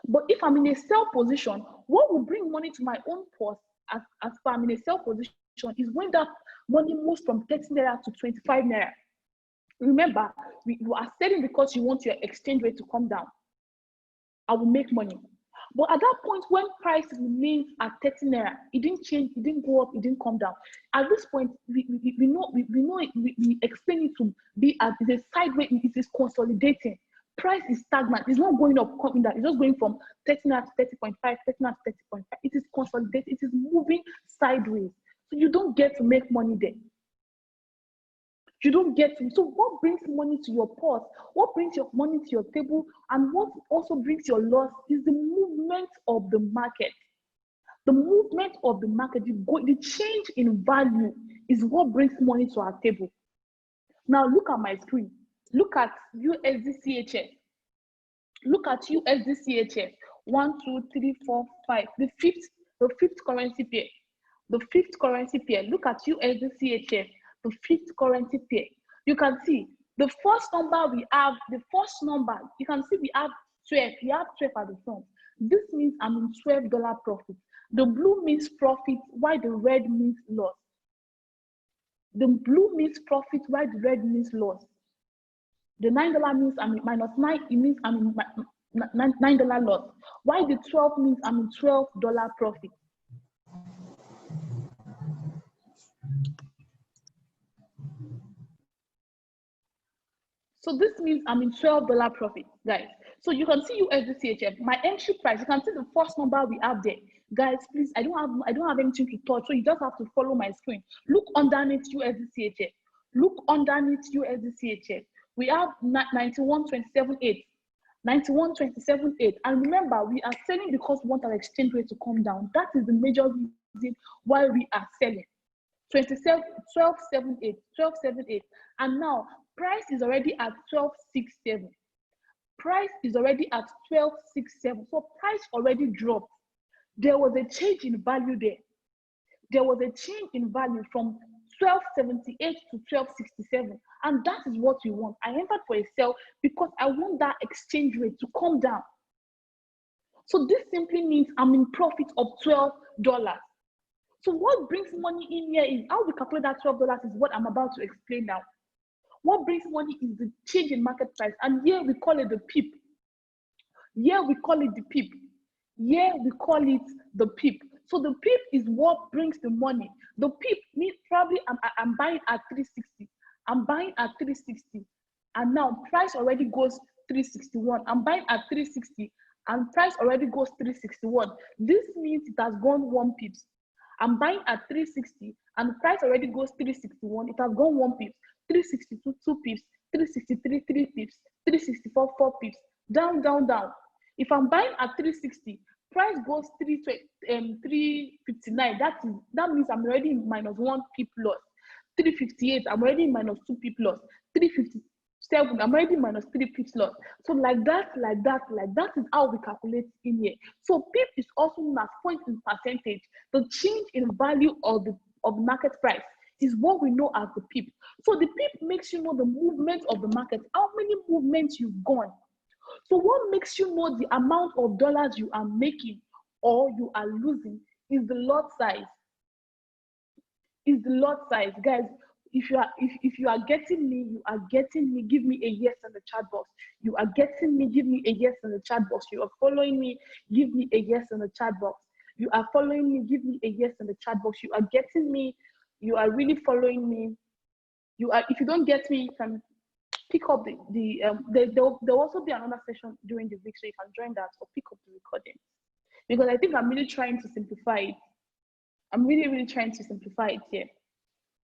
But if I'm in a sell position, what will bring money to my own purse as far I'm in a sell position is when that money moves from 13 naira to 25 naira. Remember, you are selling because you want your exchange rate to come down. I will make money. But at that point, when price remains at 13 naira, it didn't change, it didn't go up, it didn't come down. At this point, we explain it to be as a sideways, it is consolidating. Price is stagnant, it's not going up, coming down, it's just going from 13 naira to 30.5, 13 naira to 30.5. It is consolidating, it is moving sideways. So you don't get to make money there. You don't get to. So what brings money to your purse? What brings your money to your table? And what also brings your loss is the movement of the market. The movement of the market, the change in value is what brings money to our table. Now look at my screen. Look at USD-CHF. Look at USD-CHF. 1, 2, 3, 4, 5. The fifth currency pair. The fifth currency pair. Look at USD-CHF. The fifth currency pair. You can see the first number we have, you can see we have 12. We have 12 at the front. This means I'm in $12 profit. The blue means profit, while the red means loss. The blue means profit, while the red means loss. The $9 means I'm in -9, it means I'm in $9 loss. While the 12 means I'm in $12 profit. So this means I'm in $12 profit, guys. So you can see USD-CHF. My entry price, you can see the first number we have there. Guys, please, I don't have anything to touch, so you just have to follow my screen. Look underneath USD-CHF. Look underneath USD-CHF. We have 91.27.8. 91.27.8. And remember, we are selling because we want our exchange rate to come down. That is the major reason why we are selling. 12.78, 12.78. And now price is already at 12.67. Price is already at 12.67. So price already dropped. There was a change in value there. There was a change in value from 12.78 to 12.67. And that is what we want. I entered for a sell because I want that exchange rate to come down. So this simply means I'm in profit of $12. So what brings money in here is how we calculate that $12 is what I'm about to explain now. What brings money is the change in market price. And here we call it the PIP. Here we call it the PIP. Here we call it the PIP. So the PIP is what brings the money. The PIP means probably I'm buying at 360. I'm buying at 360. And now price already goes 361. I'm buying at 360 and price already goes 361. This means it has gone 1 pips. I'm buying at 360 and the price already goes 361. It has gone 1 pips. 362, 2 pips. 363, 3 pips. 364, 4 pips. Down, down, down. If I'm buying at 360, price goes 359. That means I'm already in -1 pip loss. 358, I'm already in -2 pip loss. 357, I'm already -3 pips loss. So like that is how we calculate in here. So pip is also known as point in percentage. The change in value of the market price is what we know as the pip. So the pip makes you know the movement of the market, how many movements you've gone. So what makes you know the amount of dollars you are making or you are losing is the lot size. Is the lot size, guys. If you are getting me, you are getting me. Give me a yes in the chat box. You are getting me. Give me a yes in the chat box. You are following me. Give me a yes in the chat box. You are following me. Give me a yes in the chat box. You are getting me. You are really following me. if you don't get me, you can pick up there'll also be another session during the week, so you can join that or pick up the recording, because I think I'm really trying to simplify it. I'm really trying to simplify it here.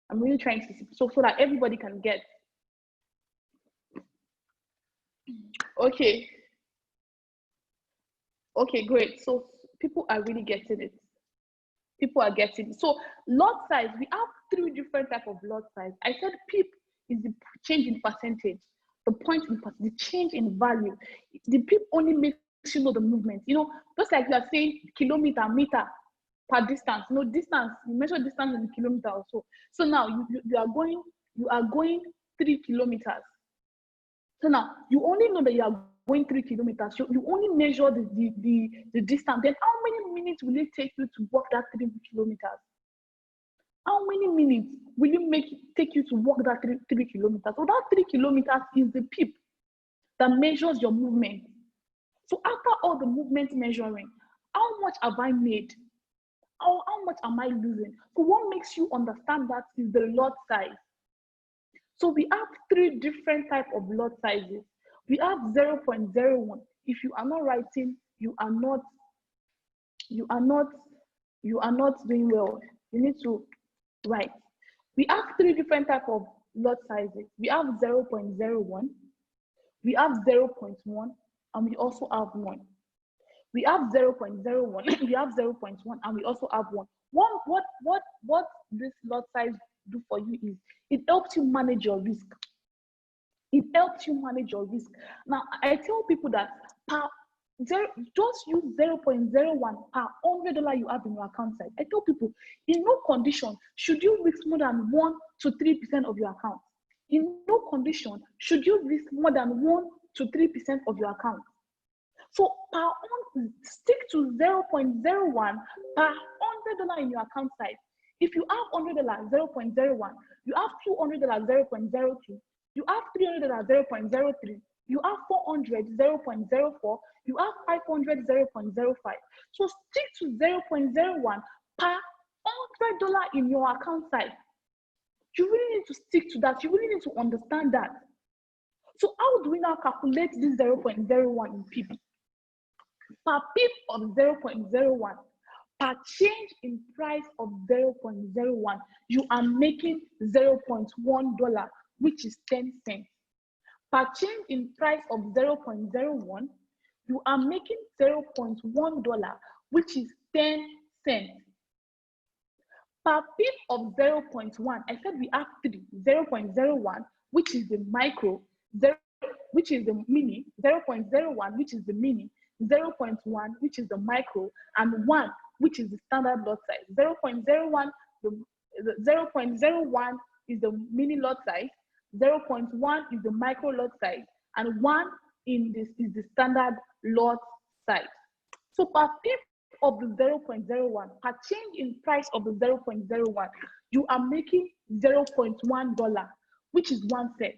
I'm really trying to so that everybody can get. Okay, great. So people are really getting it. People are getting it. So lot size, we have 3 different types of lot size. I said PIP is the change in percentage, the point in the change in value. The PIP only makes you know the movement. You know, just like you are saying kilometer, meter per distance. You know, distance, you measure distance in kilometer or so. So now you are going 3 kilometers. So now you only know that you are going 3 kilometers. You only measure the distance. Then how many minutes will it take you to walk that 3 kilometers? How many minutes will it take you to walk that 3 kilometers? So that 3 kilometers is the PIP that measures your movement. So after all the movement measuring, how much have I made? How much am I losing? So what makes you understand that is the lot size. So we have 3 different types of lot sizes. We have 0.01. If you are not writing, you are not doing well. You need to write. We have 3 different types of lot sizes. We have 0.01, we have 0.1, and we also have 1. We have 0.01, we have 0.1, and we also have 1. What this lot size do for you is it helps you manage your risk. It helps you manage your risk. Now, I tell people that just use 0.01 per $100 you have in your account size. I tell people, in no condition should you risk more than 1 to 3% of your account. In no condition should you risk more than 1 to 3% of your account. So stick to 0.01 per $100 in your account size. If you have $100, 0.01, you have $200, 0.02, you have $300, 0.03, you have $400, 0.04, you have $500, 0.05. So stick to 0.01 per $100 in your account size. You really need to stick to that. You really need to understand that. So how do we now calculate this 0.01 in PIP? Per PIP of 0.01, per change in price of 0.01, you are making $0.1, which is 10 cents. Per change in price of 0.01, you are making $0.1, which is 10 cents. Per PIP of 0.1, I said we have 3, 0.01, which is the micro, which is the mini, 0.01, which is the mini, 0.1, which is the micro, and 1, which is the standard lot size. 0.01, the 0.01 is the mini lot size, 0.1 is the micro lot size, and 1 in this is the standard lot size. So per PIP of the 0.01, per change in price of the 0.01, you are making $0.1, which is 1 cent.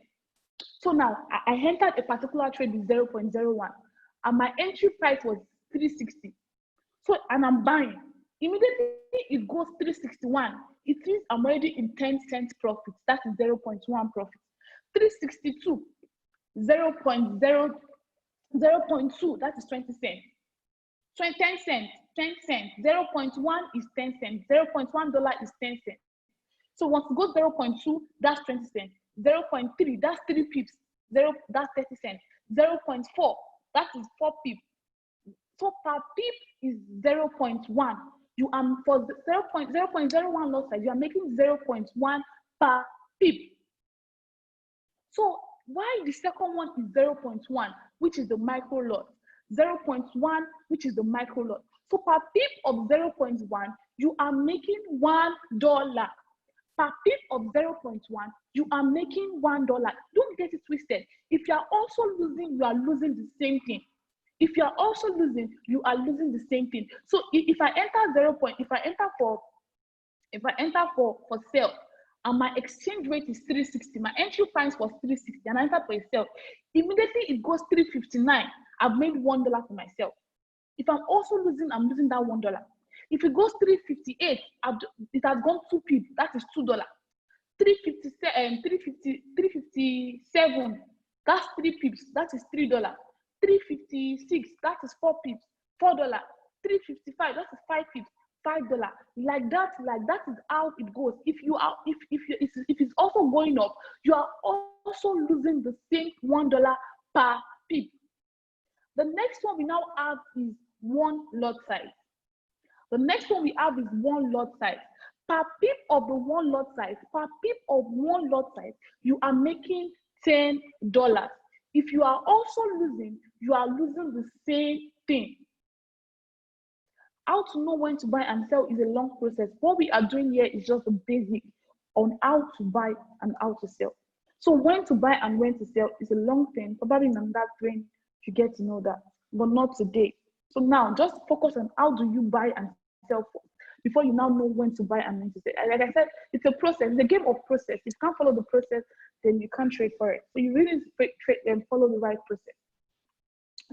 So now I entered a particular trade with 0.01, and my entry price was 360. So, and I'm buying. Immediately it goes 361. It means I'm already in 10 cents profit. That is 0.1 profit. 362, 0.2, that is 20 cents. 10 cents, 10 cents. 0.1 is 10 cents. $0.1 is 10 cents. So once it goes 0.2, that's 20 cents. 0.3, that's 3 pips. That's 30 cents. 0.4, that is 4 pips. So per pip is 0.1. You are for the 0.01 lot size, you are making 0.1 per pip. So why the second one is 0.1, which is the micro lot, 0.1, which is the micro lot. So per pip of 0.1, you are making $1. Per pip of 0.1, you are making $1. Don't get it twisted. If you are also losing, you are losing the same thing. If you are also losing, you are losing the same thing. So if I enter if I enter for sale, and my exchange rate is 360, my entry price was 360, and I enter for a sale, immediately it goes 359. I've made $1 for myself. If I'm also losing, I'm losing that $1. If it goes 358, it has gone 2 pips. That is $2. 357, that's 3 pips, that is $3. 356, that is 4 pips, $4. 355, that is 5 pips, $5. Like that is how it goes. If it's also going up, you are also losing the same $1 per pip. The next one we now have is one lot size. The next one we have is one lot size. Per pip of the one lot size, you are making $10. If you are also losing, you are losing the same thing. How to know when to buy and sell is a long process. What we are doing here is just the basic on how to buy and how to sell. So when to buy and when to sell is a long thing. Probably in that training, you get to know that, but not today. So now just focus on how do you buy and sell before you now know when to buy and when to sell. Like I said, it's a process, it's a game of process. If you can't follow the process, then you can't trade for it. So you really need to trade and follow the right process.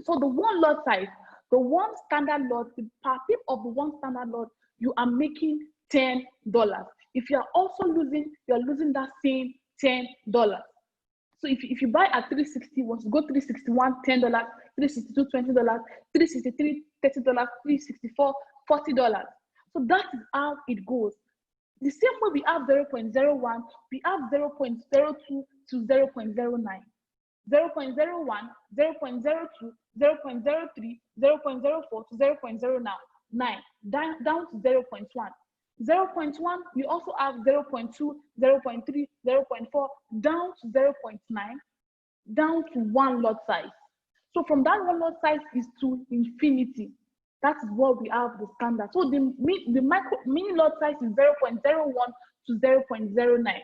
So the one lot size, the one standard lot, the per pip of the one standard lot, you are making $10. If you are also losing, you are losing that same $10. So if you buy at 360, once you go 361, $10, 362, $20, 363, $30, 364, $40. So that is how it goes. The same way we have 0.01, we have 0.02 to 0.09. 0.01, 0.02, 0.03, 0.04 to 0.09, down to 0.1. 0.1, we also have 0.2, 0.3, 0.4, down to 0.9, down to one lot size. So from that one lot size is to infinity. That is what we have the standard. So the mini lot size is 0.01 to 0.09.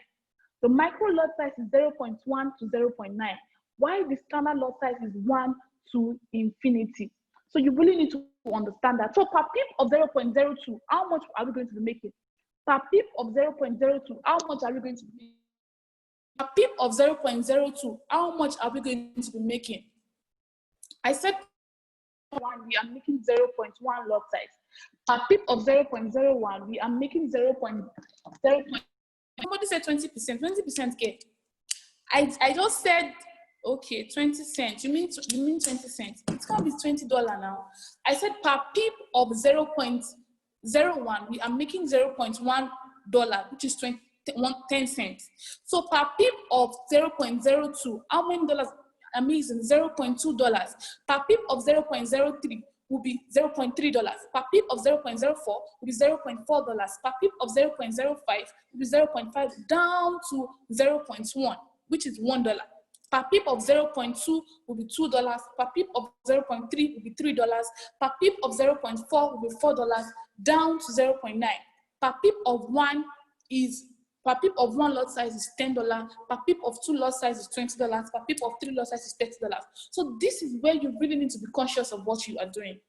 The micro lot size is 0.1 to 0.9. While the standard lot size is 1 to infinity. So you really need to understand that. So per pip of 0.02, how much are we going to be making? Per pip of 0.02, how much are we going to be making? Per pip of 0.02, how much are we going to be making? I said we are making 0.1 lot size. Per pip of 0.01, we are making 0.0. Somebody said 20%. 20% get. I just said, okay, 20 cents. You mean 20 cents? It can't be $20 now. I said per pip of 0.01, we are making $0.1, which is 10 cents. So per pip of 0.02, how many dollars? Amazing, $0.2. Per pip of 0.03 will be $0.3. Per pip of 0.04 will be $0.4. Per pip of 0.05 will be 0.5, down to 0.1, which is $1. Per pip of 0.2 will be $2. Per pip of 0.3 will be $3. Per pip of 0.4 will be $4, down to 0.9. Per pip of 1 is, per pip of 1 lot size is $10. Per pip of 2 lot size is $20. Per pip of 3 lot size is $30. So this is where you really need to be conscious of what you are doing.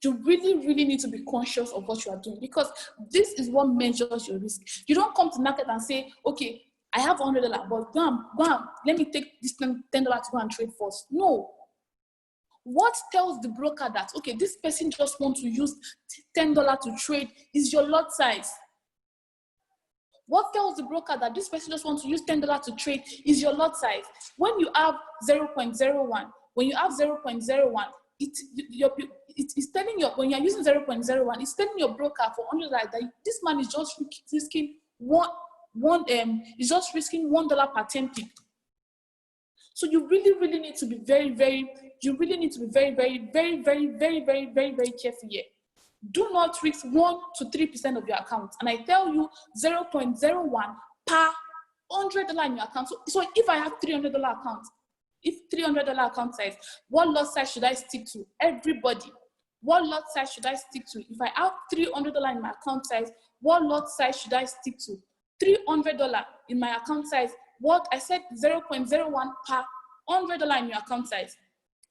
You really, really need to be conscious of what you are doing, because this is what measures your risk. You don't come to market and say, okay, I have $100, but bam, let me take this $10 to go and trade first. No. What tells the broker that, okay, this person just wants to use $10 to trade is your lot size. What tells the broker that this person just wants to use $10 to trade is your lot size. When you have 0.01, when you have 0.01, it's telling you, when you're using 0.01, it's telling your broker for $100 that this man is just risking is just risking $1 per 10 pip. So you really need to be very careful here. Do not risk 1 to 3% of your account. And I tell you 0.01 per $100 in your account. So if I have $300 account, if $300 account size, what lot size should I stick to? Everybody. What lot size should I stick to? If I have $300 in my account size, what lot size should I stick to? $300 in my account size. What I said 0.01 per $100 in your account size.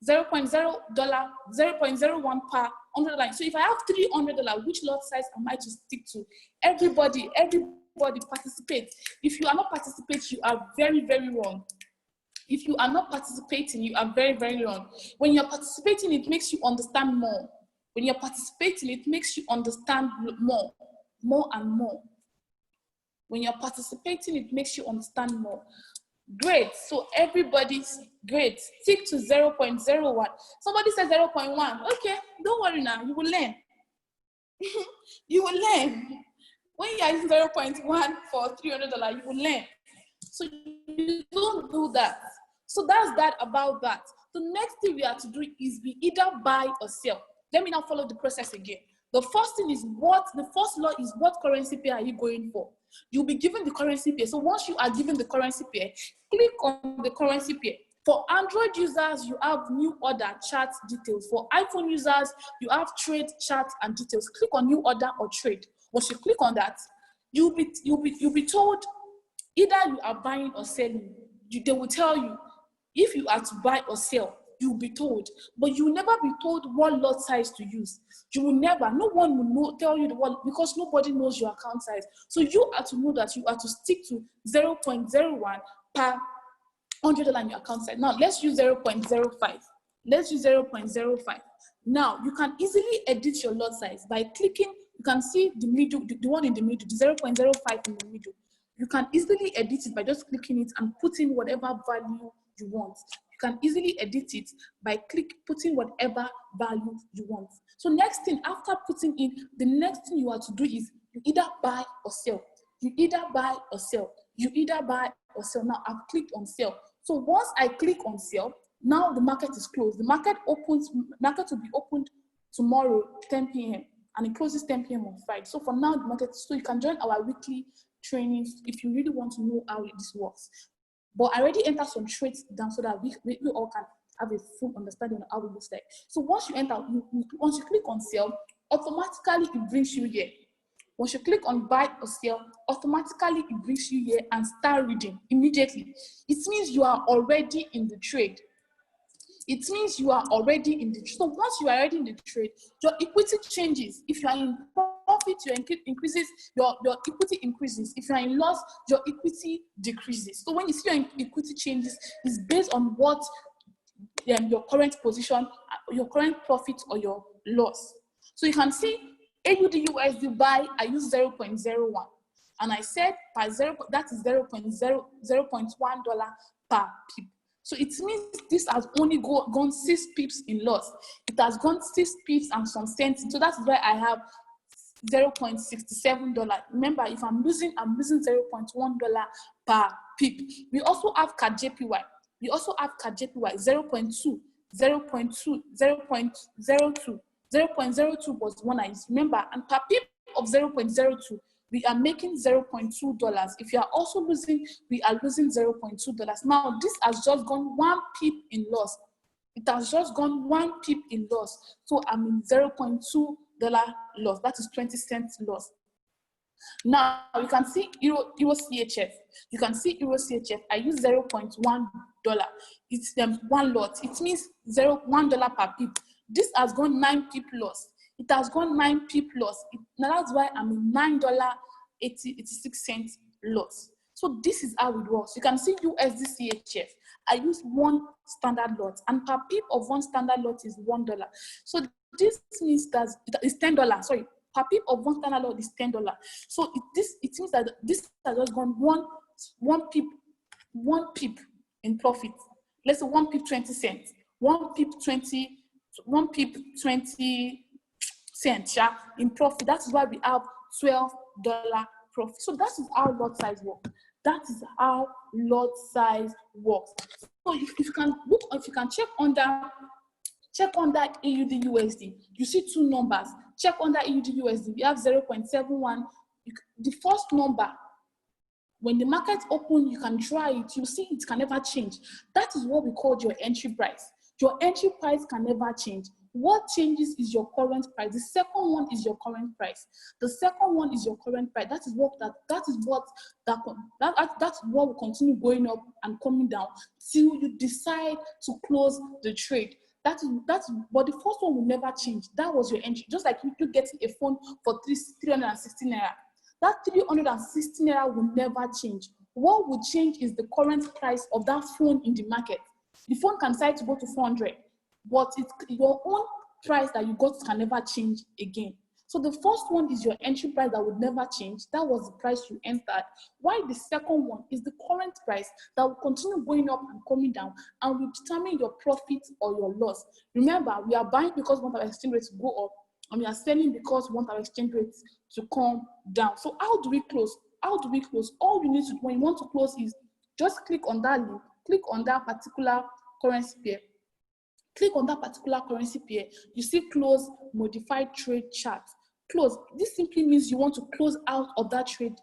0.01 per $100. So if I have $300, which lot size am I to stick to? Everybody participate. If you are not participating, you are very wrong. If you are not participating, you are very wrong. When you're participating, it makes you understand more. When you're participating, it makes you understand more and more. When you're participating, it makes you understand more. Great. So everybody's great. Stick to 0.01. Somebody says 0.1. Okay, don't worry now. You will learn. You will learn. When you are using 0.1 for $300, you will learn. So you don't do that. So that's that about that. The next thing we have to do is we either buy or sell. Let me now follow the process again. The first thing is the first law is what currency pair are you going for? You'll be given the currency pair. So once you are given the currency pair, click on the currency pair. For Android users, you have new order, chart, details. For iPhone users, you have trade, chart, and details. Click on new order or trade. Once you click on that, you'll be told either you are buying or selling. They will tell you if you are to buy or sell. You'll be told, but you will never be told what lot size to use. You will never. No one will tell you the one, because nobody knows your account size. So you are to know that you are to stick to 0.01 per $100 in your account size. Now let's use 0.05. Let's use 0.05. Now you can easily edit your lot size by clicking. You can see the middle, the one in the middle, the 0.05 in the middle. You can easily edit it by just clicking it and putting whatever value you want. You can easily edit it by putting whatever value you want. So next thing, after putting in, the next thing you have to do is you either buy or sell. You either buy or sell. You either buy or sell. Now I've clicked on sell. So once I click on sell, now the market is closed. The market will be opened tomorrow, 10 p.m. and it closes 10 p.m. on Friday. So for now, the market, so you can join our weekly trainings if you really want to know how this works. But I already entered some trades down so that we all can have a full understanding of how it looks like. So once you enter, once you click on sell, automatically it brings you here. Once you click on buy or sell, automatically it brings you here and start reading immediately. It means you are already in the trade. It means you are already in the trade. So once you are already in the trade, your equity changes. If you are in profit, your increases, your equity increases. If you are in loss, your equity decreases. So when you see your equity changes, it's based on what your current position, your current profit or your loss. So you can see AUD USD buy, I use 0.01. And I said per that is $0.1 per pip. So it means this has only gone 6 pips in loss. It has gone 6 pips and some cents. So that's why I have $0.67. Remember, if I'm losing $0.1 per pip. We also have CAD-JPY. We also have CAD-JPY 0.2, 0.2, 0.02. 0.02 was one I used. Remember, and per pip of 0.02, we are making $0.2. If you are also losing, we are losing $0.2. Now, this has just gone 1 pip in loss. It has just gone 1 pip in loss. So I'm in $0.2 loss. That is 20 cents loss. Now, you can see Euro CHF. You can see Euro CHF. I use $0.1. It's 1 lot. It means $1 per pip. This has gone 9 pip loss. It has gone 9 pip loss. Now that's why I'm in $9.86 loss. So this is how it works. You can see USD CHF. I use 1 standard lot, and per pip of 1 standard lot is $1. So this means that it's $10. Sorry, per pip of 1 standard lot is $10. So it means that this has just gone one pip in profit. Let's say 1 pip 20 cents. 1 pip 20 cents in profit. That is why we have $12 profit. So that is how lot size works. That is how lot size works. So if you can look, if you can check under AUD USD, you see 2 numbers. Check under AUD USD. We have 0.71. The first number, when the market open, you can try it. You see it can never change. That is what we call your entry price. Your entry price can never change. What changes is your current price. The second one is your current price. The second one is your current price. That is what will continue going up and coming down till you decide to close the trade. But the first one will never change. That was your entry. Just like you getting a phone for 360 naira. That 360 naira will never change. What will change is the current price of that phone in the market. The phone can decide to go to 400, but your own price that you got can never change again. So the first one is your entry price that would never change. That was the price you entered. While the second one is the current price that will continue going up and coming down and will determine your profit or your loss. Remember, we are buying because we want our exchange rate to go up, and we are selling because we want our exchange rate to come down. So how do we close? How do we close? All you need to do when you want to close is just click on that link, click on that particular currency pair. Click on that particular currency pair. You see close modified trade chart. Close. This simply means you want to close out of that trade.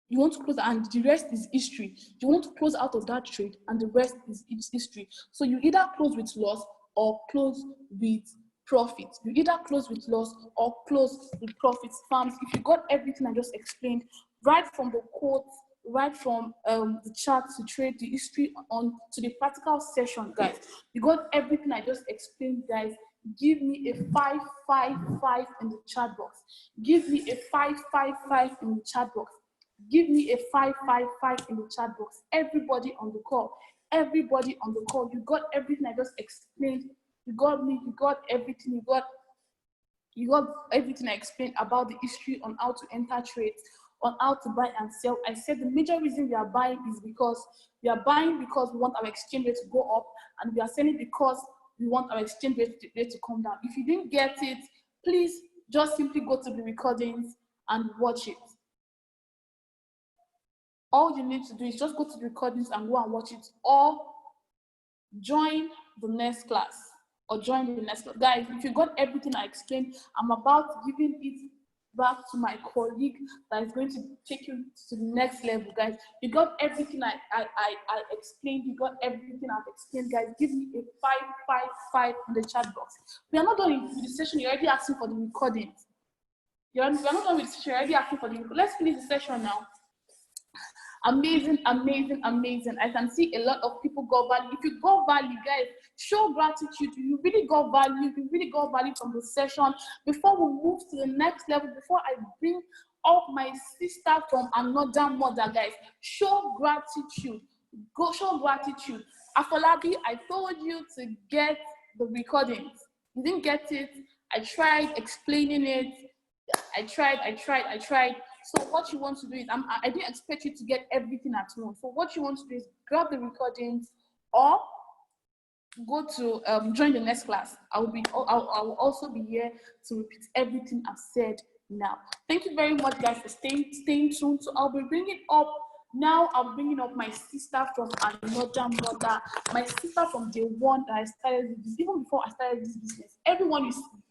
You want to close, and the rest is history. You want to close out of that trade, and the rest is history. So you either close with loss or close with profit. You either close with loss or close with profits. Farms, if you got everything I just explained, right from the quotes, right from the chart to trade, the history on to the practical session, guys. You got everything I just explained, guys. Give me a 555 in the chat box. Give me a 555 in the chat box. Give me a 555 in the chat box. Everybody on the call. Everybody on the call. You got everything I just explained. You got me. You got everything. You got everything I explained about the history on how to enter trades, on how to buy and sell. I said the major reason we are buying is because we are buying because we want our exchange rate to go up, and we are selling because we want our exchange rate to come down. If you didn't get it, please just simply go to the recordings and watch it. All you need to do is just go to the recordings and go and watch it, or join the next class, Guys, if you got everything I explained, I'm about giving it back to my colleague that is going to take you to the next level, guys. You got everything I explained. You got everything I've explained, guys. Give me a 555 in the chat box. We are not done with the session. You're already asking for the recordings. We are not done with the session. You're already asking for the recordings. Let's finish the session now. Amazing, amazing, amazing. I can see a lot of people got value. If you got value, guys, show gratitude. You really got value. You really got value from the session. Before we move to the next level, before I bring up my sister from another mother, guys, show gratitude. Go show gratitude. Afolabi, I told you to get the recordings. You didn't get it. I tried explaining it. I tried. So what you want to do is, I didn't expect you to get everything at once. So what you want to do is grab the recordings or go to join the next class. I will also be here to repeat everything I've said now. Thank you very much, guys, for staying tuned. So I'll be bringing up my sister from another mother, my sister from the one that I started this, even before I started this business. Everyone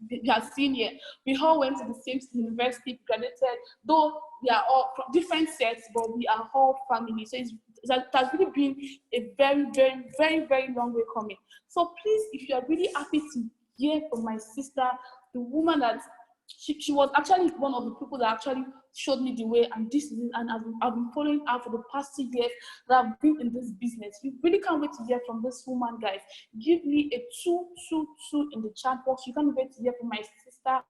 you have seen here, we all went to the same university, graduated, though we are all from different sets, but we are all family. So it has really been a very, very, very, very long way coming. So please, if you are really happy to hear from my sister, the woman that she was actually one of the people that actually showed me the way, and this is it, and I've been following her for the past 2 years that I've been in this business. You really can't wait to hear from this woman, guys. Give me a 222 in the chat box. You can't wait to hear from my sister,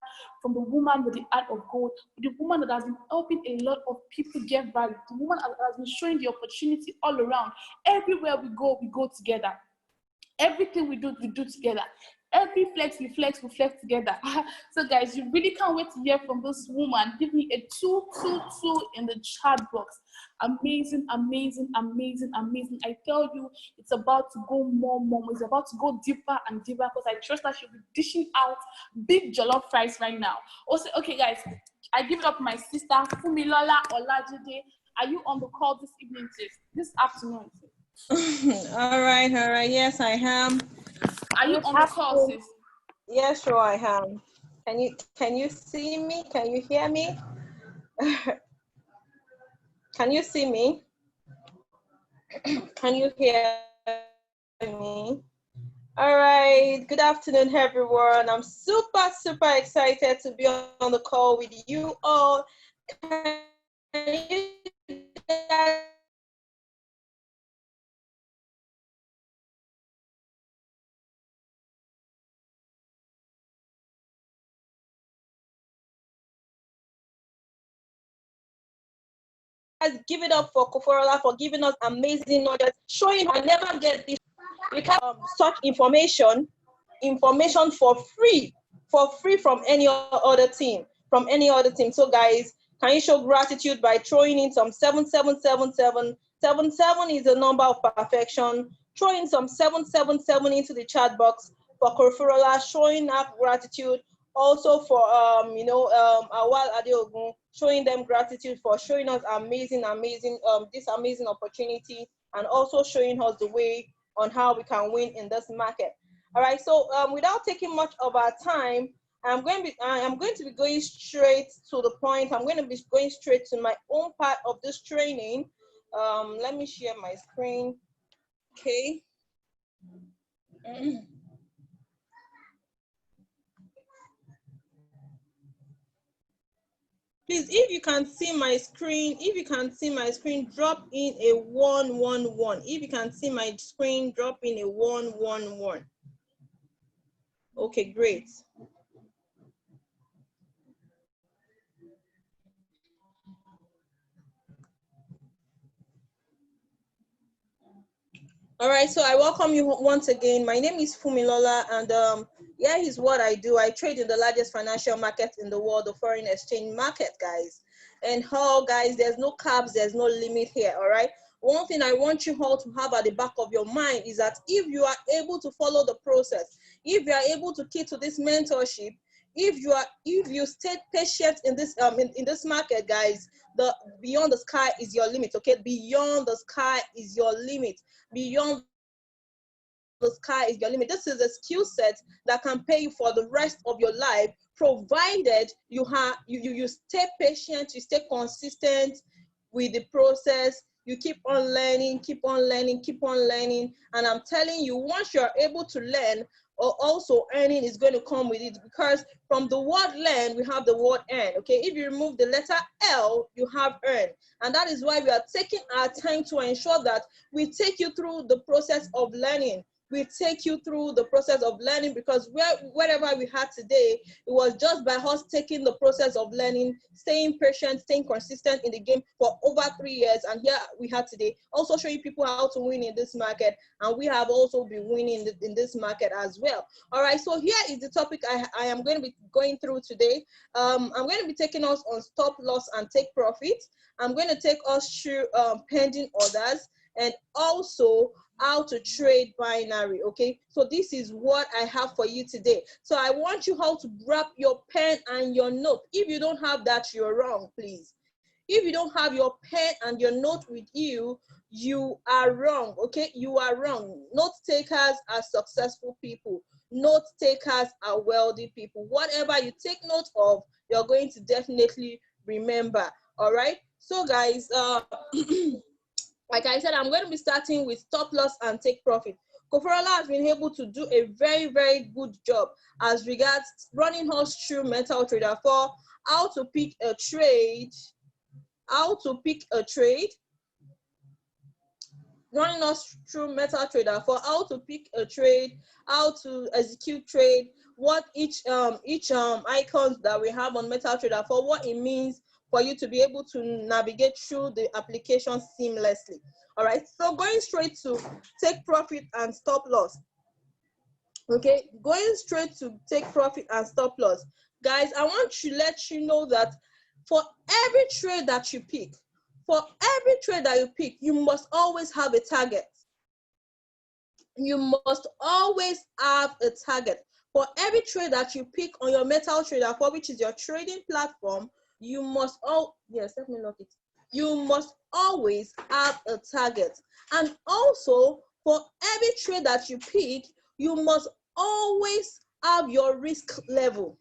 from the woman with the heart of gold, the woman that has been helping a lot of people get value, the woman that has been showing the opportunity all around. Everywhere we go together. Everything we do together. Every flex, we flex together. So guys, you really can't wait to hear from this woman. Give me a 222 in the chat box. Amazing, amazing, amazing, amazing. I tell you, it's about to go more. It's about to go deeper and deeper, because I trust that she'll be dishing out big jollof fries right now. Also, okay guys, I give it up to my sister, Fumilola Olajide. Are you on the call this evening, sis? This afternoon, sis? All right. Yes, I am. Are you on the call, sis? Yes, sure, I am. Can you see me? Can you hear me? Can you see me? Can you hear me? All right. Good afternoon, everyone. I'm super excited to be on the call with you all. Can you guys give it up for Koforola for giving us amazing knowledge, showing I never get this. We can such information for free. for free from any other team, So guys, can you show gratitude by throwing in some 7777? 77 is the number of perfection. Throwing some 777 into the chat box for Koforola, showing up gratitude. Also for Awal Adeogun, showing them gratitude for showing us this amazing opportunity, and also showing us the way on how we can win in this market. All right, so without taking much of our time, I'm going to be going straight to the point. I'm going to be going straight to my own part of this training. Let me share my screen. Okay. Please, if you can see my screen, drop in a 111. If you can see my screen, drop in a 111. Okay, great. All right, so I welcome you once again. My name is Fumilola, and here is what I do. I trade in the largest financial market in the world, the foreign exchange market, guys. And guys, there's no caps, there's no limit here, all right? One thing I want you all to have at the back of your mind is that if you are able to follow the process, if you are able to keep to this mentorship, if you stay patient in this in this market, guys, beyond the sky is your limit. Okay, beyond the sky is your limit. Beyond the sky is your limit. This is a skill set that can pay you for the rest of your life, provided you stay patient, you stay consistent with the process. You keep on learning, and I'm telling you, once you're able to learn, also earning is going to come with it, because from the word learn, we have the word earn. Okay, if you remove the letter L, you have earn, and that is why we are taking our time to ensure that we take you through the process of learning. We take you through the process of learning, because wherever we had today, it was just by us taking the process of learning, staying patient, staying consistent in the game for over 3 years, and here we had today, also showing people how to win in this market, and we have also been winning in this market as well. All right, so here is the topic I am going to be going through today. I'm going to be taking us on stop loss and take profit. I'm going to take us through pending orders, and also how to trade binary. Okay, so this is what I have for you today. So I want you all to grab your pen and your note. If you don't have that, you're wrong, please. If you don't have your pen and your note with you, you are wrong. Okay, you are wrong. Note takers are successful people. Note takers are wealthy people. Whatever you take note of, you're going to definitely remember. All right, so guys, like I said, I'm going to be starting with stop loss and take profit. Koforola has been able to do a very, very good job as regards running us through MetaTrader 4, how to pick a trade, running us through MetaTrader 4, how to pick a trade, how to execute trade, what each icons that we have on MetaTrader 4, what it means for you to be able to navigate through the application seamlessly. All right, so going straight to take profit and stop loss. Okay, going straight to take profit and stop loss. Guys, I want to let you know that for every trade that you pick, you must always have a target. You must always have a target. For every trade that you pick on your MetaTrader 4, which is your trading platform, you must You must always have a target. And also, for every trade that you pick, you must always have your risk level.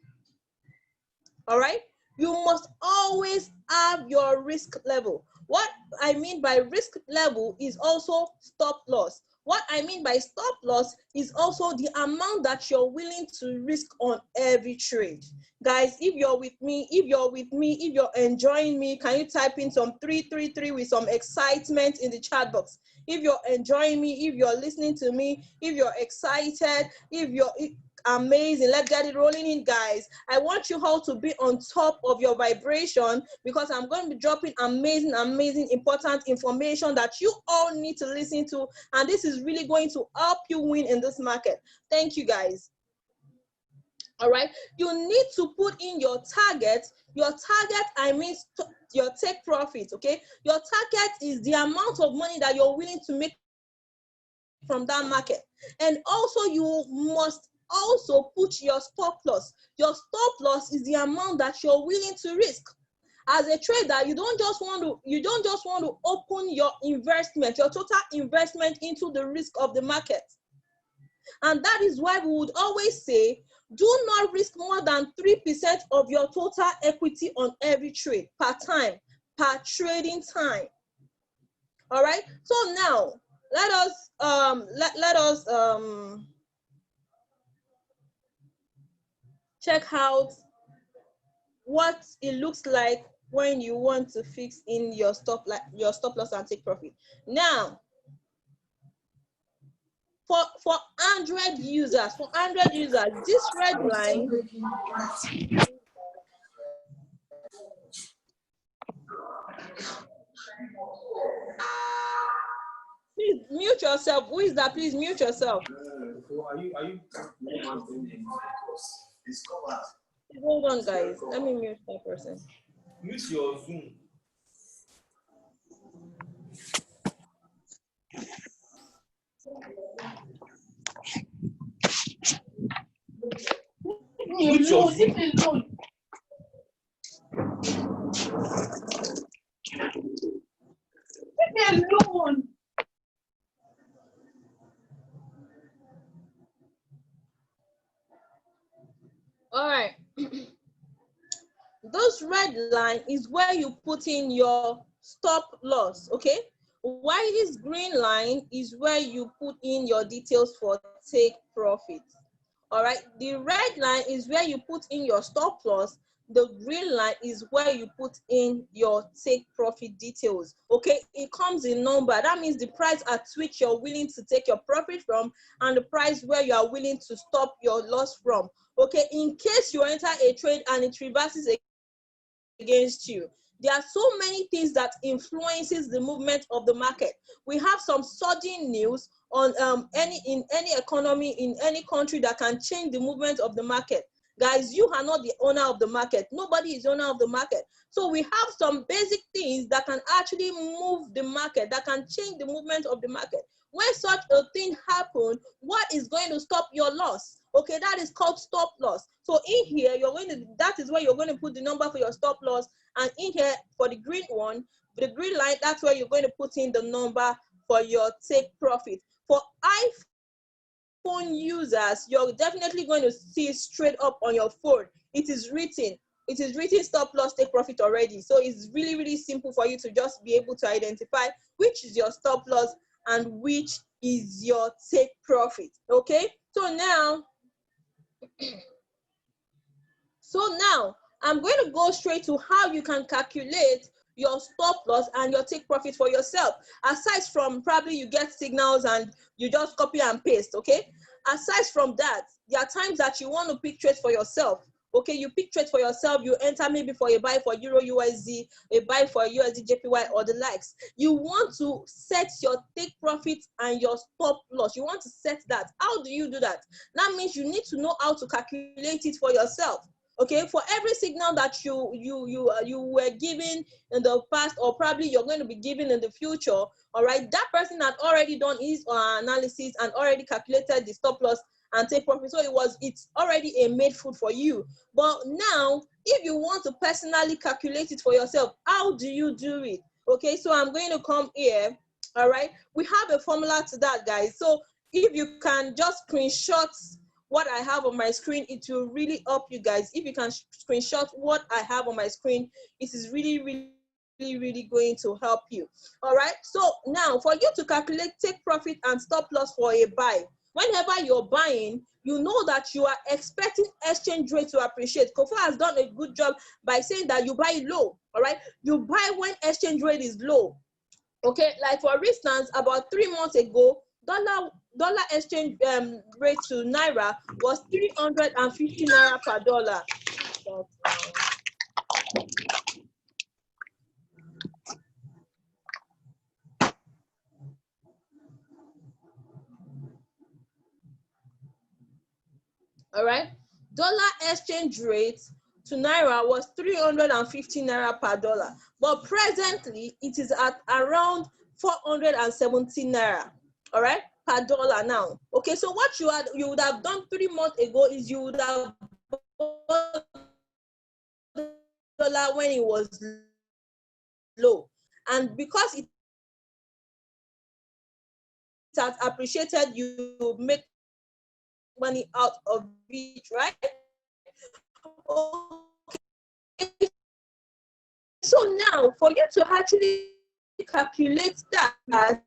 All right? You must always have your risk level. What I mean by risk level is also stop loss. What I mean by stop loss is also the amount that you're willing to risk on every trade. Guys, if you're with me, if you're enjoying me, can you type in some 333 with some excitement in the chat box? If you're enjoying me, if you're listening to me, if you're excited, if you're amazing, let's get it rolling in, guys. I want you all to be on top of your vibration, because I'm going to be dropping amazing, important information that you all need to listen to, and this is really going to help you win in this market. Thank you, guys. All right, you need to put in your target. Your target, I mean, your take profit. Okay, your target is the amount of money that you're willing to make from that market. And also, you must also put your stop loss. Your stop loss is the amount that you're willing to risk. As a trader, you don't just want to open your investment, your total investment into the risk of the market. And that is why we would always say, do not risk more than 3% of your total equity on every trade per time, per trading time. All right. So now let us check out what it looks like when you want to fix in your stop loss and take profit. Now, for 100 users, this red line. Please mute yourself. Who is that? Please mute yourself. Hold on, guys. Let me mute that person. Mute your Zoom. Mute your Zoom. Leave me alone. All right. This red line is where you put in your stop loss, okay? While this green line is where you put in your details for take profit. All right, the red line is where you put in your stop loss. The green line is where you put in your take profit details. Okay, it comes in number. That means the price at which you're willing to take your profit from and the price where you are willing to stop your loss from. Okay, in case you enter a trade and it reverses against you, there are so many things that influences the movement of the market. We have some sudden news on in any economy in any country that can change the movement of the market. Guys, you are not the owner of the market. Nobody is the owner of the market. So we have some basic things that can actually move the market, that can change the movement of the market. When such a thing happens, what is going to stop your loss? Okay, that is called stop loss. So in here, that is where you're going to put the number for your stop loss. And in here, for the green one, the green line, that's where you're going to put in the number for your take profit. For iPhone users, you're definitely going to see straight up on your phone. It is written stop loss, take profit already. So it's really, really simple for you to just be able to identify which is your stop loss and which is your take profit. Okay, so now I'm going to go straight to how you can calculate your stop loss and your take profit for yourself. Aside from probably you get signals and you just copy and paste, okay? Aside from that, there are times that you want to pick trades for yourself. Okay, you pick trades for yourself, you enter maybe for a buy for Euro USD, a buy for USD JPY or the likes. You want to set your take profit and your stop loss. You want to set that. How do you do that? That means you need to know how to calculate it for yourself. Okay, for every signal that you were given in the past, or probably you're going to be given in the future, all right, that person had already done his analysis and already calculated the stop loss and take profit. So it's already a made food for you. But now, if you want to personally calculate it for yourself, how do you do it? Okay, so I'm going to come here. All right, we have a formula to that, guys. So if you can just screenshot what I have on my screen, it will really help you guys. If you can screenshot what I have on my screen, it is really, really going to help you. All right, so now for you to calculate take profit and stop loss for a buy, whenever you're buying, you know that you are expecting exchange rate to appreciate. Kofa has done a good job by saying that you buy low. All right, you buy when exchange rate is low. Okay, like for instance, about 3 months ago, dollar exchange rate to naira was 350 naira per dollar. All right, dollar exchange rate to naira was 350 naira per dollar, but presently it is at around 470 naira, all right, per dollar now. Okay, so what you would have done 3 months ago is you would have bought dollar when it was low, and because it has appreciated, you make money out of it, right? Okay. So now, for you to actually calculate that,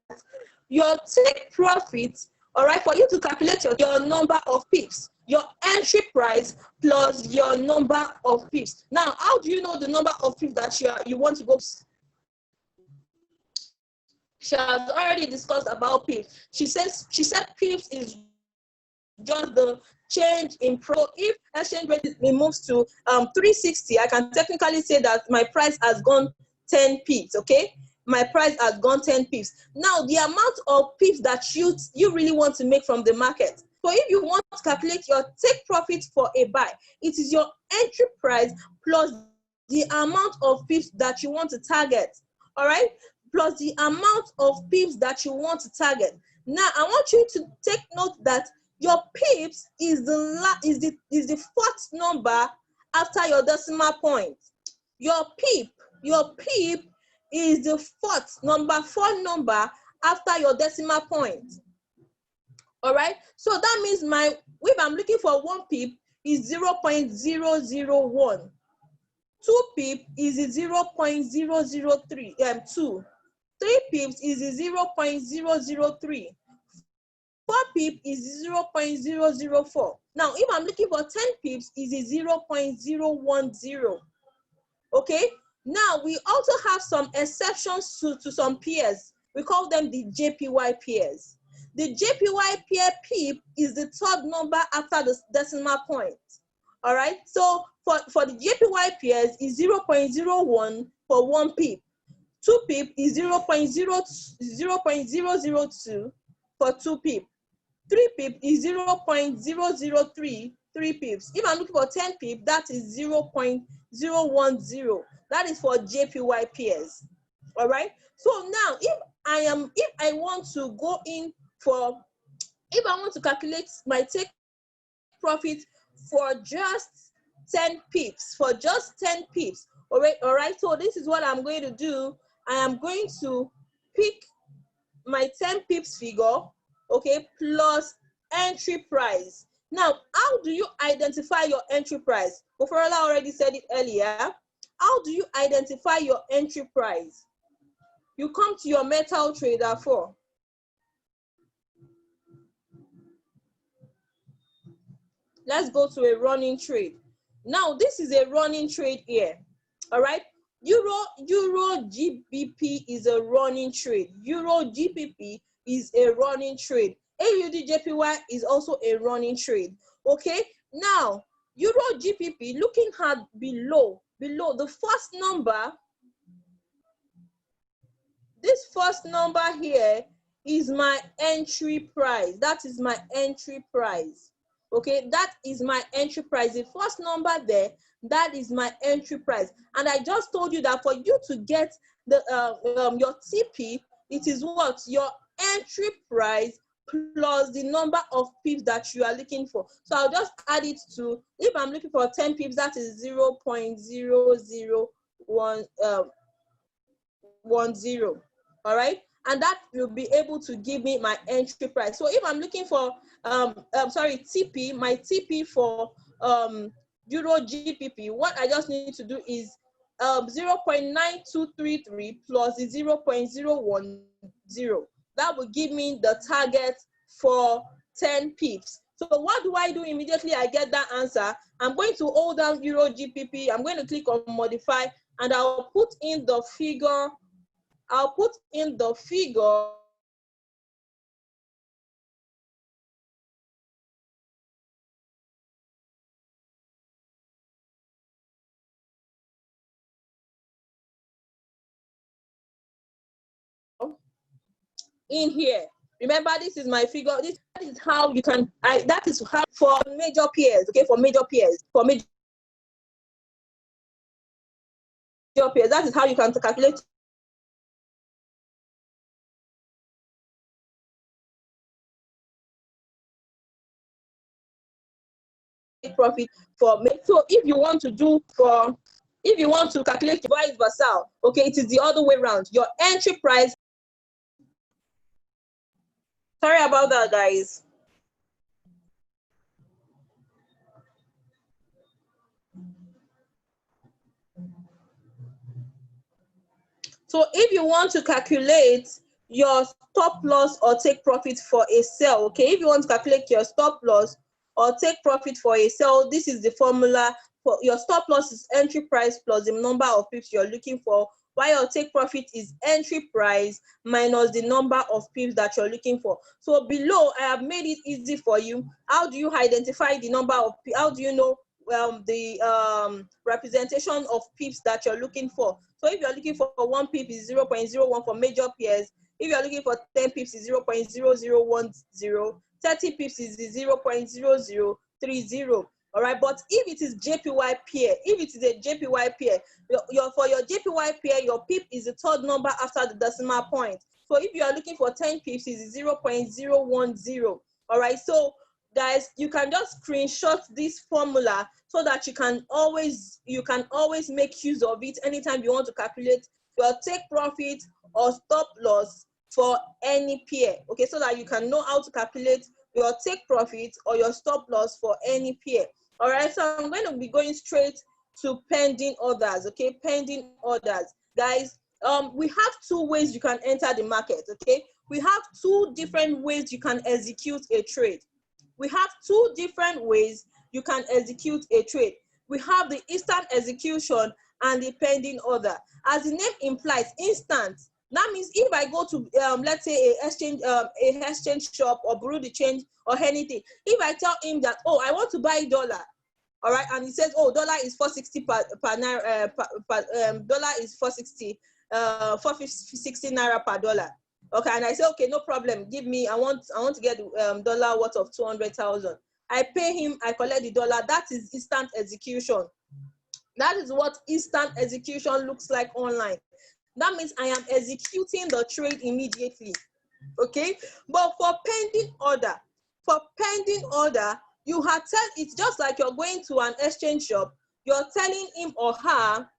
your take profit, all right, for you to calculate your number of pips, your entry price plus your number of pips. Now, how do you know the number of pips that you want to go? She has already discussed about pips. She said pips is just the change in pro. If exchange rate moves to 360, I can technically say that my price has gone 10 pips. Okay, my price has gone 10 pips. Now the amount of pips that you really want to make from the market. So if you want to calculate your take profit for a buy, it is your entry price plus the amount of pips that you want to target. All right, plus the amount of pips that you want to target. Now I want you to take note that your pips is the fourth number after your decimal point. Your pip is the fourth number, 4 number after your decimal point. All right. So that means if I'm looking for 1 pip is 0.001. 2 pip is 0.003. 2. 3 pips is 0.003. 4 pip is 0.004. Now, if I'm looking for 10 pips, is 0.010. Okay. Now, we also have some exceptions to some pairs. We call them the JPY pairs. The JPY pair pip is the third number after the decimal point. All right. So for the JPY pairs is 0.01 for 1 pip. 2 pip is 0.002 for 2 pip. 3 pip is 0.003 3 pips. If I'm looking for 10 pip, that is 0.010. That is for JPY pairs. All right. So now, if I want to go in for, if I want to calculate my take profit for just 10 pips, all right. So this is what I'm going to do. I am going to pick my 10 pips figure, okay, plus entry price. Now, how do you identify your entry price? Oforola already said it earlier. How do you identify your entry price? You come to your Metal Trader 4. Let's go to a running trade. Now, this is a running trade here. All right. Euro GBP is a running trade. Euro GBP is a running trade. AUD JPY is also a running trade. Okay. Now, Euro GBP, looking at below the first number, this first number here is my entry price. That is my entry price. Okay, that is my entry price. The first number there, that is my entry price. And I just told you that for you to get the your TP, it is what? Your entry price plus the number of pips that you are looking for. So I'll just add it to, if I'm looking for 10 pips, that is 0.00110. All right, and that will be able to give me my entry price. So if I'm looking for TP, my TP for Euro GBP, what I just need to do is 0.9233 plus the 0.010. That will give me the target for 10 pips. So what do I do immediately I get that answer? I'm going to hold down Euro GBP. I'm going to click on modify, and I'll put in the figure. In here. Remember, this is my figure. That is how you can, that is how for major pairs, okay, for major pairs, that is how you can calculate profit for. So if you want to calculate vice versa, okay, it is the other way around. Your entry price. Sorry about that, guys. So if you want to calculate your stop loss or take profit for a sell, okay, if you want to calculate your stop loss or take profit for a sell, this is the formula. For your stop loss is entry price plus the number of pips you're looking for, while your take profit is entry price minus the number of pips that you're looking for. So below, I have made it easy for you. How do you identify the number of pips? How do you know the representation of pips that you're looking for? So if you're looking for 1 pip is 0.01 for major pairs. If you're looking for 10 pips is 0.0010. 30 pips is 0.0030. All right, but if it is JPY pair, if it is a JPY pair, for your JPY pair, your pip is the third number after the decimal point. So if you are looking for 10 pips, is 0.010. All right, so guys, you can just screenshot this formula so that you can always make use of it anytime you want to calculate your take profit or stop loss for any pair. Okay, so that you can know how to calculate your take profit or your stop loss for any pair. All right, so I'm going to be going straight to pending orders. Okay, pending orders, guys. We have 2 ways you can enter the market. Okay, we have 2 different ways you can execute a trade. We have 2 different ways you can execute a trade. We have the instant execution and the pending order. As the name implies, instant. That means if I go to let's say a exchange shop or bureau de change or anything, if I tell him that, oh, I want to buy dollar, all right, and he says, oh, dollar is 460 dollar is 460 naira per dollar. Okay, and I say, okay, no problem. Give me, I want to get dollar worth of 200,000. I pay him, I collect the dollar. That is instant execution. That is what instant execution looks like online. That means I am executing the trade immediately. Okay, but for pending order, you have it's just like you're going to an exchange shop. You're telling him or her.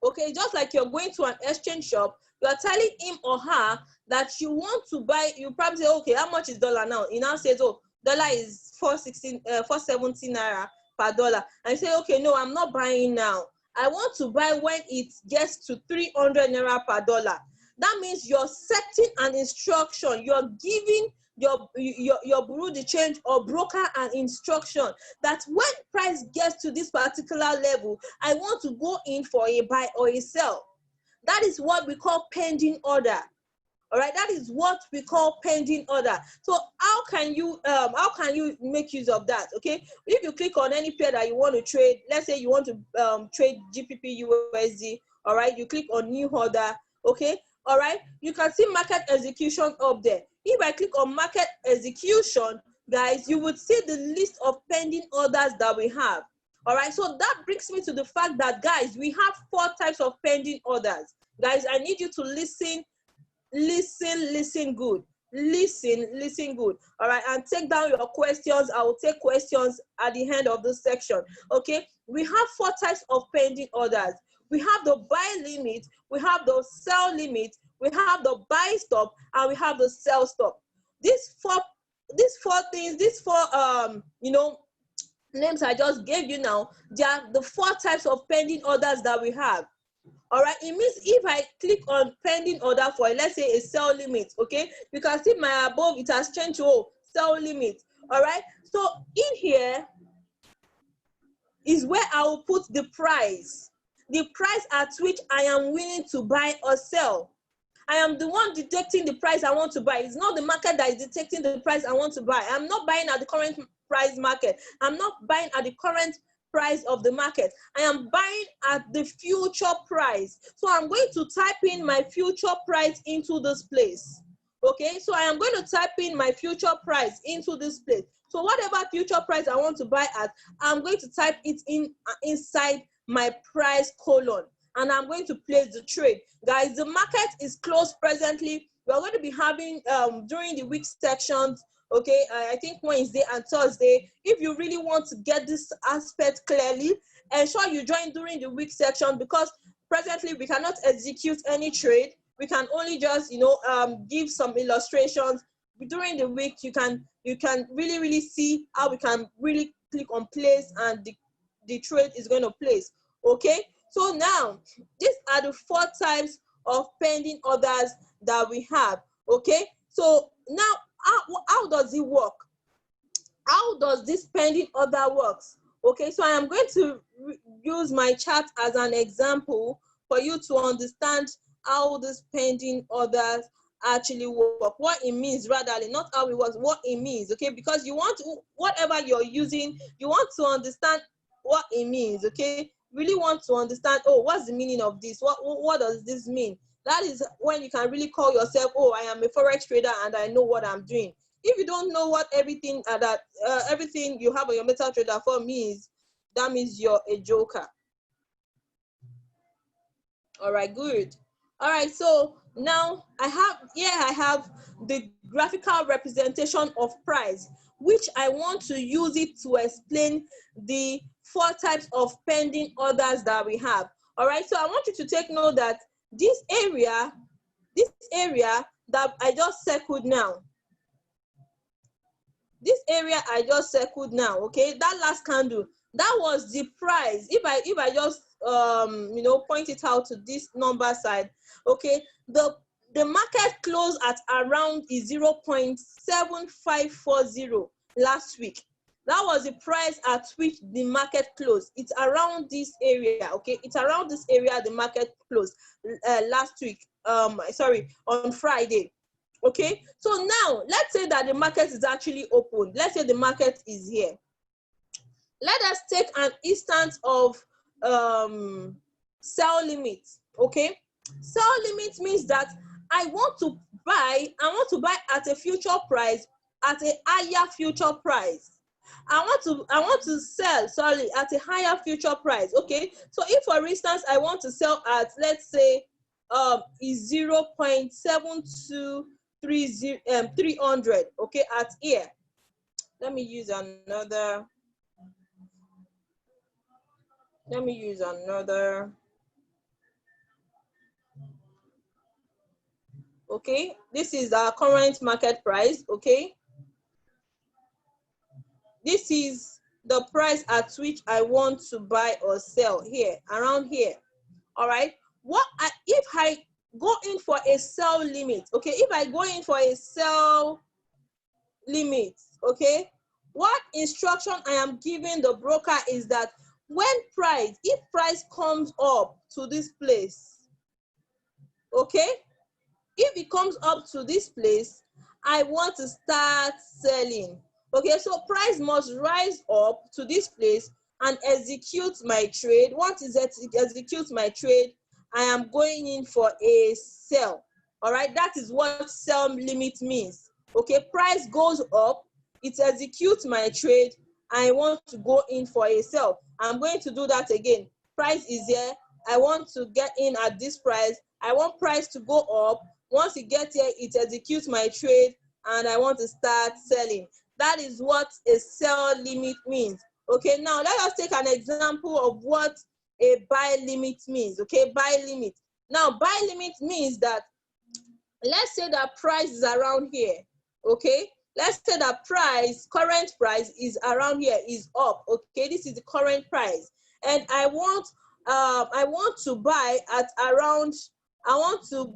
Okay, just like you're going to an exchange shop, you're telling him or her that you want to buy. You probably say, okay, how much is dollar now? He now says, oh, dollar is 470 naira per dollar. And you say, okay, no, I'm not buying now. I want to buy when it gets to 300 naira per dollar. That means you're setting an instruction. You're giving your bureau de change or broker an instruction that when price gets to this particular level, I want to go in for a buy or a sell. That is what we call pending order. All right, that is what we call pending order. So how can you make use of that? Okay, if you click on any pair that you want to trade, let's say you want to trade GBP USD, all right, you click on new order. Okay, all right, you can see market execution up there. If I click on market execution, guys, you would see the list of pending orders that we have. All right, so that brings me to the fact that, guys, we have 4 types of pending orders. Guys, I need you to listen good. Listen good. All right, and take down your questions. I will take questions at the end of this section. Okay, we have 4 types of pending orders. We have the buy limit, we have the sell limit, we have the buy stop, and we have the sell stop. These four names I just gave you now, they are the 4 types of pending orders that we have. All right, it means if I click on pending order for, let's say, a sell limit, okay, you can see my above, it has changed to sell limit. All right, so in here is where I will put the price at which I am willing to buy or sell. I am the one detecting the price I want to buy. It's not the market that is detecting the price I want to buy. I'm not buying at the current price market. I'm not buying at the current price of the market. I am buying at the future price. So I'm going to type in my future price into this place. Okay, so I am going to type in my future price into this place. So whatever future price I want to buy at, I'm going to type it in inside my price column, and I'm going to place the trade. Guys, the market is closed presently. We're going to be having during the week sections, okay, I think Wednesday and Thursday. If you really want to get this aspect clearly, ensure you join during the week section, because presently we cannot execute any trade. We can only just, you know, give some illustrations. During the week, you can really see how we can really click on place, and the trade is going to place. Okay, so now these are the 4 types of pending orders that we have. Okay, so now how does it work? How does this pending order works? Okay, so I am going to use my chart as an example for you to understand how this pending orders actually work, what it means, rather not how it works, what it means. Okay, because you want to, whatever you're using, you want to understand what it means. Okay, really want to understand, oh, what's the meaning of this, what does this mean? That is when you can really call yourself, oh, I am a forex trader and I know what I'm doing. If you don't know what everything everything you have on your MetaTrader 4 means, that means you're a joker. All right, good. All right, so now I have the graphical representation of price, which I want to use it to explain the 4 types of pending orders that we have. All right, so I want you to take note that this area that I just circled now, okay, that last candle, that was the price. If I just you know, point it out to this number side, okay, the market closed at around 0.7540 last week. That was the price at which the market closed. It's around this area, okay? It's around this area the market closed last week, sorry, on Friday, okay? So now, let's say that the market is actually open. Let's say the market is here. Let us take an instance of sell limit, okay? Sell limit means that I want to buy at a future price, at a higher future price. I want to sell, sorry, at a higher future price. Okay, so if for instance I want to sell at, let's say is 0.7230300, okay, at here. Let me use another. Okay, this is our current market price. Okay, this is the price at which I want to buy or sell here, around here. All right, if I go in for a sell limit, okay, if I go in for a sell limit, okay, what instruction I am giving the broker is that if price comes up to this place, okay, if it comes up to this place, I want to start selling. Okay, so price must rise up to this place and execute my trade. Once it executes my trade, I am going in for a sell. All right, that is what sell limit means. Okay, price goes up, it executes my trade, I want to go in for a sell. I'm going to do that again. Price is here, I want to get in at this price. I want price to go up. Once it gets here, it executes my trade, and I want to start selling. That is what a sell limit means. Okay, now let us take an example of what a buy limit means. Okay, buy limit. Now, buy limit means that, let's say that price is around here. Okay, let's say that current price is around here, is up. Okay, this is the current price, and I want to buy at around, I want to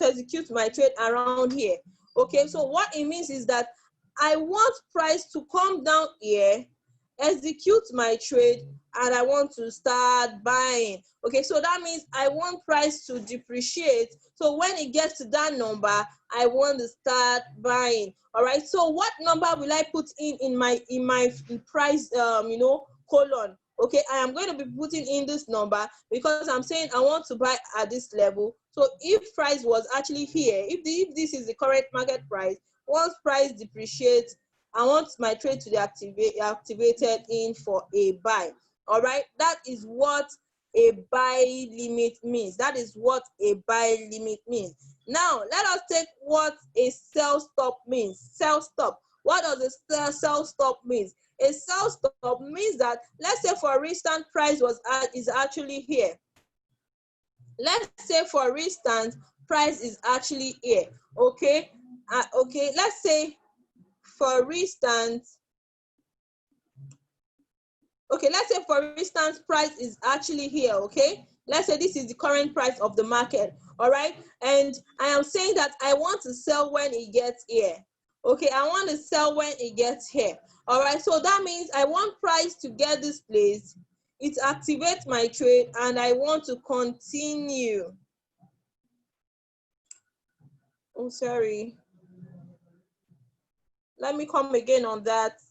execute my trade around here. Okay, so what it means is that I want price to come down here, execute my trade, and I want to start buying. Okay, so that means I want price to depreciate. So when it gets to that number, I want to start buying. All right, so what number will I put in my price colon. Okay, I am going to be putting in this number because I'm saying I want to buy at this level. So if price was actually here, if this is the current market price, once price depreciates, I want my trade to be activated in for a buy. All right, that is what a buy limit means. That is what a buy limit means. Now, let us take what a sell stop means. Sell stop. What does a sell stop mean? A sell stop means that, let's say for instance, price is actually here. Let's say for instance, price is actually here. Okay, okay. Let's say for instance, price is actually here. Okay, let's say this is the current price of the market. All right, and I am saying that I want to sell when it gets here. Okay, I want to sell when it gets here. All right, so that means I want price to get this place, it activates my trade, and I want to continue. Oh, sorry. Let me come again on that.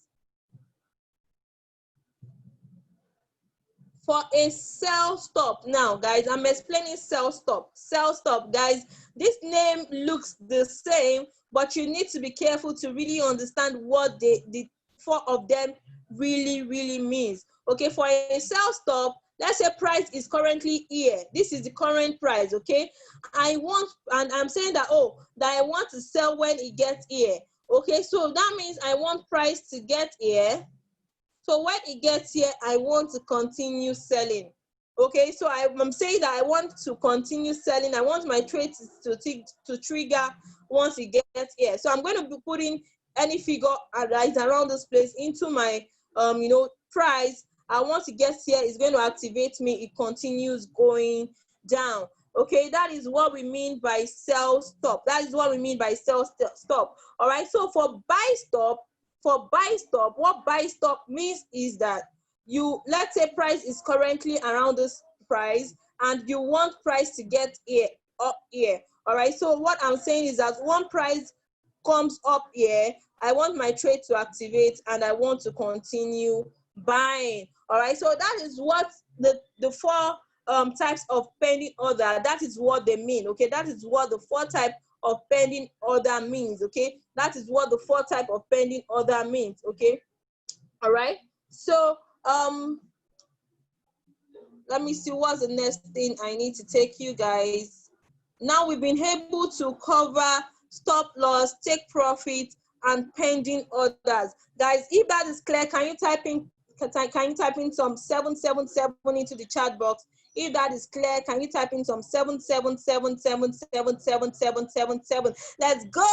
For a sell stop, now guys, I'm explaining sell stop. Sell stop, guys, this name looks the same, but you need to be careful to really understand what the four of them really means. Okay, for a sell stop, let's say price is currently here. This is the current price. Okay, and I'm saying that, oh, that I want to sell when it gets here. Okay, so that means I want price to get here. So when it gets here, I want to continue selling. Okay, so I'm saying that I want to continue selling. I want my trade to trigger once it gets here. So I'm going to be putting any figure right around this place into my price. I want to get here, it's going to activate me. It continues going down. Okay, that is what we mean by sell stop. That is what we mean by sell stop. All right, so for buy stop, what buy stop means is that let's say price is currently around this price and you want price to get here, up here. All right, so what I'm saying is that one price comes up here, I want my trade to activate and I want to continue buying. All right, so that is what the four types of pending order, that is what they mean. Okay, that is what the four types of pending order means. Okay, that is what the four type of pending order means. Okay, all right, so let me see what's the next thing I need to take you guys. Now we've been able to cover stop loss, take profit, and pending orders. Guys, if that is clear, can you type in some 777 into the chat box? If that is clear, can you type in some 777777777? Let's go,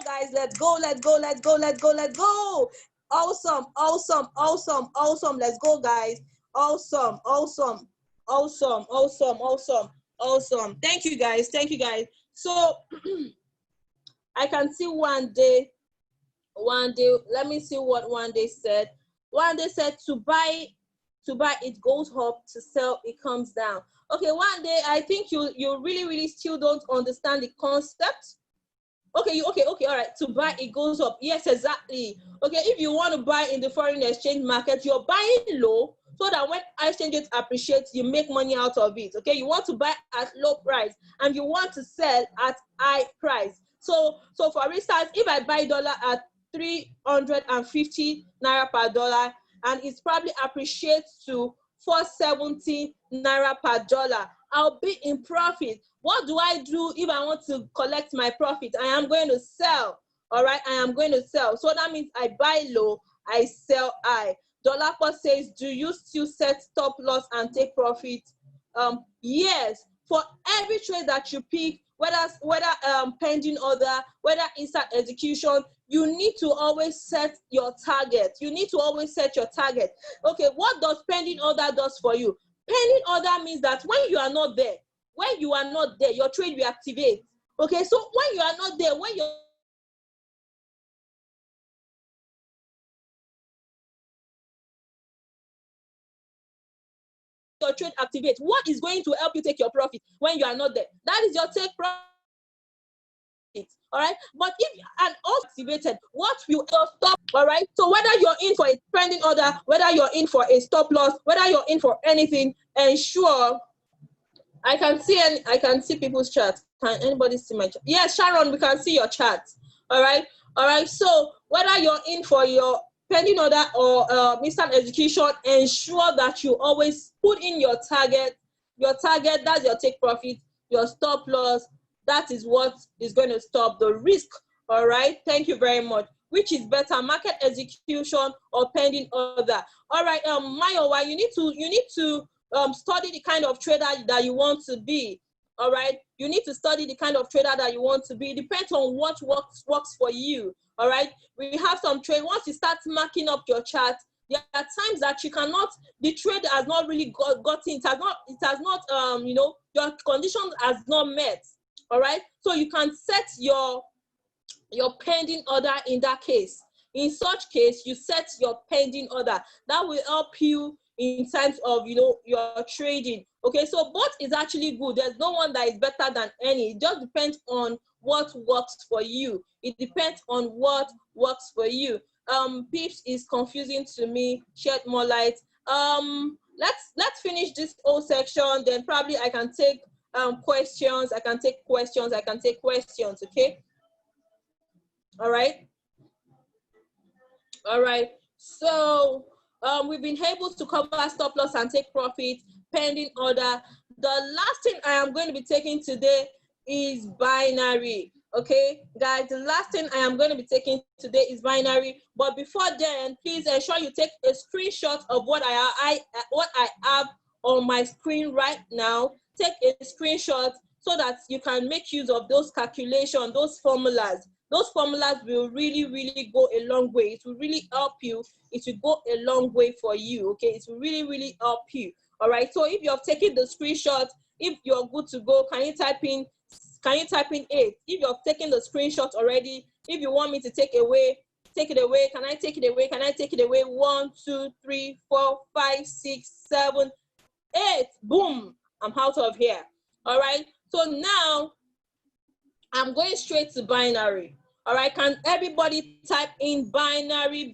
guys. Let's go. Awesome. Let's go, guys. Awesome. Thank you, guys. So I can see one day, let me see what one day said. One day said to buy it goes up, to sell it comes down. Okay, one day I think you really still don't understand the concept. Okay, all right, to buy it goes up. Yes, exactly. Okay, if you want to buy in the foreign exchange market, you're buying low so that when exchange rate appreciates, you make money out of it. Okay, you want to buy at low price and you want to sell at high price. So for instance, if I buy dollar at 350 naira per dollar and it's probably appreciates to 470 naira per dollar, I'll be in profit. What do I do if I want to collect my profit? I am going to sell. All right, I am going to sell. So that means I buy low, I sell high. Dolapo says, do you still set stop loss and take profit? Yes, for every trade that you pick, whether pending order, whether inside execution, you need to always set your target. Okay, what does pending order does for you? Pending order means that when you are not there, your trade will activate. Okay, so when you are not there, when your trade activates, what is going to help you take your profit when you are not there? That is your take profit. All right, but if and also activated, what will your stop? All right. So whether you're in for a pending order, whether you're in for a stop loss, whether you're in for anything, ensure. I can see people's chat. Can anybody see my chat? Yes, Sharon, we can see your chat. All right. So whether you're in for your pending order or instant execution, ensure that you always put in your target. Your target, that's your take profit. Your stop loss, that is what is going to stop the risk. All right. Thank you very much. Which is better, market execution or pending order? All right. Mayowa, you need to study the kind of trader that you want to be. All right. You need to study the kind of trader that you want to be. It depends on what works for you. All right. We have some trade. Once you start marking up your chart, there are times that you cannot, the trade has not really gotten, it has not, you know, your condition has not met. All right. So you can set your pending order in that case. In such case, you set your pending order. That will help you in terms of, you know, your trading. Okay, so both is actually good. There's no one that is better than any. It just depends on what works for you. It depends on what works for you. Pips is confusing to me. Shed more light. Let's finish this whole section. Then probably I can take questions. I can take questions. Okay. All right. So we've been able to cover stop loss and take profit, pending order. The last thing I am going to be taking today is binary. Okay, guys, the last thing I am going to be taking today is binary. But before then, please ensure you take a screenshot of what I have on my screen right now. Take a screenshot so that you can make use of those calculations, those formulas. Those formulas will really, really go a long way. It will really help you. It will go a long way for you, okay? It will really, really help you, all right? So if you're taking the screenshot, if you're good to go, can you type in 8? If you're taking the screenshot already, if you want me to take it away, can I take it away? 1, 2, 3, 4, 5, 6, 7, 8. Boom, I'm out of here, all right? So now, I'm going straight to binary. All right, can everybody type in binary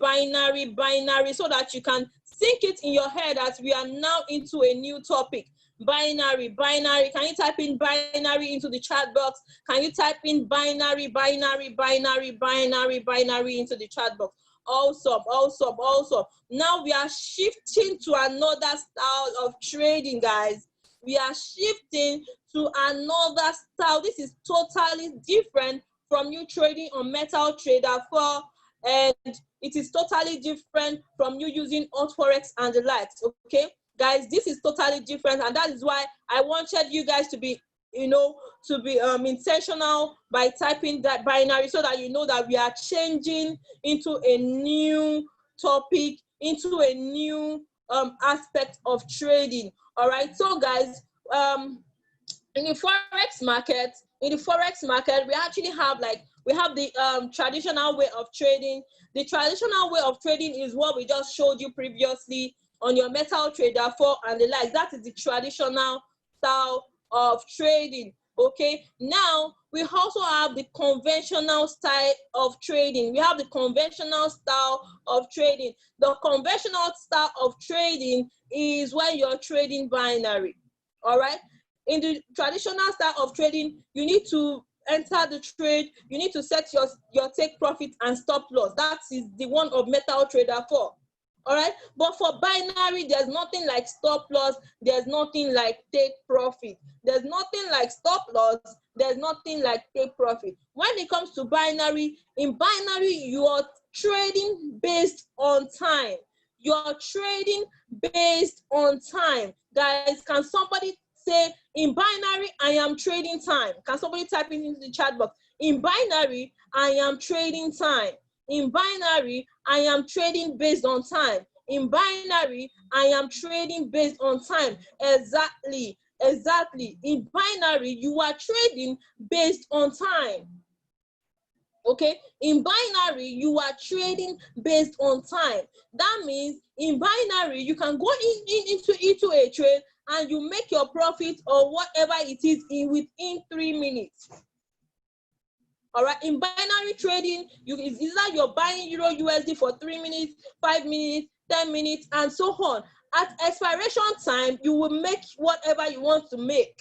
so that you can sink it in your head as we are now into a new topic? Binary. Can you type in binary into the chat box? Can you type in binary into the chat box? Awesome. Now we are shifting to another style of trading, guys. We are shifting to another style. This is totally different from you trading on Metal Trader 4, and it is totally different from you using AltForex and the likes. Okay, guys, this is totally different, and that is why I wanted you guys to be, you know, intentional by typing that binary, so that you know that we are changing into a new topic, into a new aspect of trading. All right, so guys, in the forex market, we actually have the traditional way of trading. The traditional way of trading is what we just showed you previously on your Metal Trader 4 and the like. That is the traditional style of trading. Okay, now we also have the conventional style of trading. The conventional style of trading is when you're trading binary. All right, in the traditional style of trading, you need to enter the trade, you need to set your take profit and stop loss. That is the one of Metal Trader 4. All right, but for binary, there's nothing like stop loss, there's nothing like take profit, there's nothing like stop loss, there's nothing like take profit. When it comes to binary, in binary, you are trading based on time. You're trading based on time. Guys, can somebody say, in binary, I am trading time? Can somebody type it into the chat box? In binary, I am trading time. In binary, I am trading based on time. In binary, I am trading based on time. Exactly. In binary, you are trading based on time. Okay, in binary, you are trading based on time. That means in binary, you can go into a trade and you make your profit or whatever it is within 3 minutes. All right, in binary trading, it's either you're buying Euro USD for 3 minutes, 5 minutes, 10 minutes, and so on. At expiration time, you will make whatever you want to make.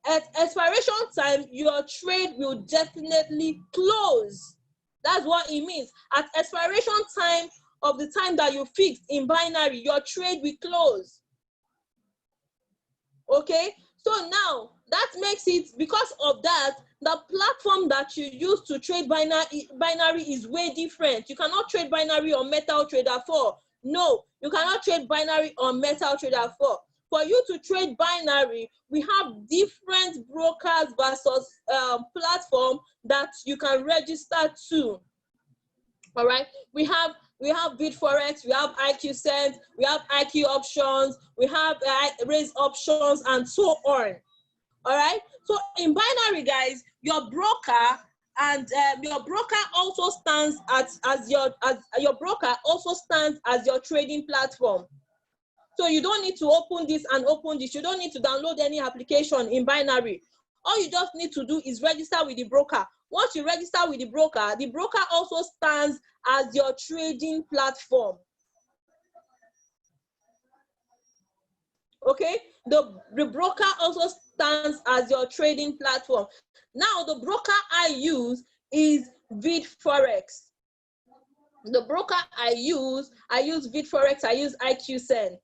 At expiration time, your trade will definitely close. That's what it means. At expiration time of the time that you fixed in binary, your trade will close. Okay, so now that makes it, because of that, the platform that you use to trade binary is way different. You cannot trade binary on MetaTrader 4. No, you cannot trade binary on MetaTrader 4. For you to trade binary, we have different brokers versus platform that you can register to. All right, we have BitForex, we have IQSense, we have IQ options, we have raise options, and so on. All right, so in binary, guys, your broker and your broker also stands as your broker also stands as your trading platform. So you don't need to open this and open this. You don't need to download any application in binary. All you just need to do is register with the broker. Once you register with the broker also stands as your trading platform. Okay, the broker also stands as your trading platform. Now, the broker I use is VidForex. The broker I use VidForex, I use IQSense.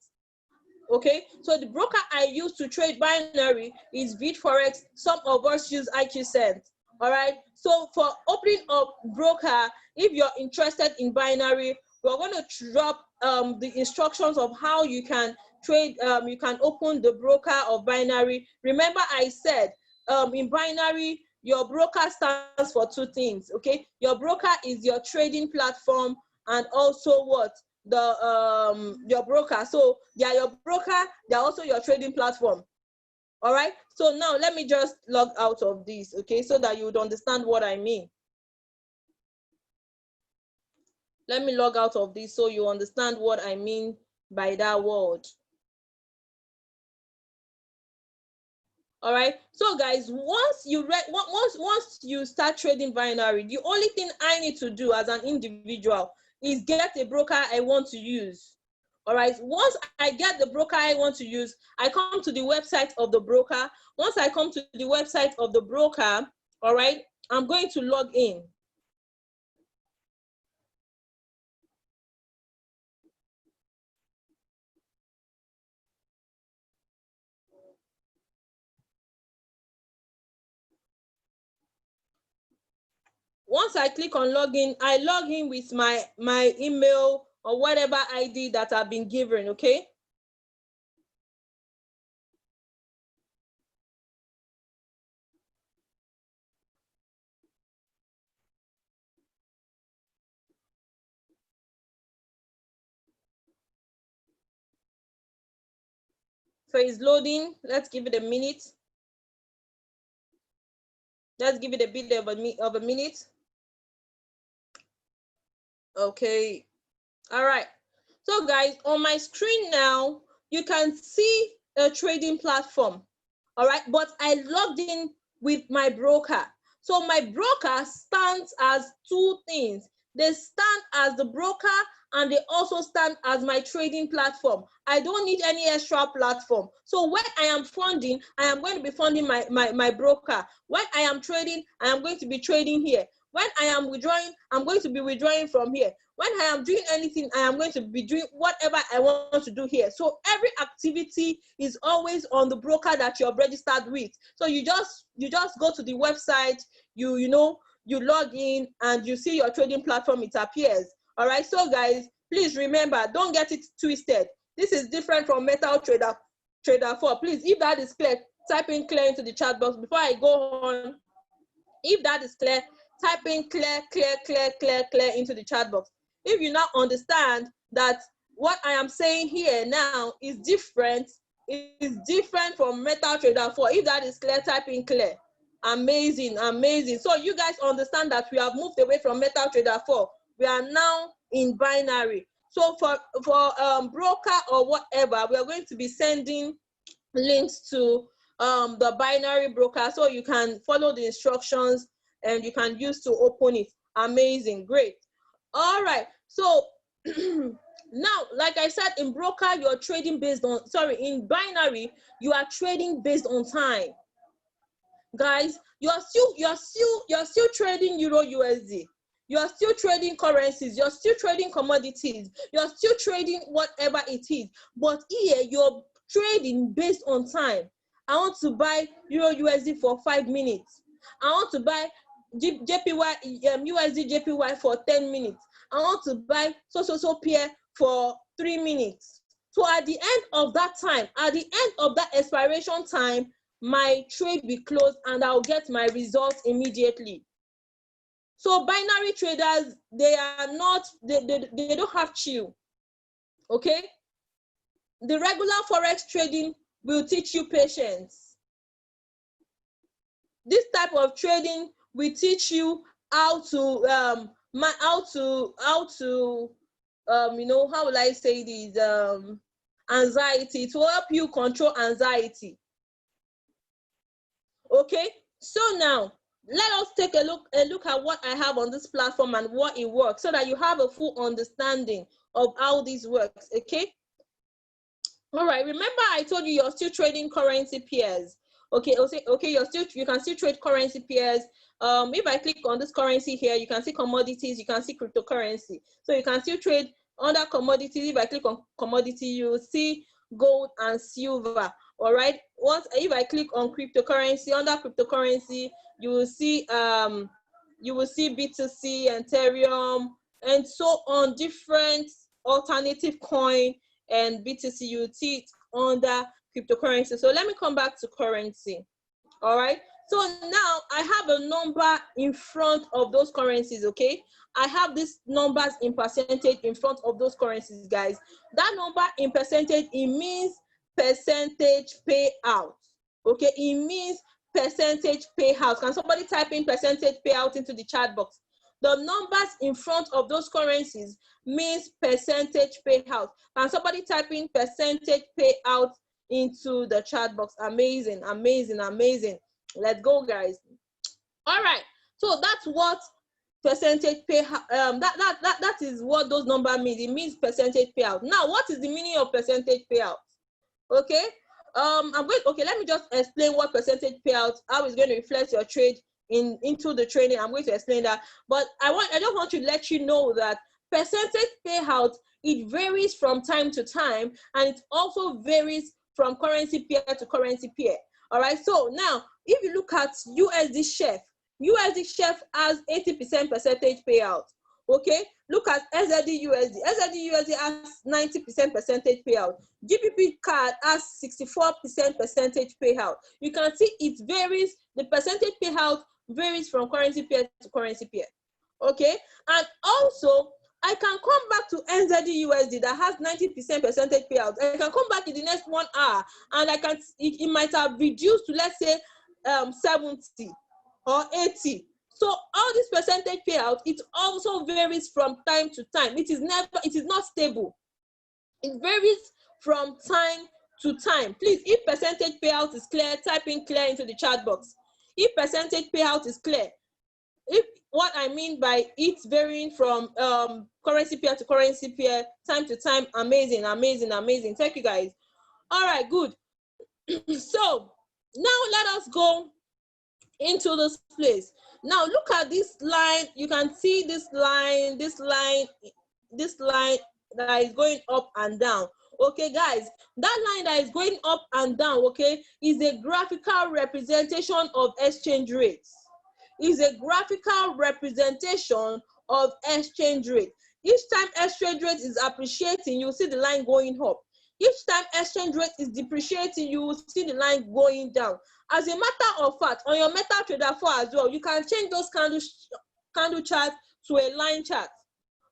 Okay, so the broker I use to trade binary is VidForex. Some of us use IQSense. All right, so for opening up broker, if you're interested in binary, we're going to drop the instructions of how you can trade, you can open the broker of binary. Remember I said in binary, your broker stands for two things, okay? Your broker is your trading platform, and also what? Your broker. So they are your broker, they're also your trading platform. All right, so now let me just log out of this, okay, so that you would understand what I mean. Let me log out of this so you understand what I mean by that word. All right, so guys, once you start trading binary, the only thing I need to do as an individual is get a broker I want to use. All right, once I get the broker I want to use, I come to the website of the broker. Once I come to the website of the broker, all right, I'm going to log in. Once I click on login, I log in with my email or whatever ID that I've been given, okay? So it's loading. Let's give it a minute. Let's give it a bit of a minute. Okay. All right. So guys, on my screen now, you can see a trading platform. All right. But I logged in with my broker. So my broker stands as two things. They stand as the broker, and they also stand as my trading platform. I don't need any extra platform. So when I am funding, I am going to be funding my broker. When I am trading, I am going to be trading here. When I am withdrawing, I'm going to be withdrawing from here. When I am doing anything, I am going to be doing whatever I want to do here. So every activity is always on the broker that you're registered with. So you just go to the website, you log in, and you see your trading platform, it appears. All right, so guys, please remember, don't get it twisted. This is different from MetaTrader 4. Please, if that is clear, type in clear into the chat box before I go on. If that is clear, type in clear into the chat box. If you now understand that what I am saying here now is different from MetaTrader 4, if that is clear, type in clear. Amazing. So you guys understand that we have moved away from MetaTrader 4. We are now in binary. So for broker or whatever, we are going to be sending links to the binary broker, so you can follow the instructions and you can use to open it. Amazing, great. All right, so now, like I said, in broker, you're trading based on, sorry, in binary, you are trading based on time. Guys, you're still trading Euro USD. You're still trading currencies, you're still trading commodities, you're still trading whatever it is. But here you're trading based on time. I want to buy Euro USD for 5 minutes. I want to buy JPY, USD JPY for 10 minutes. I want to buy so pair for 3 minutes. So at the end of that time, at the end of that expiration time, my trade will close and I'll get my results immediately. So binary traders, they are not, they don't have chill, okay? The regular Forex trading will teach you patience. This type of trading will teach you how to, you know, how will I say this, anxiety, to help you control anxiety. Okay, so now let us take a look at what I have on this platform and what it works, so that you have a full understanding of how this works. Okay. All right. Remember, I told you you're still trading currency pairs. Okay. Okay. You can still trade currency pairs. If I click on this currency here, you can see commodities. You can see cryptocurrency. So you can still trade under commodities. If I click on commodity, you will see gold and silver. All right. If I click on cryptocurrency, under cryptocurrency, you will see BTC, Ethereum, and so on, different alternative coin and BTC. You will see it under cryptocurrency. So let me come back to currency. All right. So now I have a number in front of those currencies. Okay. I have these numbers in percentage in front of those currencies, guys. That number in percentage, it means percentage payout. Okay, it means percentage payout. Can somebody type in percentage payout into the chat box? The numbers in front of those currencies means percentage payout. Can somebody type in percentage payout into the chat box? Amazing, amazing, amazing. Let's go, guys. All right, so that's what percentage payout, that is what those numbers mean. It means percentage payout. Now, what is the meaning of percentage payout? Okay, okay, let me just explain what percentage payout, how it's going to reflect your trade into the trading. I'm going to explain that, but I just want to let you know that percentage payout, it varies from time to time, and it also varies from currency pair to currency pair. All right, so now if you look at USD Chef has 80% percentage payout. Okay, look at SZD USD. SZD USD has 90% percentage payout. GBP card has 64% percentage payout. You can see it varies. The percentage payout varies from currency pair to currency pair. Okay, and also I can come back to NZD USD that has 90% percentage payout. I can come back in the next 1 hour, and it might have reduced to, let's say, 70 or 80. So all this percentage payout, it also varies from time to time. It is not stable. It varies from time to time. Please, if percentage payout is clear, type in clear into the chat box. If percentage payout is clear, if what I mean by it's varying from currency pair to currency pair, time to time, amazing, amazing, amazing. Thank you, guys. All right, good. So now let us go into this place. Now look at this line. You can see this line that is going up and down. Okay, guys, that line that is going up and down, okay, is a graphical representation of exchange rates. Is a graphical representation of exchange rate. Each time exchange rate is appreciating, you see the line going up. Each time exchange rate is depreciating, you will see the line going down. As a matter of fact, on your MetaTrader 4 as well, you can change those candle charts to a line chart.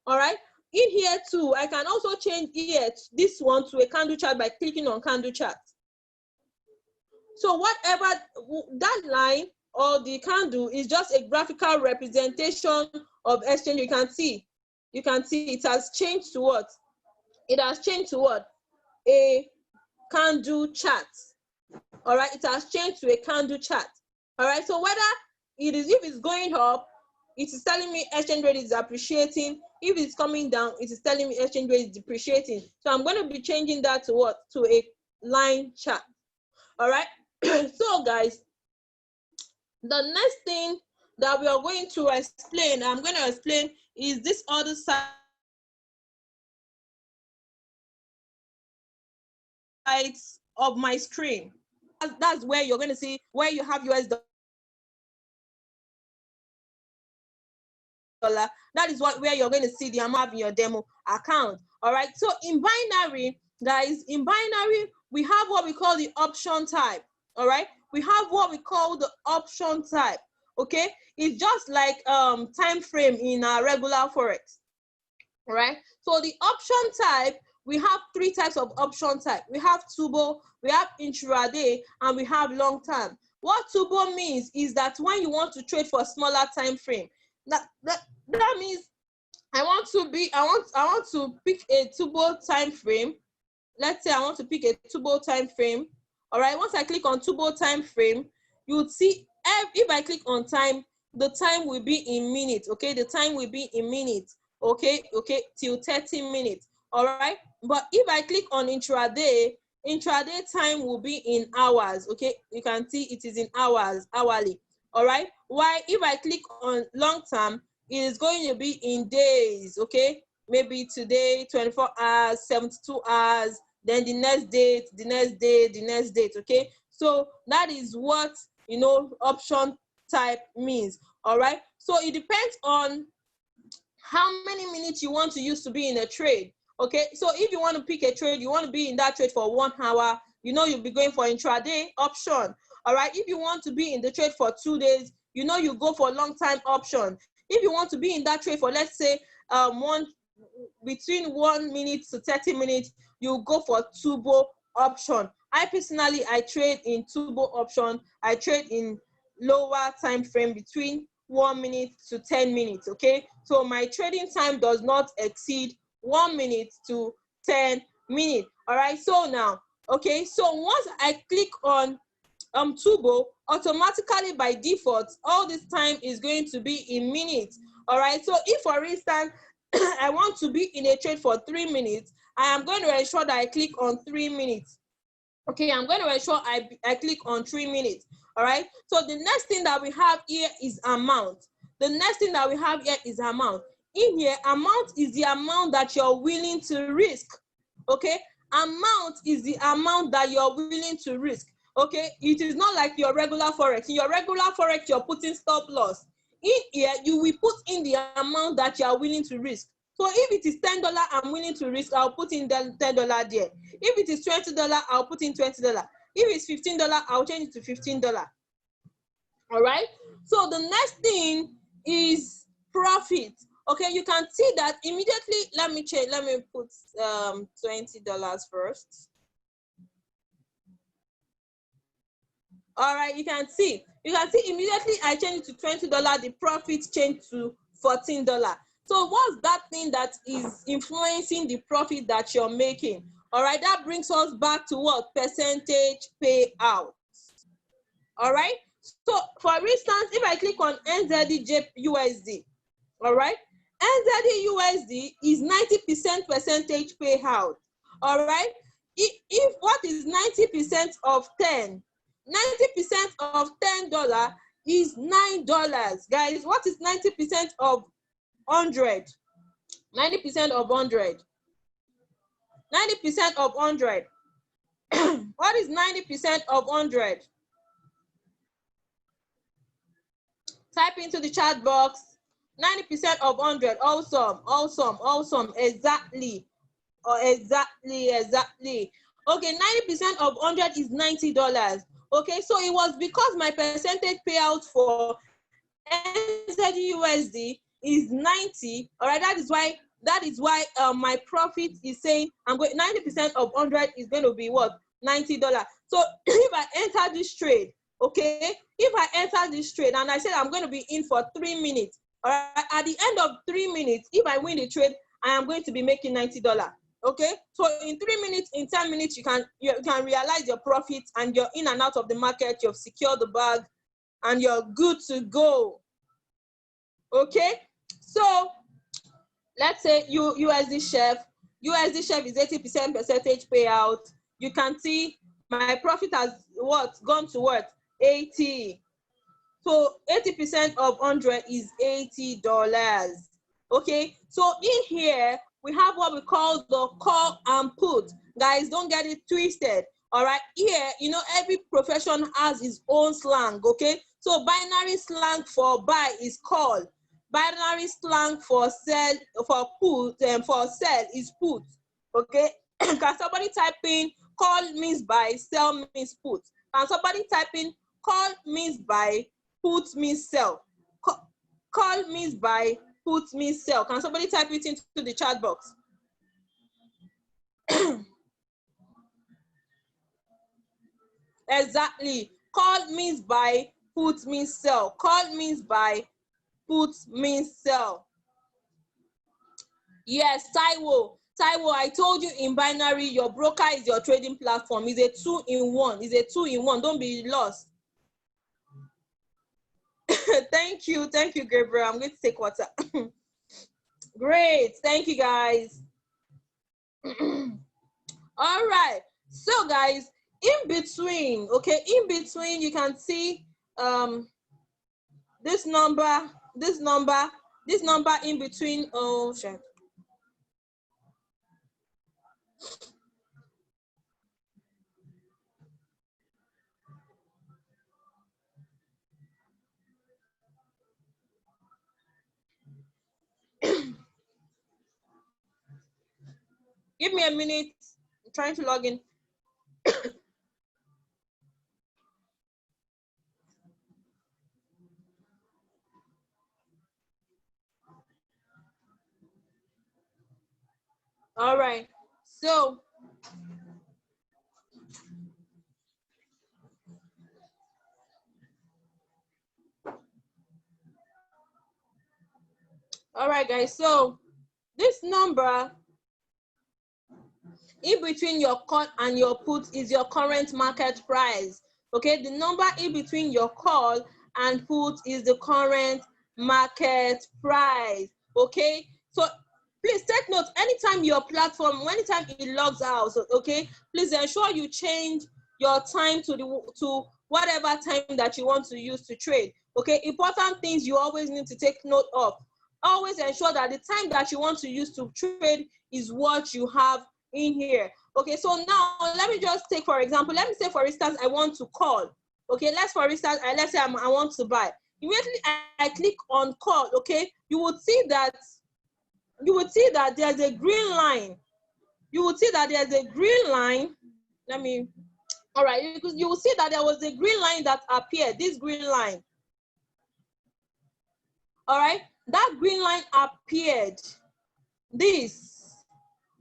All right. In here too, I can also change here this one to a candle chart by clicking on candle chart. So whatever that line or the candle is, just a graphical representation of exchange. You can see it has changed to what? It has changed to what? A candle chart. All right, it has changed to a candle chart. All right, so whether if it's going up, it is telling me exchange rate is appreciating. If it's coming down, it is telling me exchange rate is depreciating. So I'm going to be changing that to what? To a line chart. All right. So guys, the next thing that we are going to explain, I'm going to explain, is this other side of my screen. That's where you're going to see where you have US dollar. That is where you're going to see the amount in your demo account. All right. So in binary, guys, in binary, we have what we call the option type. All right. We have what we call the option type. Okay. It's just like time frame in a regular forex. All right. So the option type, we have three types of option type. We have tubo, we have intraday, and we have long term. What tubo means is that when you want to trade for a smaller time frame, that means I want to pick a tubo time frame. Let's say I want to pick a tubo time frame. All right. Once I click on tubo time frame, you would see if I click on time, the time will be in minutes. Okay, the time will be in minutes. Okay, till 30 minutes. All right. But if I click on intraday time will be in hours. Okay, you can see it is in hours, hourly. All right. Why? If I click on long term, it is going to be in days. Okay, maybe today 24 hours, 72 hours, then the next date, the next day, the next date. Okay, so that is what option type means. All right. So it depends on how many minutes you want to use to be in a trade. Okay, so if you want to pick a trade, you want to be in that trade for 1 hour, you'll be going for intraday option. All right. If you want to be in the trade for 2 days, you go for long time option. If you want to be in that trade for, let's say, between 1 minute to 30 minutes, you go for tubo option. I personally, I trade in tubo option. I trade in lower time frame between 1 minute to 10 minutes. Okay, so my trading time does not exceed 1 minute to 10 minutes. All right. So now, okay, so once I click on tubo, automatically by default, all this time is going to be in minutes. All right. So if, for instance, I want to be in a trade for 3 minutes, I am going to ensure that I click on 3 minutes. Okay, I'm going to ensure I click on 3 minutes. All right. So the next thing that we have here is amount. The next thing that we have here is amount. In here, amount is the amount that you're willing to risk. Okay, amount is the amount that you're willing to risk. Okay, it is not like your regular forex. In your regular forex, you're putting stop loss. In here, you will put in the amount that you are willing to risk. So if it is $10 I'm willing to risk, I'll put in $10 there. If it is $20, I'll put in $20. If it's $15, I'll change it to $15. All right. So the next thing is profit. Okay, you can see that immediately. Let me change. Let me put $20 first. All right, you can see immediately I change it to $20. The profit changed to $14. So what's that thing that is influencing the profit that you're making? All right, that brings us back to what? Percentage payout. All right. So for instance, if I click on NZD/USD, all right, NZD/USD is 90% percentage payout. All right. If what is 90% of 10? 90% of $10 is $9. Guys, what is 90% of 100? 90% of 100. 90% of 100. What is 90% of 100? Type into the chat box. 90% of 100. Awesome, awesome, awesome. Exactly. Or exactly. Okay, 90% of 100 is $90. Okay, so it was because my percentage payout for NZD/USD is 90. All right, that is why my profit is saying 90% of 100 is going to be what? $90. So if I enter this trade, okay, if I enter this trade and I said I'm going to be in for 3 minutes, all right, at the end of 3 minutes, if I win the trade, I am going to be making $90. Okay, so in 3 minutes, in 10 minutes, you can realize your profits and you're in and out of the market. You've secured the bag. and you're good to go. Okay, so let's say USD Chef is 80% percentage payout. You can see my profit has gone to what? 80. So 80% of 100 is $80. Okay, so in here we have what we call the call and put. Guys, don't get it twisted. All right, here, you know, every profession has its own slang. Okay, so binary slang for buy is call. Binary slang for sell, for sell is put. Okay, can somebody type in call means buy, sell means put? Can somebody type in call means buy, put means sell? Call means buy, put means sell. Can somebody type it into the chat box? Exactly. Call means buy, put means sell. Call means buy, put means sell. Yes, Taiwo, I told you in binary, your broker is your trading platform. It's a two-in-one. It's a two-in-one. Don't be lost. Thank you, Gabriel. I'm going to take water. Great, thank you, guys. All right, so guys, in between, okay, in between, you can see this number in between. Oh shit. Give me a minute. I'm trying to log in. All right, so all right, guys, so this number in between your call and your put is your current market price. Okay, the number in between your call and put is the current market price. Okay, so please take note, anytime your platform, anytime it logs out, okay, please ensure you change your time to whatever time that you want to use to trade. Okay, important things you always need to take note of. Always ensure that the time that you want to use to trade is what you have in here. Okay, so now let me just take, for example, let me say, for instance, I want to call. Okay, let's say I want to buy. Immediately I click on call. Okay, you would see that there's a green line. You will see that there's a green line. All right, you will see that there was a green line that appeared, this green line. All right, that green line appeared.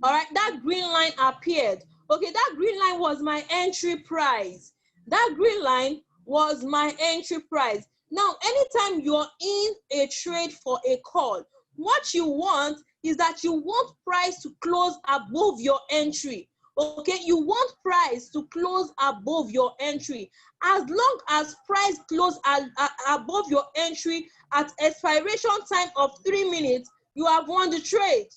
All right, that green line appeared. Okay, that green line was my entry price. That green line was my entry price. Now, anytime you're in a trade for a call, what you want is that you want price to close above your entry. Okay, you want price to close above your entry. As long as price close above your entry at expiration time of 3 minutes, you have won the trade.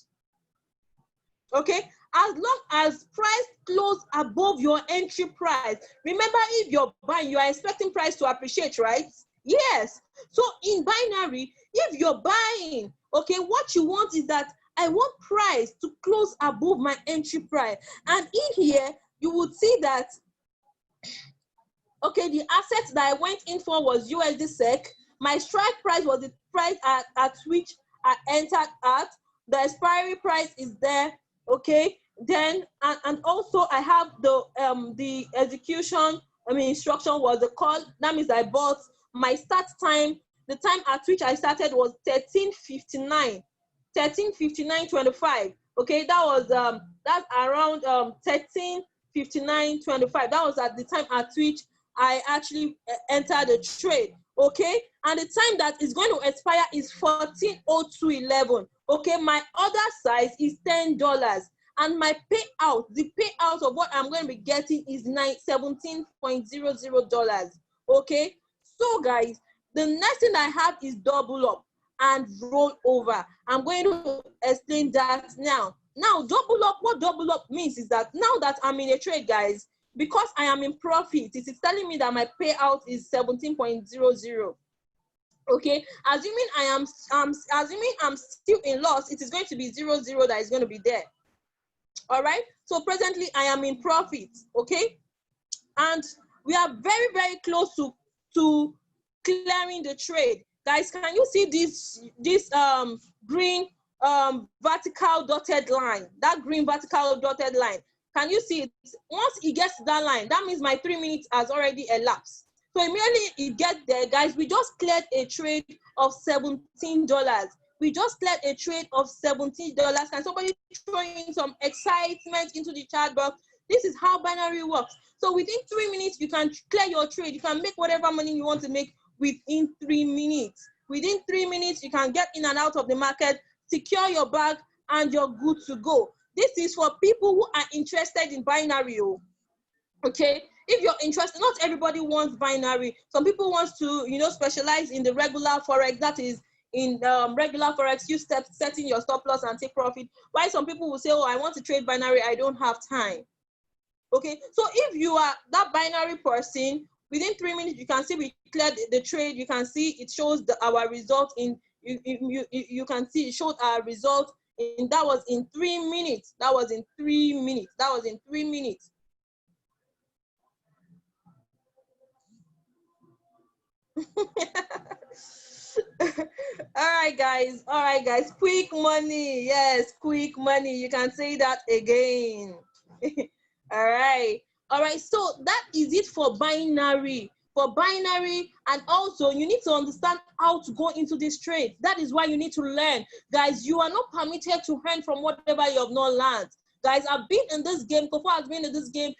Okay, as long as price close above your entry price. Remember, if you're buying, you are expecting price to appreciate, right? Yes. So in binary, if you're buying, okay, what you want is that I want price to close above my entry price. And in here, you would see that, okay, the asset that I went in for was USD SEC. My strike price was the price at which I entered at. The expiry price is there. Okay, then and also I have the execution, instruction was the call. That means I bought. My start time, the time at which I started was 13:59, 13:59:25. Okay, that was that's around 13:59:25. That was at the time at which I actually entered the trade. Okay, and the time that is going to expire is 14:02:11. Okay, my order size is $10, and my payout, the payout of what I'm going to be getting is $17.00. Okay, So guys, the next thing I have is double up and roll over. I'm going to explain that now. Now, double up, what double up means is that now that I'm in a trade, guys, because I am in profit, it is telling me that my payout is 17.00. Okay, assuming I'm still in loss, it is going to be 00 that is going to be there. All right, so presently I am in profit. Okay, and we are very, very close to clearing the trade. Guys, can you see this green vertical dotted line? That green vertical dotted line. Can you see it? Once it gets to that line, that means my 3 minutes has already elapsed. So immediately it gets there, guys, we just cleared a trade of $17. We just cleared a trade of $17. Can somebody throw in some excitement into the chat box? This is how binary works. So within 3 minutes, you can clear your trade. You can make whatever money you want to make within 3 minutes. Within 3 minutes, you can get in and out of the market, secure your bag, and you're good to go. This is for people who are interested in binary. Okay, if you're interested, not everybody wants binary. Some people want to, specialize in the regular forex. That is, in regular forex, you setting your stop loss and take profit. Why some people will say, oh, I want to trade binary, I don't have time. Okay, so if you are that binary person, within 3 minutes, you can see we cleared the trade. You can see it shows our result in, you can see it showed our result in, that was in 3 minutes. That was in 3 minutes. That was in 3 minutes. All right, guys, quick money. Yes, quick money. You can say that again. All right, so that is it for binary. And also you need to understand how to go into this trade. That is why you need to learn. Guys, you are not permitted to earn from whatever you have not learned. Guys, I've been in this game, Kofo has been in this game,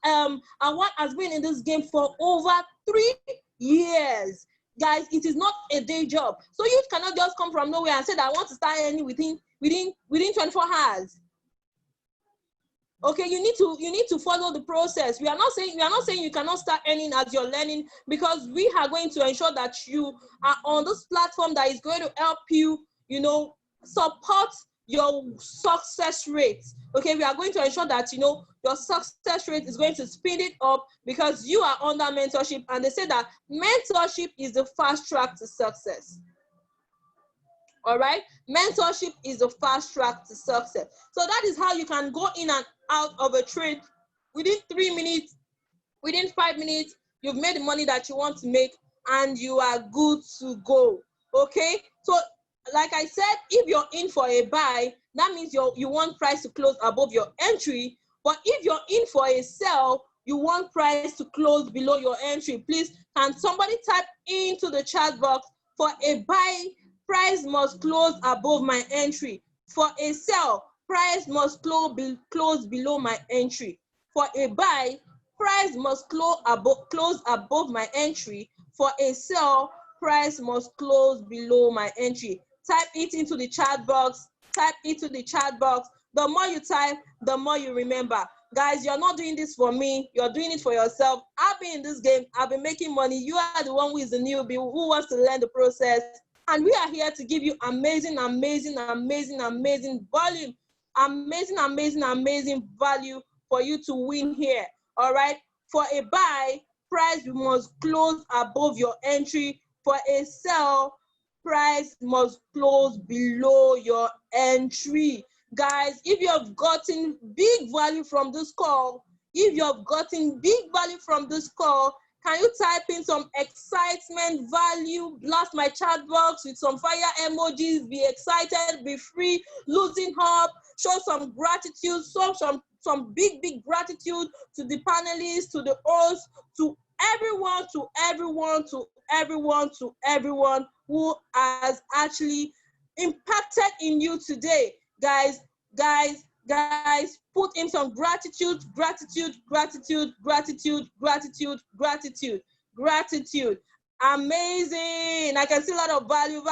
Awad has been in this game for over 3 years. Guys, it is not a day job. So you cannot just come from nowhere and say that I want to start earning within 24 hours. Okay, you need to follow the process. We are not saying you cannot start earning as you're learning, because we are going to ensure that you are on this platform that is going to help you, support your success rate. Okay, we are going to ensure that your success rate is going to speed it up, because you are under mentorship, and they say that mentorship is the fast track to success. All right, mentorship is the fast track to success. So that is how you can go in and out of a trade within 3 minutes, within 5 minutes. You've made the money that you want to make, and you are good to go. Okay, so like I said, if you're in for a buy, that means you want price to close above your entry. But if you're in for a sell, you want price to close below your entry. Please, can somebody type into the chat box, for a buy, price must close above my entry. For a sell, price must close below my entry. For a buy, price must close above my entry. For a sell, price must close below my entry. Type it into the chat box. Type it to the chat box. The more you type, the more you remember. Guys, you're not doing this for me. You're doing it for yourself. I've been in this game. I've been making money. You are the one who is the newbie, who wants to learn the process. And we are here to give you amazing volume. Amazing value for you to win here. All right. For a buy, price must close above your entry. For a sell, price must close below your entry. Guys, if you have gotten big value from this call, can you type in some excitement value? Blast my chat box with some fire emojis. Be excited, be free, losing hope, show some gratitude, show some big gratitude to the panelists, to the hosts, to everyone who has actually impacted in you today. Guys, put in some gratitude. Amazing. I can see a lot of value.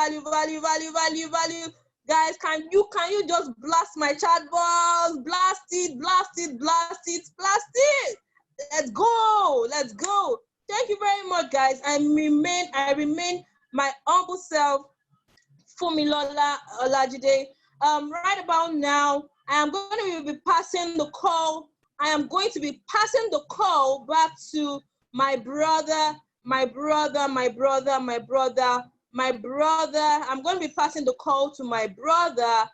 Guys, can you just blast my chat box? Blast it. Let's go. Thank you very much, guys. I remain my humble self, Fumilola Olajide. Right about now, I am going to be passing the call. I am going to be passing the call back to my brother, my brother, my brother, my brother, my brother. I'm going to be passing the call to my brother.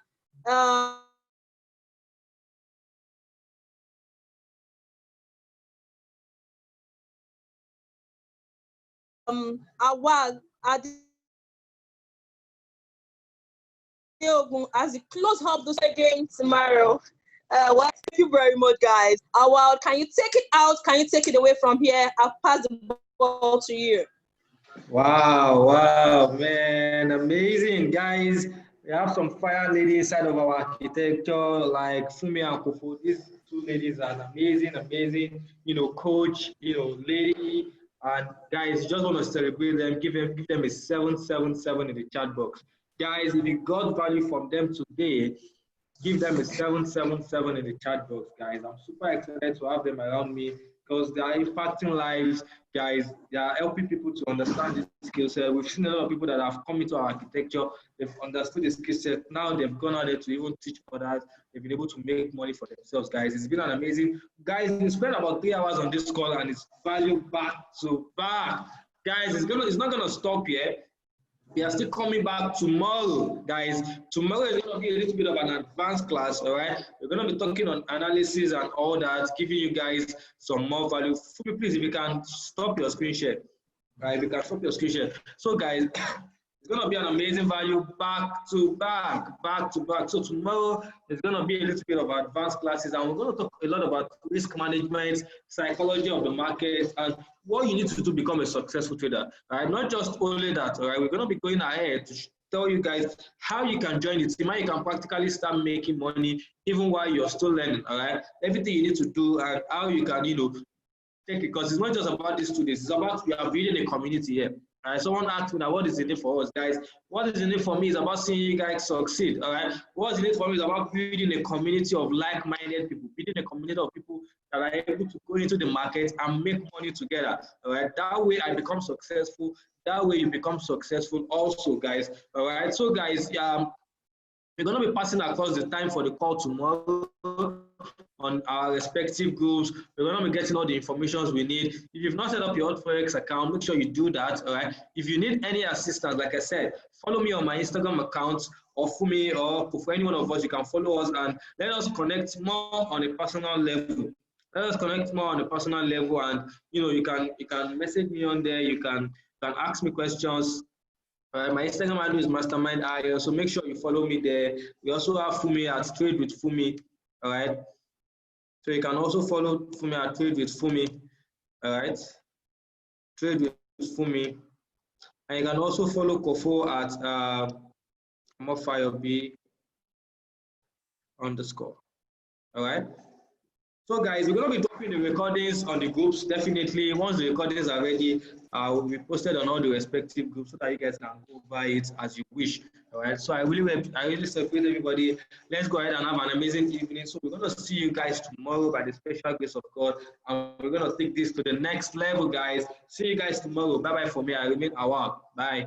Awal as we close up this again tomorrow. Well, thank you very much, guys. Awal, can you take it out? Can you take it away from here? I'll pass the ball to you. Wow, man, amazing, guys. We have some fire ladies inside of our architecture, like Fumi and Kofu. These two ladies are amazing, coach, lady. And guys, you just want to celebrate them, give them a 777 in the chat box. Guys, if you got value from them today, give them a 777 in the chat box, guys. I'm super excited to have them around me because they are impacting lives, guys. They are helping people to understand this skill set. We've seen a lot of people that have come into our architecture, they've understood the skill set. Now they've gone out there to even teach others. They've been able to make money for themselves, guys. It's been an amazing, guys. We spent about 3 hours on this call and it's value back to back. Guys, it's not gonna stop here. We are still coming back tomorrow, guys. Tomorrow is going to be a little bit of an advanced class, all right? We're going to be talking on analysis and all that, giving you guys some more value. Please, if you can stop your screen share, right? If you can stop your screen share. So, guys, it's going to be an amazing value back to back. So tomorrow is going to be a little bit of advanced classes, and we're going to talk a lot about risk management, psychology of the market, and what you need to do to become a successful trader. All right, not just only that. All right, we're going to be going ahead to tell you guys how you can join the team, how you can practically start making money even while you're still learning. All right, everything you need to do and how you can, take it, because it's not just about these 2 days. It's about we are building a community here. All right, someone asked me now, what is in it for us, guys? What is in it for me is about seeing you guys succeed. All right, what's in it for me is about building a community of like-minded people, building a community of people that are able to go into the market and make money together. All right, that way I become successful. That way you become successful also, guys. All right, so guys, we're going to be passing across the time for the call tomorrow on our respective groups. We're going to be getting all the information we need. If you've not set up your HotForex account, make sure you do that, all right? If you need any assistance, like I said, follow me on my Instagram account, or Fumi, or for any one of us, you can follow us and let us connect more on a personal level. Let us connect more on a personal level, and you can message me on there. You can ask me questions. My Instagram handle is mastermind.io, so make sure you follow me there. We also have Fumi at Trade with Fumi, all right? So you can also follow Fumi at Trade with Fumi, all right? Trade with Fumi. And you can also follow Kofo at mofireB_, all right? So guys, we're going to be dropping the recordings on the groups, definitely. Once the recordings are ready, will be posted on all the respective groups so that you guys can go by it as you wish. All right. So I really celebrate everybody. Let's go ahead and have an amazing evening. So we're going to see you guys tomorrow by the special grace of God. And we're going to take this to the next level, guys. See you guys tomorrow. Bye-bye for me. I remain Awal. Bye.